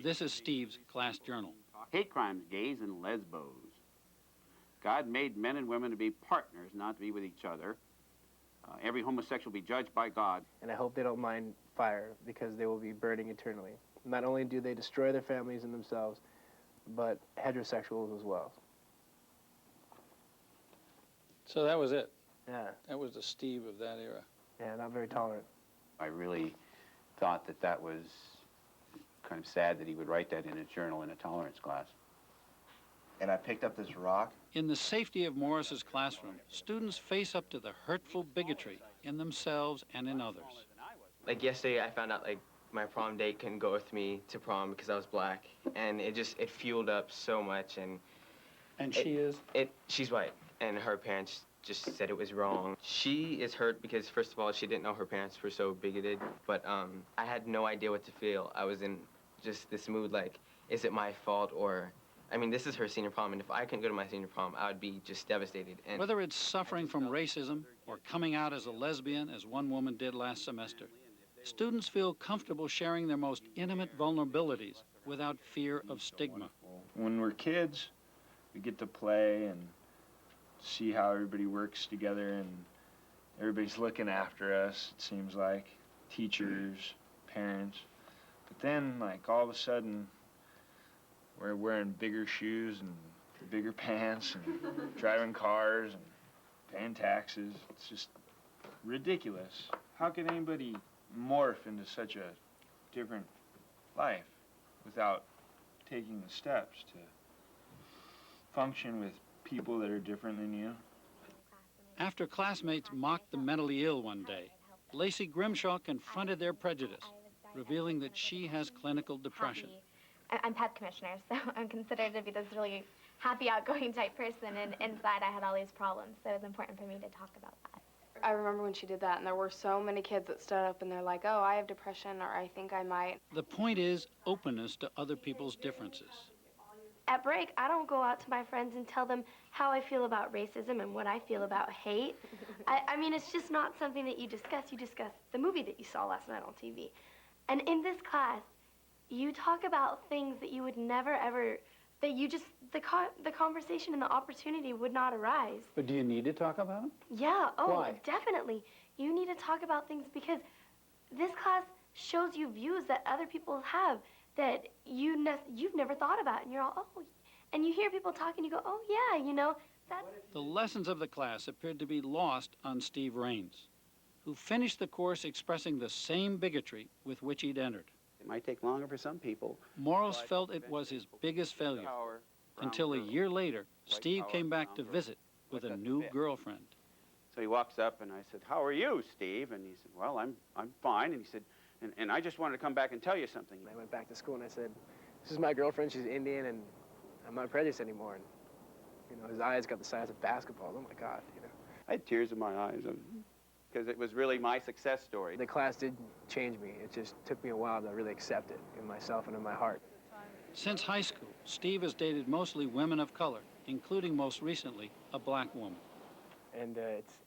This is Steve's class journal. Hate crimes, gays and lesbos. God made men and women to be partners, not to be with each other. Every homosexual be judged by God. And I hope they don't mind fire, because they will be burning eternally. Not only do they destroy their families and themselves, but heterosexuals as well. So that was it. Yeah. That was the Steve of that era. Yeah, not very tolerant. I really thought that that was kind of sad that he would write that in a journal in a tolerance class. And I picked up this rock. In the safety of Morris's classroom, students face up to the hurtful bigotry in themselves and in others. Like yesterday, I found out like my prom date couldn't go with me to prom because I was black, and it fueled up so much. And she's white, and her parents just said it was wrong. She is hurt because, first of all, she didn't know her parents were so bigoted, but I had no idea what to feel. I was in just this mood like, is it my fault? Or, I mean, this is her senior prom, and if I couldn't go to my senior prom, I would be just devastated. And Whether it's suffering from racism or coming out as a lesbian, as one woman did last semester, students feel comfortable sharing their most intimate vulnerabilities without fear of stigma. When we're kids, we get to play and see how everybody works together, and everybody's looking after us, it seems like, teachers, parents. But then, like, all of a sudden, we're wearing bigger shoes and bigger pants and driving cars and paying taxes. It's just ridiculous. How can anybody morph into such a different life without taking the steps to function with people that are different than you? After classmates mocked the mentally ill one day, Lacey Grimshaw confronted their prejudice, revealing that she has clinical depression. I'm PEP commissioner, so I'm considered to be this really happy, outgoing type person, and inside I had all these problems, so it was important for me to talk about that. I remember when she did that, and there were so many kids that stood up and they're like, oh, I have depression, or I think I might. The point is openness to other people's differences. At break, I don't go out to my friends and tell them how I feel about racism and what I feel about hate. I mean, it's just not something that you discuss. You discuss the movie that you saw last night on TV. And in this class, you talk about things that you would never, ever, that you just, the conversation and the opportunity would not arise. But do you need to talk about them? Yeah, oh, Why? definitely. You need to talk about things because this class shows you views that other people have that you've never thought about. And you're all, oh, and you hear people talk and you go, oh, yeah, you know, that's... The lessons of the class appeared to be lost on Steve Raines, who finished the course expressing the same bigotry with which he'd entered. It might take longer for some people. Morris felt it was his biggest failure, until a year later, Steve came back to visit with a new girlfriend. So he walks up and I said, how are you, Steve? And he said, well, I'm fine. And he said, and I just wanted to come back and tell you something. I went back to school and I said, this is my girlfriend, she's Indian, and I'm not prejudiced anymore. And, you know, his eyes got the size of basketballs. Oh my God, you know. I had tears in my eyes because it was really my success story. The class did change me. It just took me a while to really accept it in myself and in my heart. Since high school, Steve has dated mostly women of color including most recently a black woman. And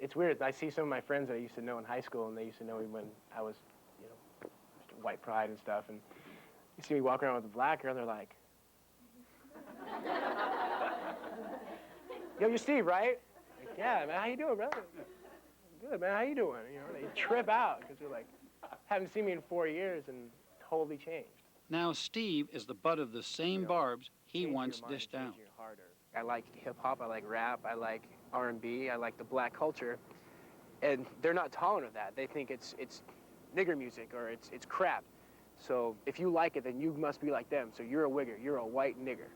it's weird. I see some of my friends that I used to know in high school, and they used to know me when I was, you know, white pride and stuff. And you see me walk around with a black girl, and they're like, "Yo, you're Steve, right?" Like, "Yeah, man. How you doing, brother?" "Good, man. How you doing?" You know, they trip out because they're like, haven't seen me in 4 years and totally changed. Now Steve is the butt of the same barbs he once dished out. I like hip-hop, I like rap, I like R&B, I like the black culture, and they're not tolerant of that. They think it's nigger music or it's crap. So if you like it, then you must be like them. So you're a wigger, you're a white nigger.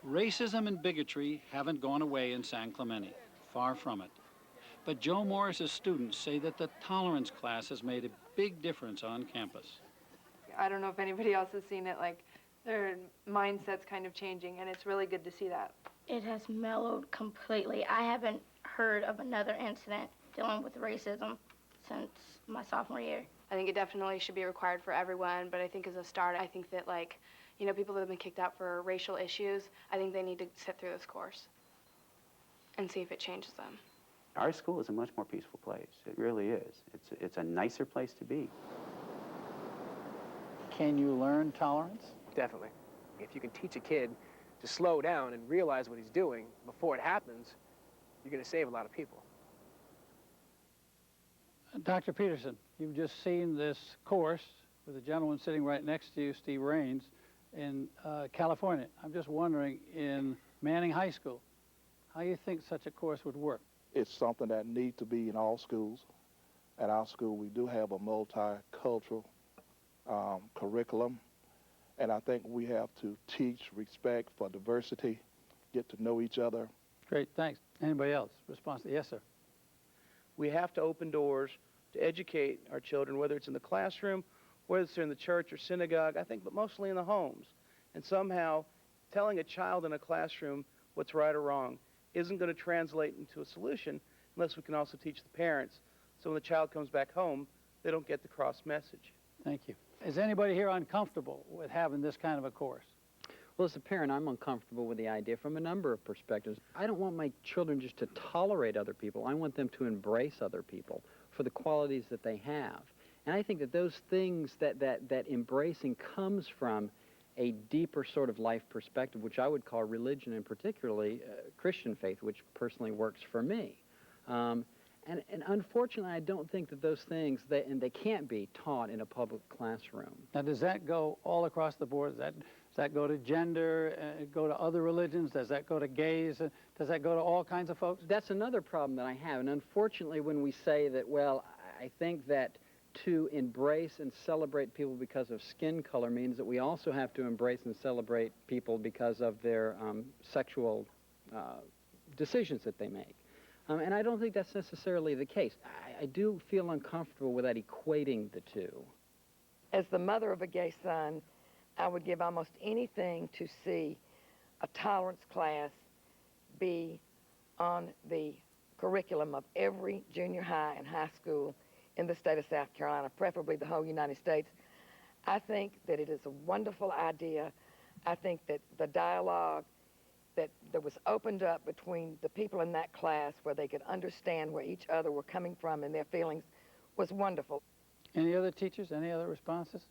Racism and bigotry haven't gone away in San Clemente, far from it. But Joe Morris's students say that the tolerance class has made a big difference on campus. I don't know if anybody else has seen it, like their mindset's kind of changing, and it's really good to see that. It has mellowed completely. I haven't heard of another incident dealing with racism since my sophomore year. I think it definitely should be required for everyone, but I think as a start, I think that, like, you know, people that have been kicked out for racial issues, I think they need to sit through this course and see if it changes them. Our school is a much more peaceful place. It really is. It's a nicer place to be. Can you learn tolerance? Definitely. If you can teach a kid to slow down and realize what he's doing before it happens, you're going to save a lot of people. Dr. Peterson, you've just seen this course with a gentleman sitting right next to you, Steve Raines, in California. I'm just wondering, in Manning High School, how you think such a course would work? It's something that needs to be in all schools. At our school, we do have a multicultural curriculum, and I think we have to teach respect for diversity, get to know each other. Great, thanks. Anybody else? Response? Yes, sir. We have to open doors to educate our children, whether it's in the classroom, whether it's in the church or synagogue, I think, but mostly in the homes. And somehow, telling a child in a classroom what's right or wrong isn't going to translate into a solution unless we can also teach the parents, so when the child comes back home, they don't get the cross message. Thank you. Is anybody here uncomfortable with having this kind of a course? Well, as a parent, I'm uncomfortable with the idea from a number of perspectives. I don't want my children just to tolerate other people. I want them to embrace other people for the qualities that they have. And I think that those things, that embracing comes from a deeper sort of life perspective, which I would call religion, and particularly Christian faith, which personally works for me. And unfortunately, I don't think that those things, and they can't be taught in a public classroom. Now, does that go all across the board? Does that go to gender, go to other religions? Does that go to gays? Does that go to all kinds of folks? That's another problem that I have. And unfortunately, when we say that, well, I think that to embrace and celebrate people because of skin color means that we also have to embrace and celebrate people because of their sexual decisions that they make. And I don't think that's necessarily the case. I do feel uncomfortable with that equating the two. As the mother of a gay son, I would give almost anything to see a tolerance class be on the curriculum of every junior high and high school in the state of South Carolina, preferably the whole United States. I think that it is a wonderful idea. I think that the dialogue that was opened up between the people in that class where they could understand where each other were coming from and their feelings was wonderful. Any other teachers? Any other responses?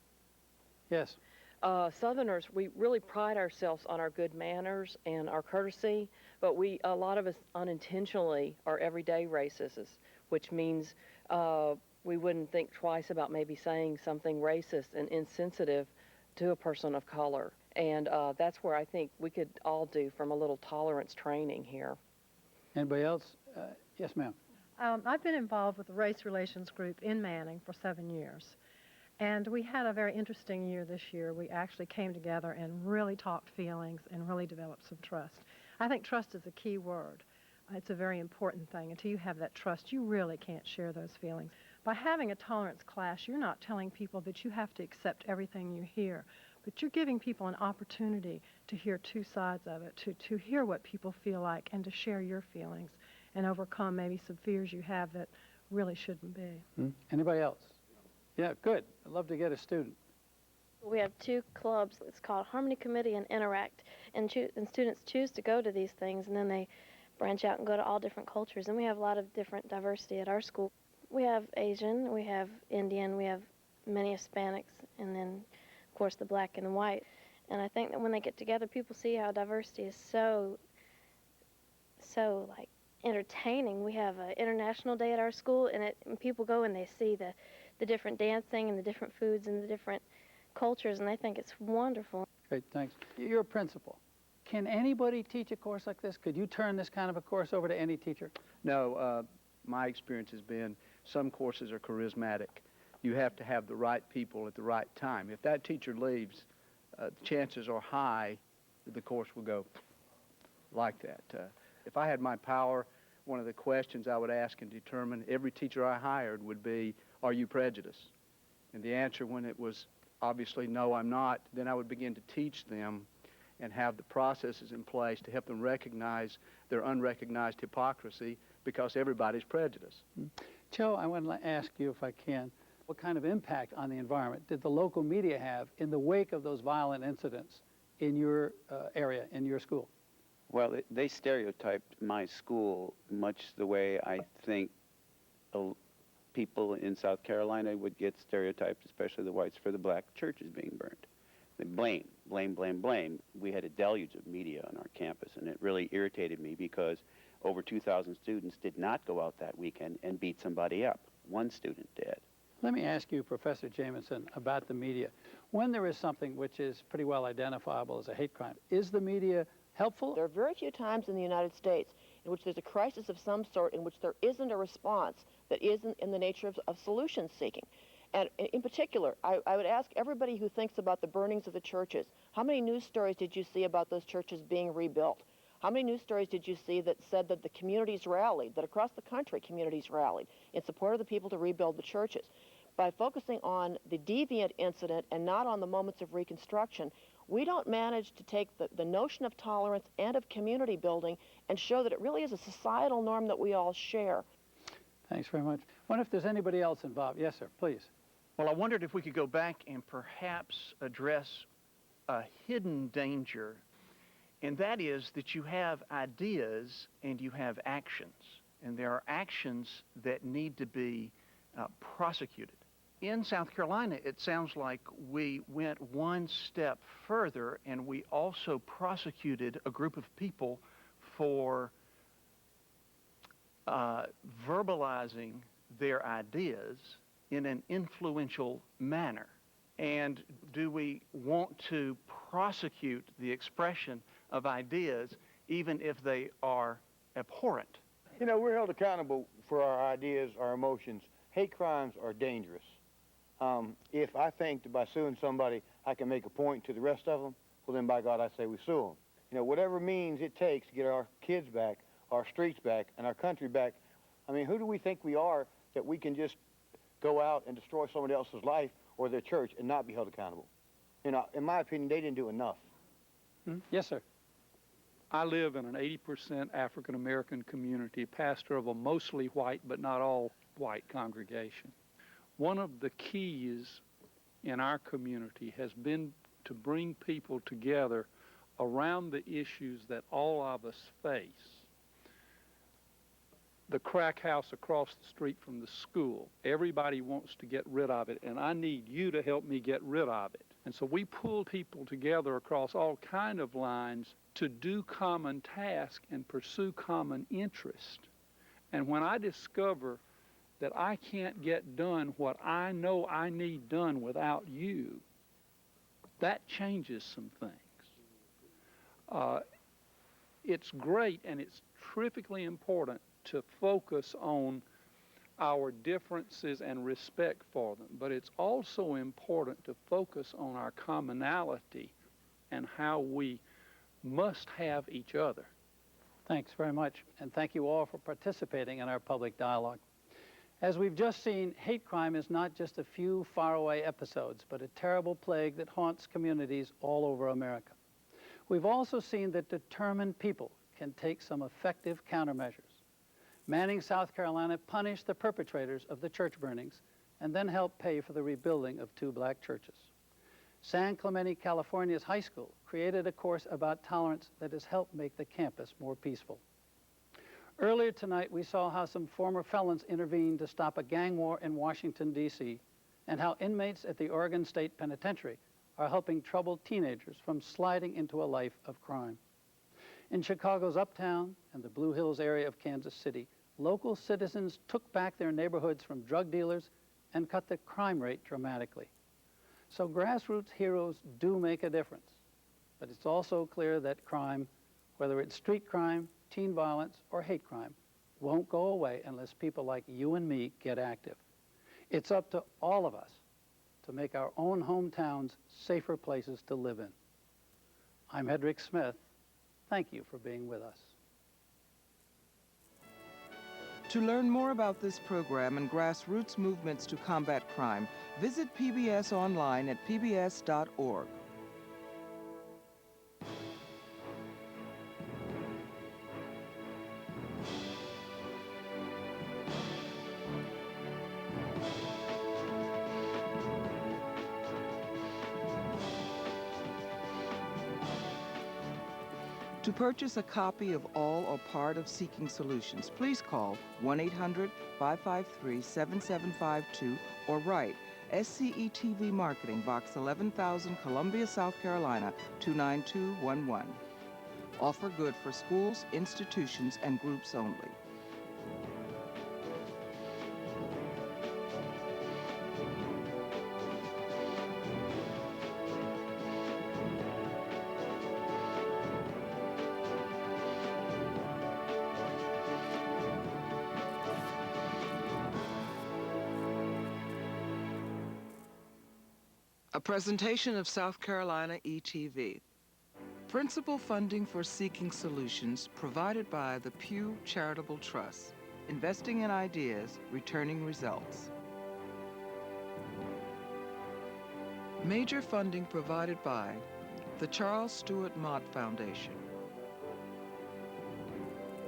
Yes. Southerners, we really pride ourselves on our good manners and our courtesy, but a lot of us unintentionally are everyday racists, which means we wouldn't think twice about maybe saying something racist and insensitive to a person of color. And that's where I think we could all do from a little tolerance training here. Anybody else? Yes, ma'am. I've been involved with the Race Relations Group in Manning for 7 years. And we had a very interesting year this year. We actually came together and really talked feelings and really developed some trust. I think trust is a key word. It's a very important thing. Until you have that trust, you really can't share those feelings. By having a tolerance class, you're not telling people that you have to accept everything you hear, but you're giving people an opportunity to hear two sides of it, to hear what people feel like and to share your feelings and overcome maybe some fears you have that really shouldn't be. Anybody else? Yeah, good. I'd love to get a student. We have two clubs. It's called Harmony Committee and Interact, and students choose to go to these things, and then they branch out and go to all different cultures. And we have a lot of different diversity at our school. We have Asian, we have Indian, we have many Hispanics, and then, of course, the black and the white. And I think that when they get together, people see how diversity is so like entertaining. We have an international day at our school, and people go and they see the different dancing and the different foods and the different cultures, and I think it's wonderful. Great, thanks. You're a principal. Can anybody teach a course like this? Could you turn this kind of a course over to any teacher? No, my experience has been some courses are charismatic. You have to have the right people at the right time. If that teacher leaves, chances are high that the course will go like that. If I had my power, one of the questions I would ask and determine every teacher I hired would be, are you prejudiced? And the answer, when it was obviously no, I'm not, then I would begin to teach them and have the processes in place to help them recognize their unrecognized hypocrisy, because everybody's prejudiced. Joe, I want to ask you, if I can, what kind of impact on the environment did the local media have in the wake of those violent incidents in your area, in your school? Well, they stereotyped my school much the way I think people in South Carolina would get stereotyped, especially the whites, for the black churches being burned. They blame. We had a deluge of media on our campus, and it really irritated me because over 2,000 students did not go out that weekend and beat somebody up. One student did. Let me ask you, Professor Jamison, about the media. When there is something which is pretty well identifiable as a hate crime, is the media helpful? There are very few times in the United States in which there's a crisis of some sort in which there isn't a response that isn't in the nature of solution seeking. And in particular, I would ask everybody who thinks about the burnings of the churches, how many news stories did you see about those churches being rebuilt? How many news stories did you see that said that the communities rallied, that across the country communities rallied in support of the people to rebuild the churches? By focusing on the deviant incident and not on the moments of reconstruction, we don't manage to take the notion of tolerance and of community building and show that it really is a societal norm that we all share. Thanks very much. I wonder if there's anybody else involved. Yes, sir, please. Well, I wondered if we could go back and perhaps address a hidden danger, and that is that you have ideas and you have actions, and there are actions that need to be prosecuted. In South Carolina, it sounds like we went one step further, and we also prosecuted a group of people for verbalizing their ideas in an influential manner. And do we want to prosecute the expression of ideas even if they are abhorrent? You know, we're held accountable for our ideas, our emotions. Hate crimes are dangerous. If I think that by suing somebody I can make a point to the rest of them, well then by God I say we sue them. You know, whatever means it takes to get our kids back, our streets back, and our country back. I mean, who do we think we are that we can just go out and destroy somebody else's life or their church and not be held accountable? You know, in my opinion, they didn't do enough. Yes, sir. I live in an 80% African-American community, pastor of a mostly white but not all white congregation. One of the keys in our community has been to bring people together around the issues that all of us face. The crack house across the street from the school, everybody wants to get rid of it, and I need you to help me get rid of it. And so we pull people together across all kind of lines to do common tasks and pursue common interest. And when I discover that I can't get done what I know I need done without you, that changes some things. It's great and it's terrifically important to focus on our differences and respect for them, but it's also important to focus on our commonality and how we must have each other. Thanks very much, and thank you all for participating in our public dialogue. As we've just seen, hate crime is not just a few faraway episodes, but a terrible plague that haunts communities all over America. We've also seen that determined people can take some effective countermeasures. Manning, South Carolina punished the perpetrators of the church burnings and then helped pay for the rebuilding of 2 black churches. San Clemente, California's high school created a course about tolerance that has helped make the campus more peaceful. Earlier tonight, we saw how some former felons intervened to stop a gang war in Washington, D.C., and how inmates at the Oregon State Penitentiary are helping troubled teenagers from sliding into a life of crime. In Chicago's Uptown and the Blue Hills area of Kansas City, local citizens took back their neighborhoods from drug dealers and cut the crime rate dramatically. So grassroots heroes do make a difference. But it's also clear that crime, whether it's street crime, teen violence, or hate crime, won't go away unless people like you and me get active. It's up to all of us to make our own hometowns safer places to live in. I'm Hedrick Smith. Thank you for being with us. To learn more about this program and grassroots movements to combat crime, visit PBS online at pbs.org. To purchase a copy of all or part of Seeking Solutions, please call 1-800-553-7752 or write SCETV Marketing, Box 11,000, Columbia, South Carolina, 29211. Offer good for schools, institutions, and groups only. A presentation of South Carolina ETV. Principal funding for Seeking Solutions provided by the Pew Charitable Trust. Investing in ideas, returning results. Major funding provided by the Charles Stewart Mott Foundation,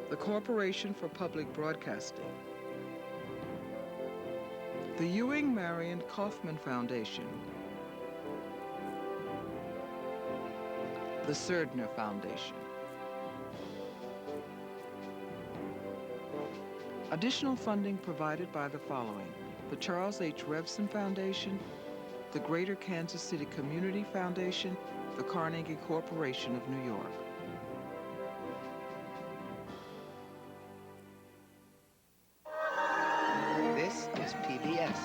the Corporation for Public Broadcasting, the Ewing Marion Kaufman Foundation, the Serdner Foundation. Additional funding provided by the following: the Charles H. Revson Foundation, the Greater Kansas City Community Foundation, the Carnegie Corporation of New York. This is PBS.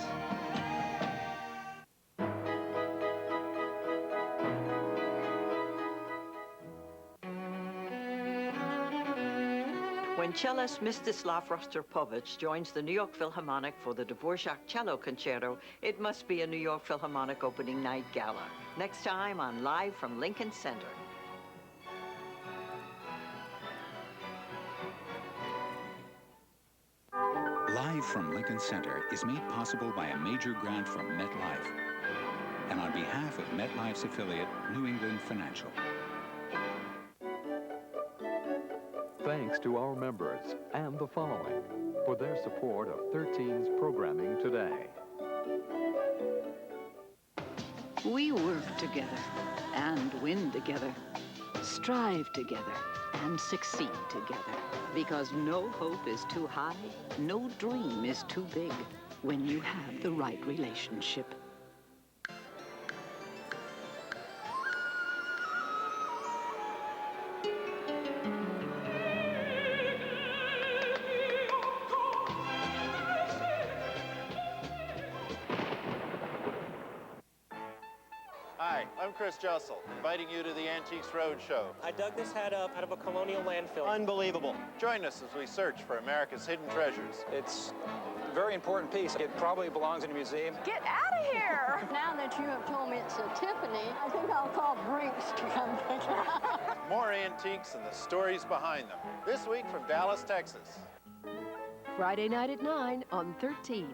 When cellist Mstislav Rostropovich joins the New York Philharmonic for the Dvorak Cello Concerto, it must be a New York Philharmonic opening night gala. Next time on Live from Lincoln Center. Live from Lincoln Center is made possible by a major grant from MetLife and on behalf of MetLife's affiliate, New England Financial. Thanks to our members and the following for their support of 13's programming today. We work together and win together, strive together and succeed together, because no hope is too high, no dream is too big when you have the right relationship. Hi, I'm Chris Jussel, inviting you to the Antiques Roadshow. I dug this hat up out of a colonial landfill. Unbelievable. Join us as we search for America's hidden treasures. It's a very important piece. It probably belongs in a museum. Get out of here! Now that you have told me it's a Tiffany, I think I'll call Brinks to come pick it up. More antiques and the stories behind them. This week from Dallas, Texas. Friday night at 9 on 13.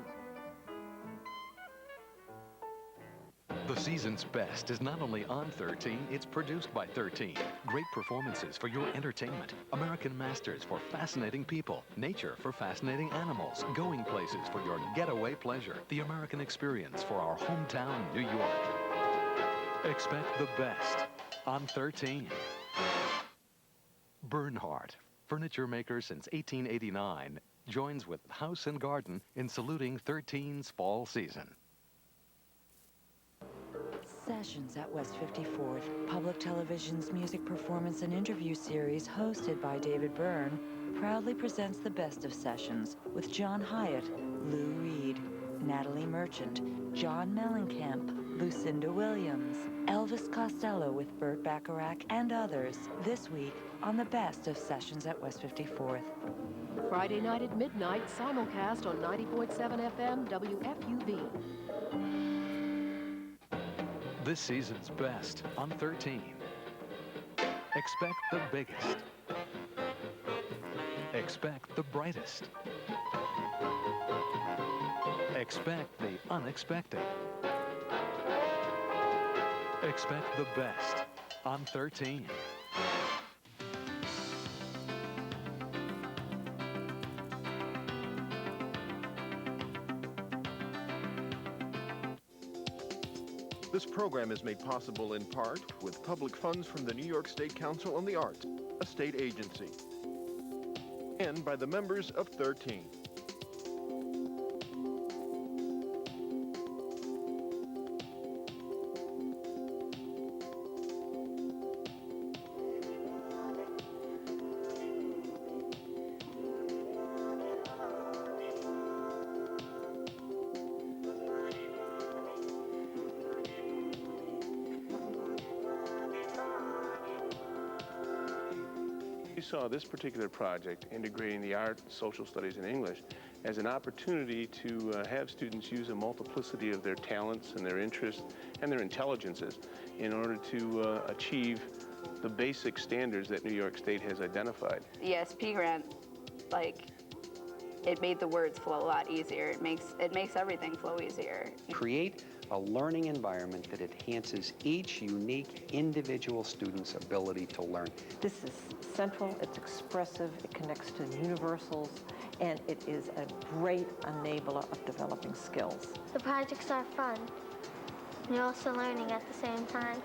The season's best is not only on 13, it's produced by 13. Great performances for your entertainment. American Masters for fascinating people. Nature for fascinating animals. Going places for your getaway pleasure. The American experience for our hometown, New York. Expect the best on 13. Bernhardt, furniture maker since 1889, joins with House and Garden in saluting 13's fall season. Sessions at West 54th, public television's music performance and interview series hosted by David Byrne, proudly presents the best of Sessions with John Hyatt, Lou Reed, Natalie Merchant, John Mellencamp, Lucinda Williams, Elvis Costello with Burt Bacharach, and others this week on the best of Sessions at West 54th. Friday night at midnight, simulcast on 90.7 FM WFUV. This season's best on 13. Expect the biggest. Expect the brightest. Expect the unexpected. Expect the best on 13. This program is made possible in part with public funds from the New York State Council on the Arts, a state agency, and by the members of 13. We saw this particular project, integrating the art, social studies, and English, as an opportunity to have students use a multiplicity of their talents and their interests and their intelligences in order to achieve the basic standards that New York State has identified. The ESP grant, it made the words flow a lot easier. It makes everything flow easier. Create a learning environment that enhances each unique individual student's ability to learn. This is central, it's expressive, it connects to universals, and it is a great enabler of developing skills. The projects are fun. You're also learning at the same time.